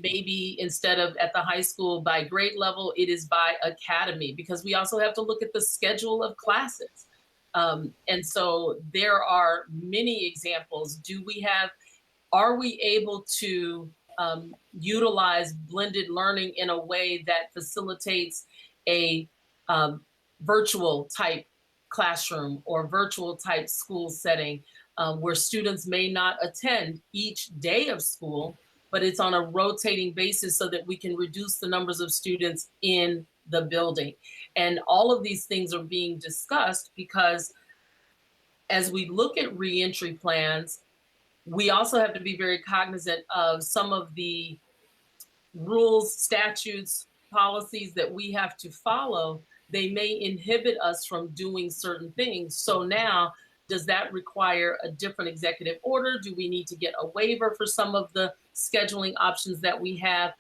Maybe instead of at the high school by grade level, it is by academy, because we also have to look at the schedule of classes. And so there are many examples. Are we able to utilize blended learning in a way that facilitates a virtual type classroom or virtual type school setting where students may not attend each day of school, but it's on a rotating basis so that we can reduce the numbers of students in the building. And all of these things are being discussed because as we look at reentry plans, we also have to be very cognizant of some of the rules, statutes, policies that we have to follow. They may inhibit us from doing certain things. So now, does that require a different executive order? Do we need to get a waiver for some of the scheduling options that we have?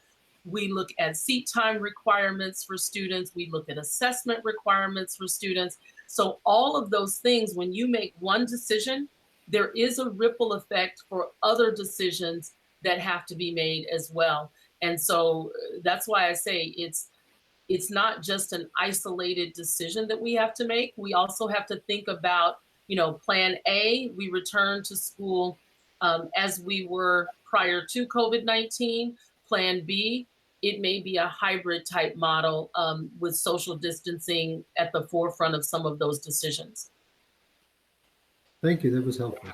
We look at seat time requirements for students. We look at assessment requirements for students. So all of those things, when you make one decision, there is a ripple effect for other decisions that have to be made as well. And so that's why I say it's not just an isolated decision that we have to make. We also have to think about, plan A, we return to school as we were prior to COVID-19. Plan B, it may be a hybrid type model with social distancing at the forefront of some of those decisions. Thank you. That was helpful.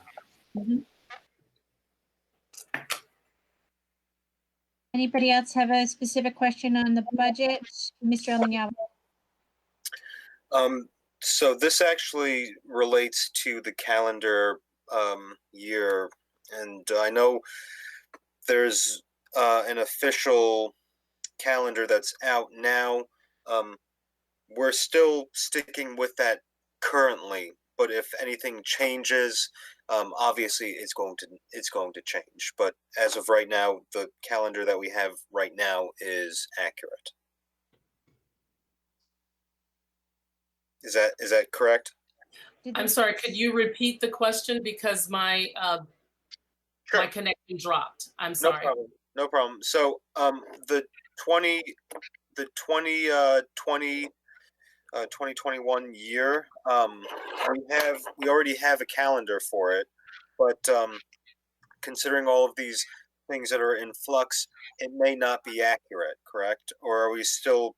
Anybody else have a specific question on the budget? Mr. Elmingao? So this actually relates to the calendar year, and I know there's an official calendar that's out now. We're still sticking with that currently, but if anything changes, obviously it's going to change. But as of right now, the calendar that we have right now is accurate. Is that correct? I'm sorry, could you repeat the question because my Sure. my connection dropped? I'm No sorry. problem. No problem. So the 2021 year, we already have a calendar for it, but considering all of these things that are in flux, it may not be accurate, correct? Or are we're still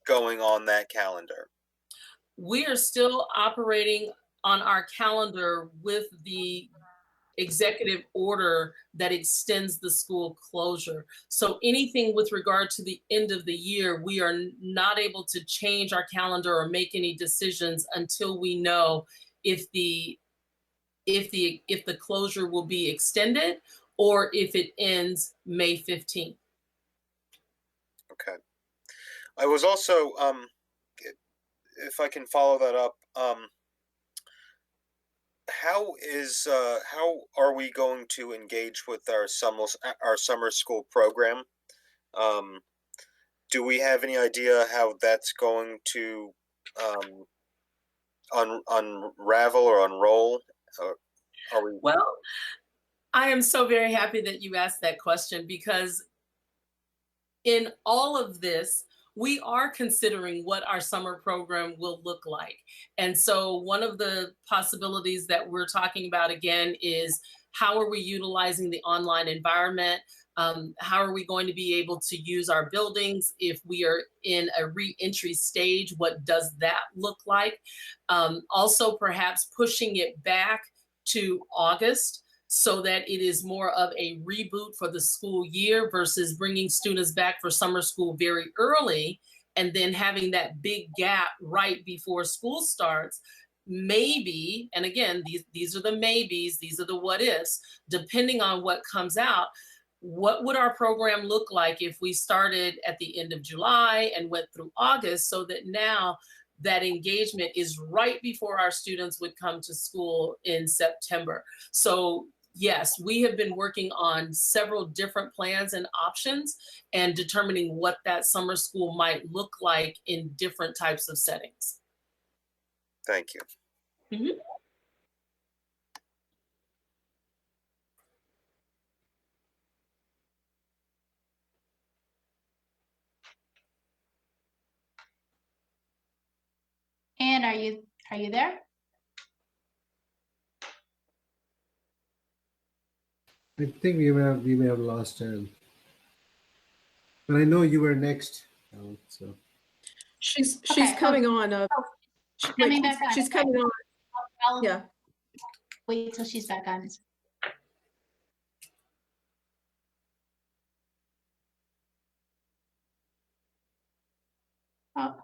going on that calendar? We are still operating on our calendar with the executive order that extends the school closure. So anything with regard to the end of the year, we are not able to change our calendar or make any decisions until we know if the closure will be extended or if it ends May 15th. Okay. I was also, if I can follow that up, how are we going to engage with our summer school program? Do we have any idea how that's going to unravel or unroll? Are we? Well, I am so very happy that you asked that question because in all of this, we are considering what our summer program will look like. And so one of the possibilities that we're talking about again is how are we utilizing the online environment? How are we going to be able to use our buildings if we are in a re-entry stage? What does that look like? Also, perhaps pushing it back to August so that it is more of a reboot for the school year versus bringing students back for summer school very early and then having that big gap right before school starts. Maybe, and again, these are the maybes, these are the what ifs, depending on what comes out, what would our program look like if we started at the end of July and went through August so that now that engagement is right before our students would come to school in September. So yes, we have been working on several different plans and options and determining what that summer school might look like in different types of settings. Thank you. Mm-hmm. Anne, are you there? I think we may have lost Anne. But I know you were next. So She's Okay, coming on. Coming back on. She's Okay. coming on. I'll Yeah. wait till she's back on. Oh,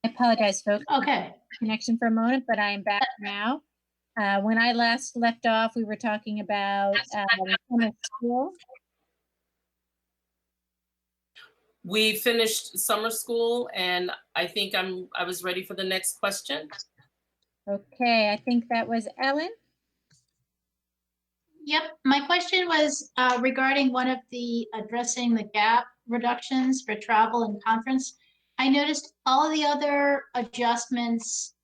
I apologize, folks. okay. Connection for a moment, but I am back now. When I last left off, we were talking about summer school. We finished summer school and I think I was ready for the next question. Okay, I think that was Ellen. Yep, my question was regarding one of the addressing the gap reductions for travel and conference. I noticed all of the other adjustments,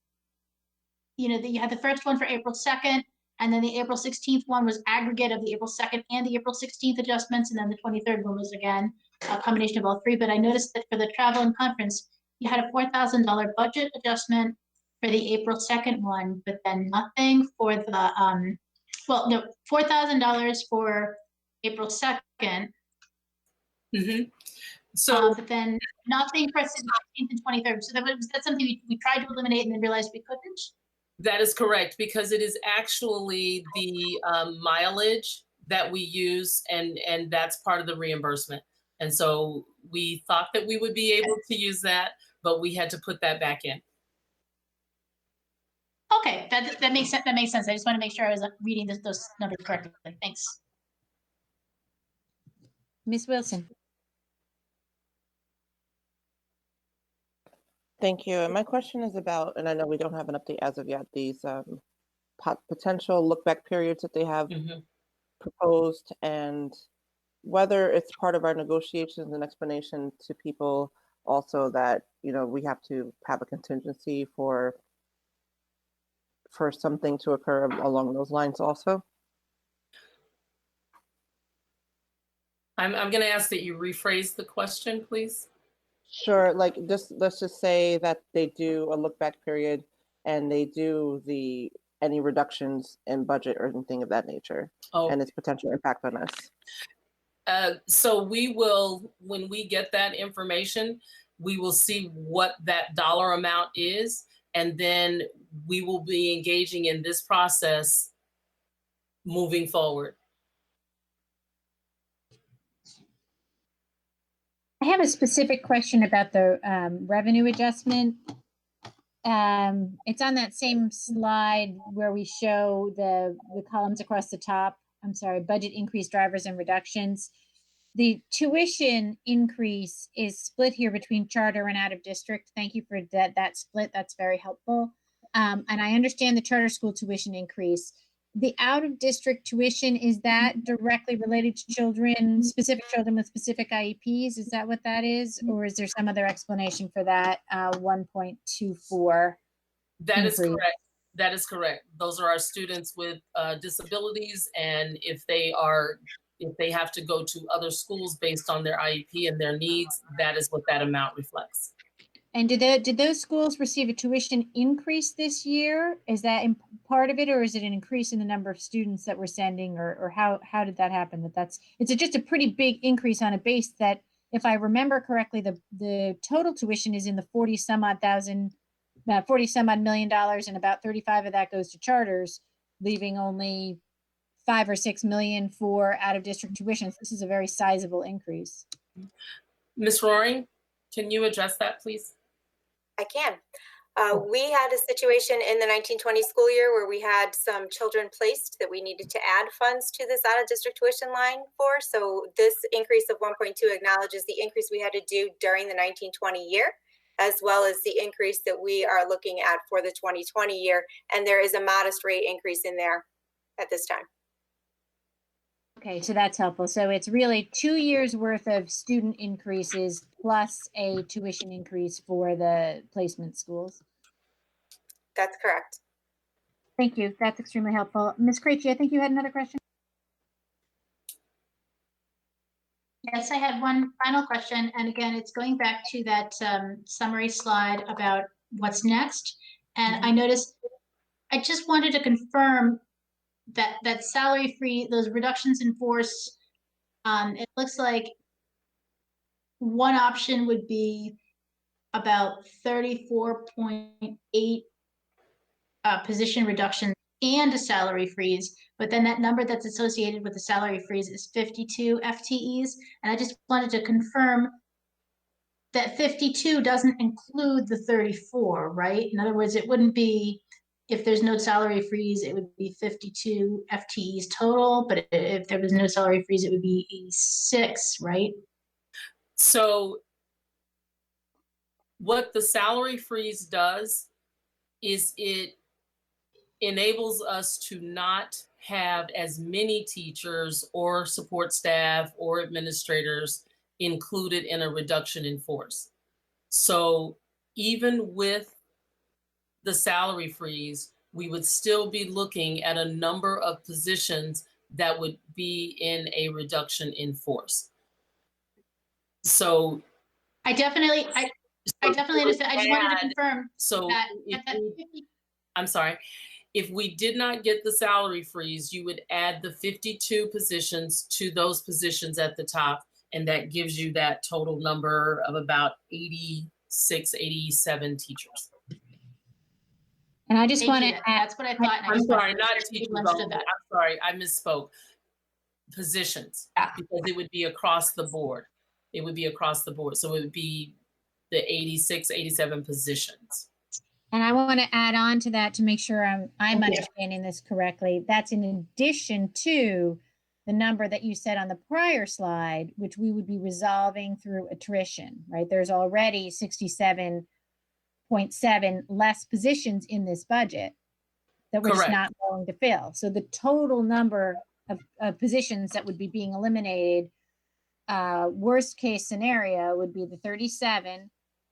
you know, that you had the first one for April 2nd, and then the April 16th one was aggregate of the April 2nd and the April 16th adjustments, and then the 23rd one was again a combination of all three. But I noticed that for the travel and conference, you had a $4,000 budget adjustment for the April 2nd one, but then nothing for the well, no, $4,000 for April 2nd. Mm-hmm. So but then nothing for the 19th and 23rd. So that's something we tried to eliminate and then realized we couldn't. that is correct, because it is actually the mileage that we use, and that's part of the reimbursement. And so we thought that we would be able to use that, but we had to put that back in. Okay, that makes sense. That makes sense. I just want to make sure I was reading those numbers correctly. Thanks. Ms. Wilson. Thank you. And my question is about, and I know we don't have an update as of yet, these potential look back periods that they have proposed, and whether it's part of our negotiations and explanation to people also that, you know, we have to have a contingency for something to occur along those lines also. I'm going to ask that you rephrase the question, please. Sure, like let's just say that they do a look back period and they do any reductions in budget or anything of that nature, and its potential impact on us. So we will, when we get that information, we will see what that dollar amount is, and then we will be engaging in this process moving forward. I have a specific question about the revenue adjustment. It's on that same slide where we show the columns across the top. I'm sorry, budget increase drivers and reductions. The tuition increase is split here between charter and out of district. Thank you for that split. That's very helpful. And I understand the charter school tuition increase. The out of district tuition, is that directly related to children, specific children with specific IEPs? Is that what that is? Or is there some other explanation for that 1.24? That is correct. That is correct. Those are our students with disabilities, and if they have to go to other schools based on their IEP and their needs, that is what that amount reflects. And did those schools receive a tuition increase this year? Is that part of it, or is it an increase in the number of students that we're sending, or how did that happen? It's just a pretty big increase on a base that, if I remember correctly, the total tuition is in the 40 some odd million dollars, and about 35 of that goes to charters, leaving only 5 or 6 million for out of district tuitions. This is a very sizable increase. Ms. Roaring, can you address that, please? I can. We had a situation in the 1920 school year where we had some children placed that we needed to add funds to this out of district tuition line for. So this increase of 1.2 acknowledges the increase we had to do during the 1920 year, as well as the increase that we are looking at for the 2020 year. And there is a modest rate increase in there at this time. Okay, so that's helpful. So it's really 2 years worth of student increases plus a tuition increase for the placement schools. That's correct. Thank you. That's extremely helpful. Ms. Krejci, I think you had another question. Yes, I had one final question. And again, it's going back to that summary slide about what's next. And I noticed, I just wanted to confirm that salary free, those reductions in force, it looks like one option would be about 34.8 position reduction and a salary freeze, but then that number that's associated with the salary freeze is 52 FTEs. And I just wanted to confirm that 52 doesn't include the 34, right? In other words, it wouldn't be, if there's no salary freeze, it would be 52 FTEs total, but if there was no salary freeze, it would be 86, right? So what the salary freeze does is it enables us to not have as many teachers or support staff or administrators included in a reduction in force. So even with the salary freeze, we would still be looking at a number of positions that would be in a reduction in force. So I definitely understand. I just wanted to confirm. So I'm sorry, if we did not get the salary freeze, you would add the 52 positions to those positions at the top, And that gives you that total number of about 86, 87 teachers. And I just Thank want you. to add, That's what I thought. and I I'm just wanted sorry, to not make sure teachers people only. understood that. I'm sorry, I misspoke. Positions, Yeah. because it would be across the board. It would be across the board. So it would be the 86, 87 positions. and I want to add on to that to make sure I'm Thank you. understanding this correctly. That's in addition to the number that you said on the prior slide, which we would be resolving through attrition, right? There's already 67.7 less positions in this budget that we're just Correct. not going to fill. So the total number of positions that would be being eliminated, worst case scenario would be the 37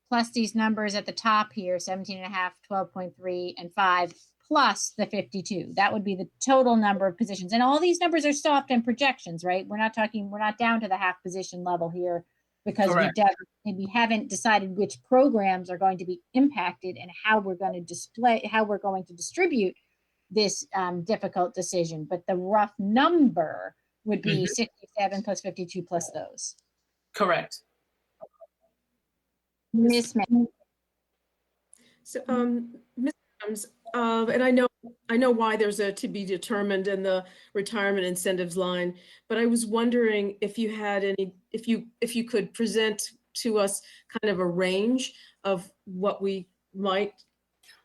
plus these numbers at the top here, 17 and a half, 12.3 and 5 plus the 52. That would be the total number of positions. And all these numbers are soft and projections, right? We're not down to the half position level here because Correct. we haven't decided which programs are going to be impacted and how we're going to distribute this difficult decision. But the rough number would be 67 plus 52 plus those. Correct. Ms. Smith. So, Ms. Adams, and I know why there's a to be determined in the retirement incentives line, but I was wondering if you had if you could present to us kind of a range of what we might,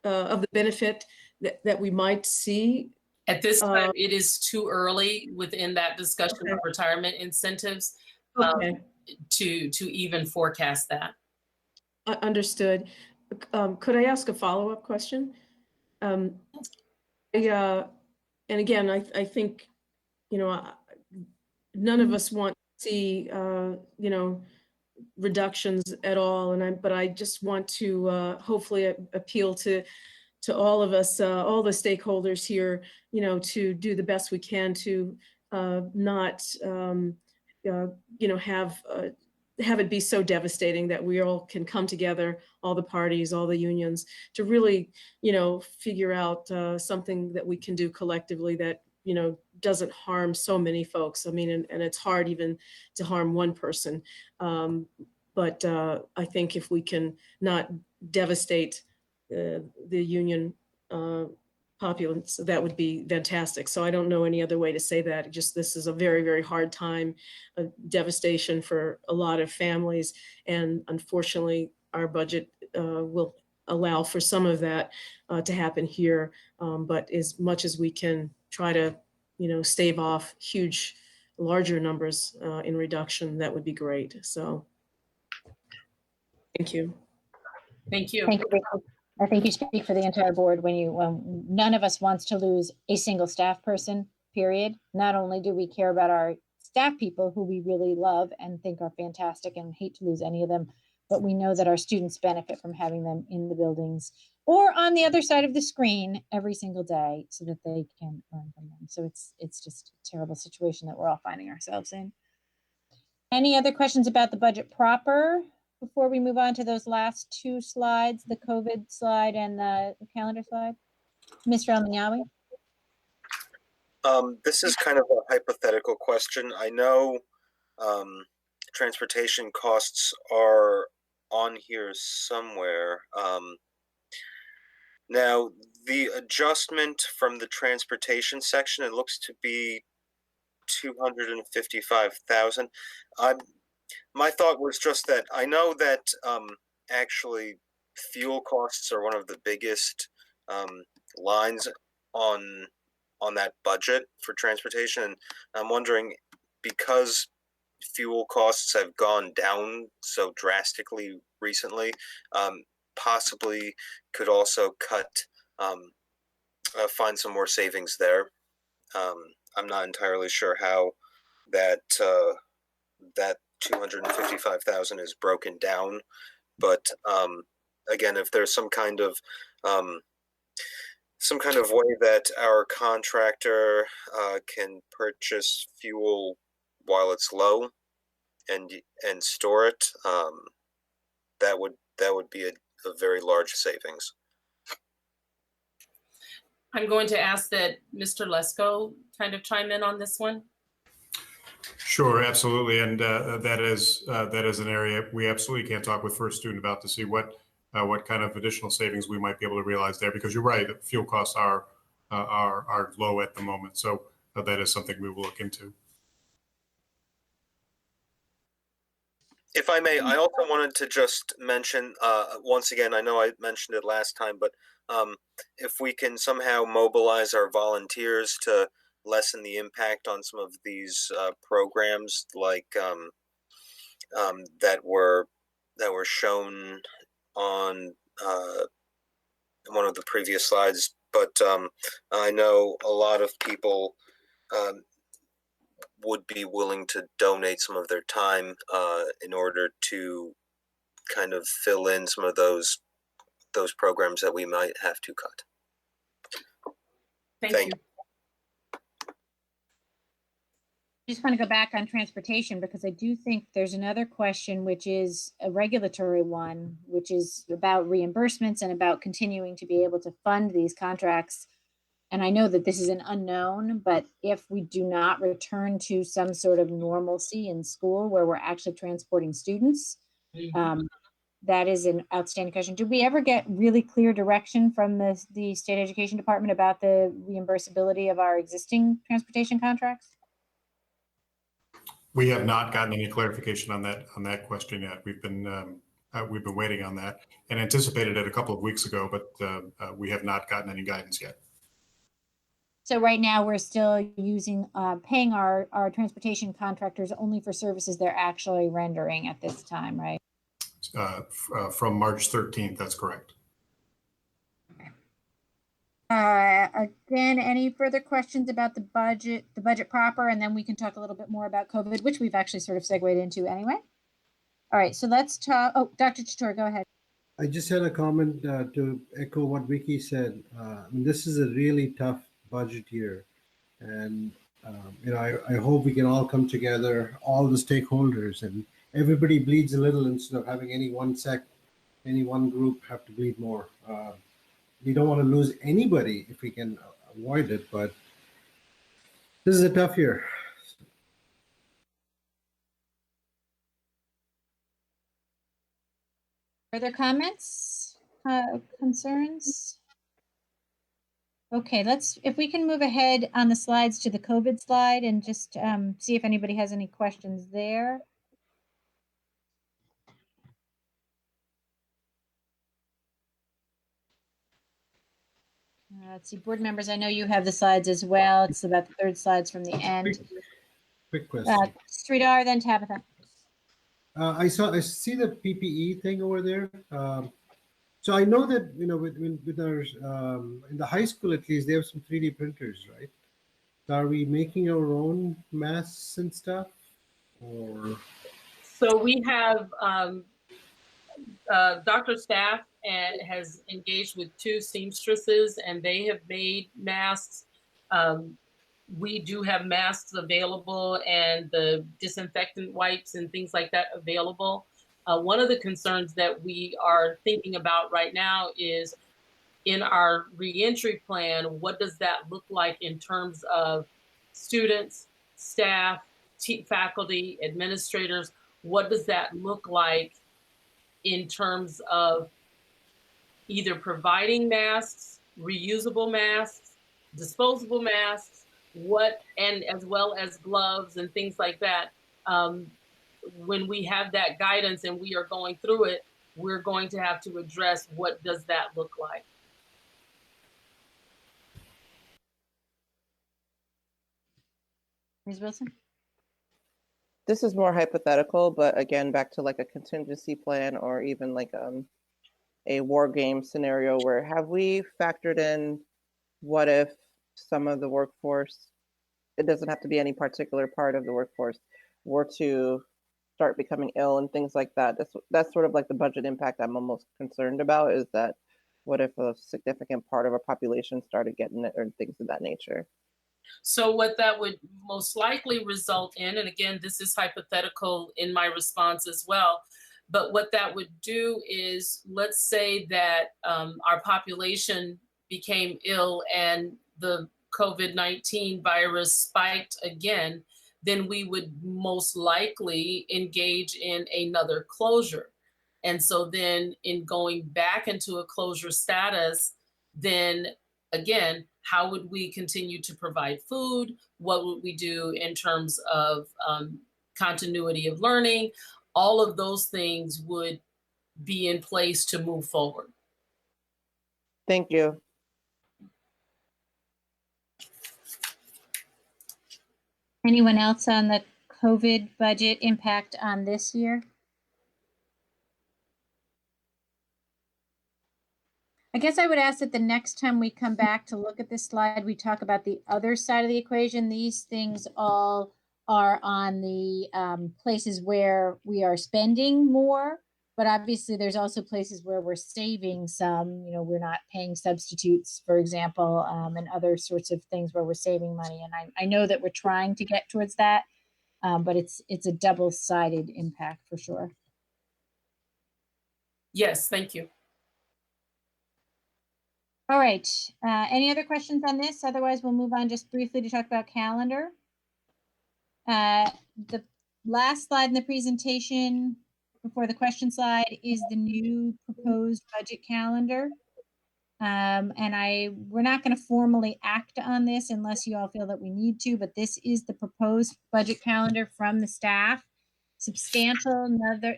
of the benefit that we might see. At this time, it is too early within that discussion of retirement incentives to even forecast that. Understood. Could I ask a follow-up question? And again, I think, none of us want to see, reductions at all. But I just want to hopefully appeal to all of us, all the stakeholders here, to do the best we can to not, have it be so devastating that we all can come together, all the parties, all the unions, to really, figure out something that we can do collectively that, doesn't harm so many folks. I mean, and it's hard even to harm one person. But I think if we can not devastate the union populace, that would be fantastic. So I don't know any other way to say that. Just this is a very, very hard time, a devastation for a lot of families. And unfortunately, our budget will allow for some of that to happen here. But as much as we can try to, stave off huge, larger numbers in reduction, that would be great. So thank you. Thank you. Thank you. I think you speak for the entire board when none of us wants to lose a single staff person, period. Not only do we care about our staff people who we really love and think are fantastic and hate to lose any of them, but we know that our students benefit from having them in the buildings or on the other side of the screen every single day so that they can learn from them. So it's just a terrible situation that we're all finding ourselves in. Any other questions about the budget proper before we move on to those last two slides, the COVID slide and the calendar slide? Mr. El-Manyawi? This is kind of a hypothetical question. I know transportation costs are on here somewhere. Now, the adjustment from the transportation section, it looks to be 255,000. My thought was just that I know that actually fuel costs are one of the biggest lines on that budget for transportation. And I'm wondering, because fuel costs have gone down so drastically recently, possibly could also find some more savings there. I'm not entirely sure how that 255,000 is broken down, but again, if there's some kind of way that our contractor can purchase fuel while it's low and store it, that would be a very large savings. I'm going to ask that Mr. Lesko kind of chime in on this one. Sure, absolutely, and that is an area we absolutely can talk with First Student about to see what kind of additional savings we might be able to realize there. Because you're right, fuel costs are low at the moment, so that is something we will look into. If I may, I also wanted to just mention once again. I know I mentioned it last time, but if we can somehow mobilize our volunteers to lessen the impact on some of these programs, like that were shown on one of the previous slides. But I know a lot of people would be willing to donate some of their time in order to kind of fill in some of those programs that we might have to cut. Thank you. I just want to go back on transportation because I do think there's another question, which is a regulatory one, which is about reimbursements and about continuing to be able to fund these contracts. And I know that this is an unknown, but if we do not return to some sort of normalcy in school where we're actually transporting students, that is an outstanding question. Did we ever get really clear direction from the State Education Department about the reimbursability of our existing transportation contracts? We have not gotten any clarification on that question yet. We've been waiting on that and anticipated it a couple of weeks ago, but we have not gotten any guidance yet. So right now we're still using paying our transportation contractors only for services they're actually rendering at this time, right? From March 13th, that's correct. Again, any further questions about the budget proper, and then we can talk a little bit more about COVID, which we've actually sort of segued into anyway. All right, so let's talk. Oh, Dr. Chittor, go ahead. I just had a comment to echo what Vicky said. I mean, this is a really tough budget year, and I hope we can all come together, all the stakeholders, and everybody bleeds a little instead of having any one group have to bleed more. We don't want to lose anybody if we can avoid it, but this is a tough year. Further comments, concerns? Okay, if we can move ahead on the slides to the COVID slide and just see if anybody has any questions there. Let's see, board members, I know you have the slides as well. It's about the third slides from the end. Quick question. Sridhar, then Tabitha. I see the PPE thing over there. So I know that with our in the high school at least they have some 3D printers, right? So are we making our own masks and stuff, or? So we have Dr. Staff and has engaged with 2 seamstresses, and they have made masks. We do have masks available and the disinfectant wipes and things like that available. One of the concerns that we are thinking about right now is in our reentry plan, what does that look like in terms of students, staff, faculty, administrators? What does that look like in terms of either providing masks, reusable masks, disposable masks, and as well as gloves and things like that. When we have that guidance and we are going through it, we're going to have to address what does that look like. Ms. Wilson? This is more hypothetical, but again, back to like a contingency plan or even like a war game scenario where have we factored in what if some of the workforce, it doesn't have to be any particular part of the workforce, were to start becoming ill and things like that. That's sort of like the budget impact I'm almost concerned about, is that what if a significant part of our population started getting it or things of that nature? So what that would most likely result in, and again, this is hypothetical in my response as well, but what that would do is, let's say that our population became ill and the COVID-19 virus spiked again, then we would most likely engage in another closure. And so then in going back into a closure status, then again, how would we continue to provide food? What would we do in terms of continuity of learning? All of those things would be in place to move forward. Thank you. Anyone else on the COVID budget impact on this year? I guess I would ask that the next time we come back to look at this slide, we talk about the other side of the equation. These things all are on the places where we are spending more, but obviously there's also places where we're saving some. You know, we're not paying substitutes, for example, and other sorts of things where we're saving money. And I know that we're trying to get towards that, but it's a double-sided impact for sure. Yes, thank you. All right, any other questions on this? Otherwise, we'll move on just briefly to talk about calendar. The last slide in the presentation before the question slide is the new proposed budget calendar. And we're not going to formally act on this unless you all feel that we need to, but this is the proposed budget calendar from the staff. Substantial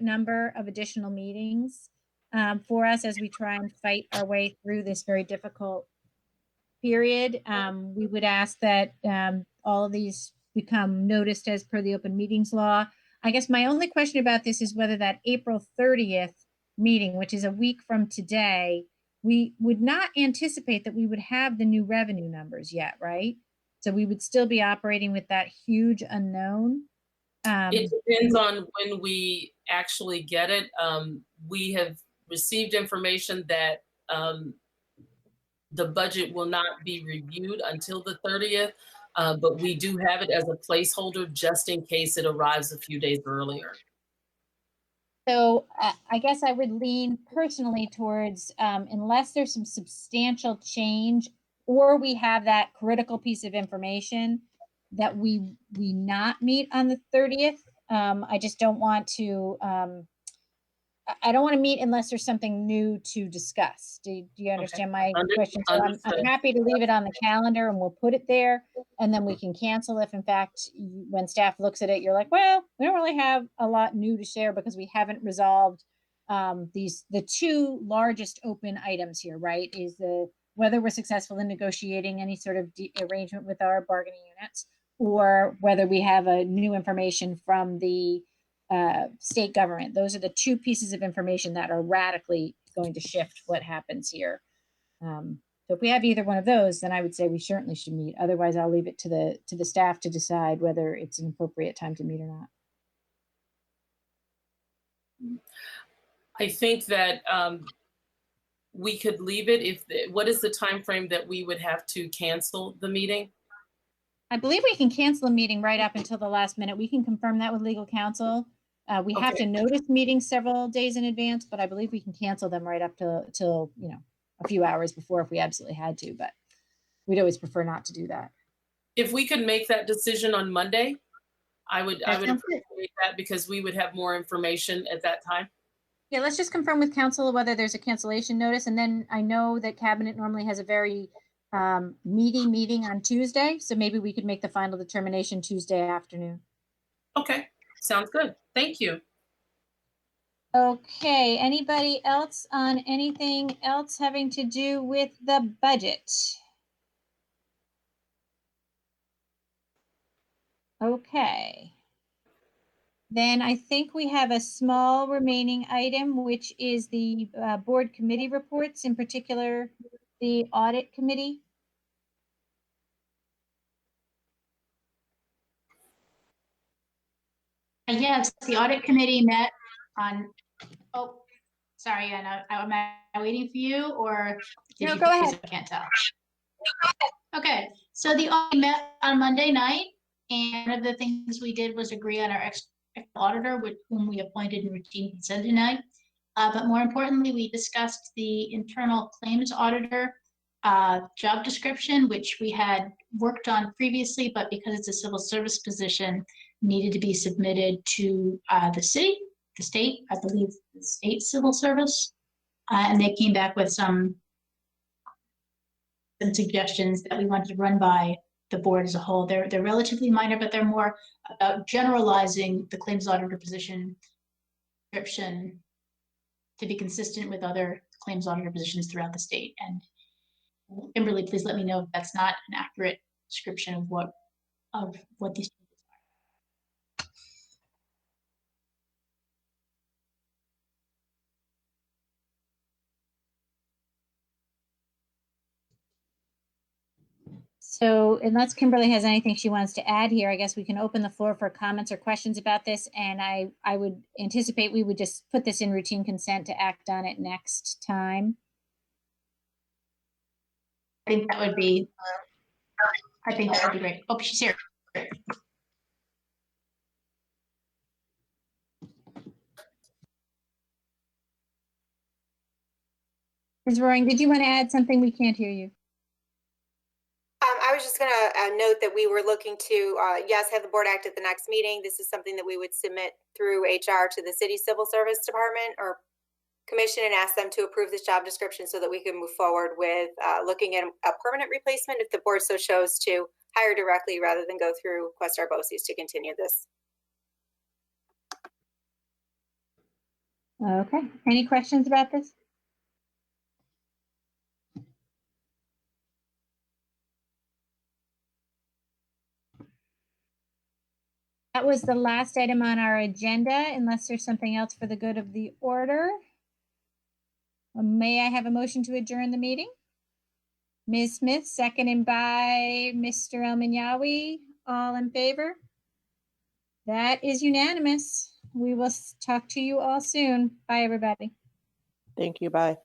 number of additional meetings for us as we try and fight our way through this very difficult period. We would ask that all of these become noticed as per the open meetings law. I guess my only question about this is whether that April 30th meeting, which is a week from today, we would not anticipate that we would have the new revenue numbers yet, right? So we would still be operating with that huge unknown. It depends on when we actually get it. We have received information that the budget will not be reviewed until the 30th. But we do have it as a placeholder just in case it arrives a few days earlier. So I guess I would lean personally towards, unless there's some substantial change or we have that critical piece of information, that we not meet on the 30th. I just don't want to, I don't want to meet unless there's something new to discuss. Do you understand my question? So I'm happy to leave it on the calendar and we'll put it there, and then we can cancel if in fact, when staff looks at it, you're like, well, we don't really have a lot new to share because we haven't resolved the two largest open items here, right? Is whether we're successful in negotiating any sort of arrangement with our bargaining units, or whether we have a new information from the state government. Those are the two pieces of information that are radically going to shift what happens here. So if we have either one of those, then I would say we certainly should meet. Otherwise, I'll leave it to the staff to decide whether it's an appropriate time to meet or not. I think that we could leave it. What is the time frame that we would have to cancel the meeting? I believe we can cancel a meeting right up until the last minute. We can confirm that with legal counsel. We have to notice meetings several days in advance, but I believe we can cancel them right up till a few hours before if we absolutely had to, but we'd always prefer not to do that. If we could make that decision on Monday, I would appreciate that, because we would have more information at that time. Yeah, let's just confirm with council whether there's a cancellation notice. And then I know that cabinet normally has a very meaty meeting on Tuesday. So maybe we could make the final determination Tuesday afternoon. Okay, sounds good. Thank you. Okay, anybody else on anything else having to do with the budget? Okay. Then I think we have a small remaining item, which is the board committee reports, in particular, the audit committee. Yes, the audit committee met on, oh, sorry, Anna, am I waiting for you or? No, go ahead. I can't tell. Okay, so the audit met on Monday night, and one of the things we did was agree on our external auditor, with whom we appointed in routine consent tonight. But more importantly, we discussed the internal claims auditor job description, which we had worked on previously, but because it's a civil service position, needed to be submitted to the city, the state, I believe, the state civil service. And they came back with some suggestions that we wanted to run by the board as a whole. They're relatively minor, but they're more about generalizing the claims auditor position description to be consistent with other claims auditor positions throughout the state. And Kimberly, please let me know if that's not an accurate description of what these changes are. So unless Kimberly has anything she wants to add here, I guess we can open the floor for comments or questions about this. And I would anticipate we would just put this in routine consent to act on it next time. I think that would be great. Oh, she's here. Ms. Roaring, did you want to add something? We can't hear you. I was just going to note that we were looking to, yes, have the board act at the next meeting. This is something that we would submit through HR to the city civil service department or commission and ask them to approve this job description so that we can move forward with looking at a permanent replacement if the board so chose to hire directly rather than go through Questar BOCES to continue this. Okay. Any questions about this? That was the last item on our agenda, unless there's something else for the good of the order. May I have a motion to adjourn the meeting? Ms. Smith, seconded by Mr. El-Minyawi. All in favor? That is unanimous. We will talk to you all soon. Bye, everybody. Thank you. Bye.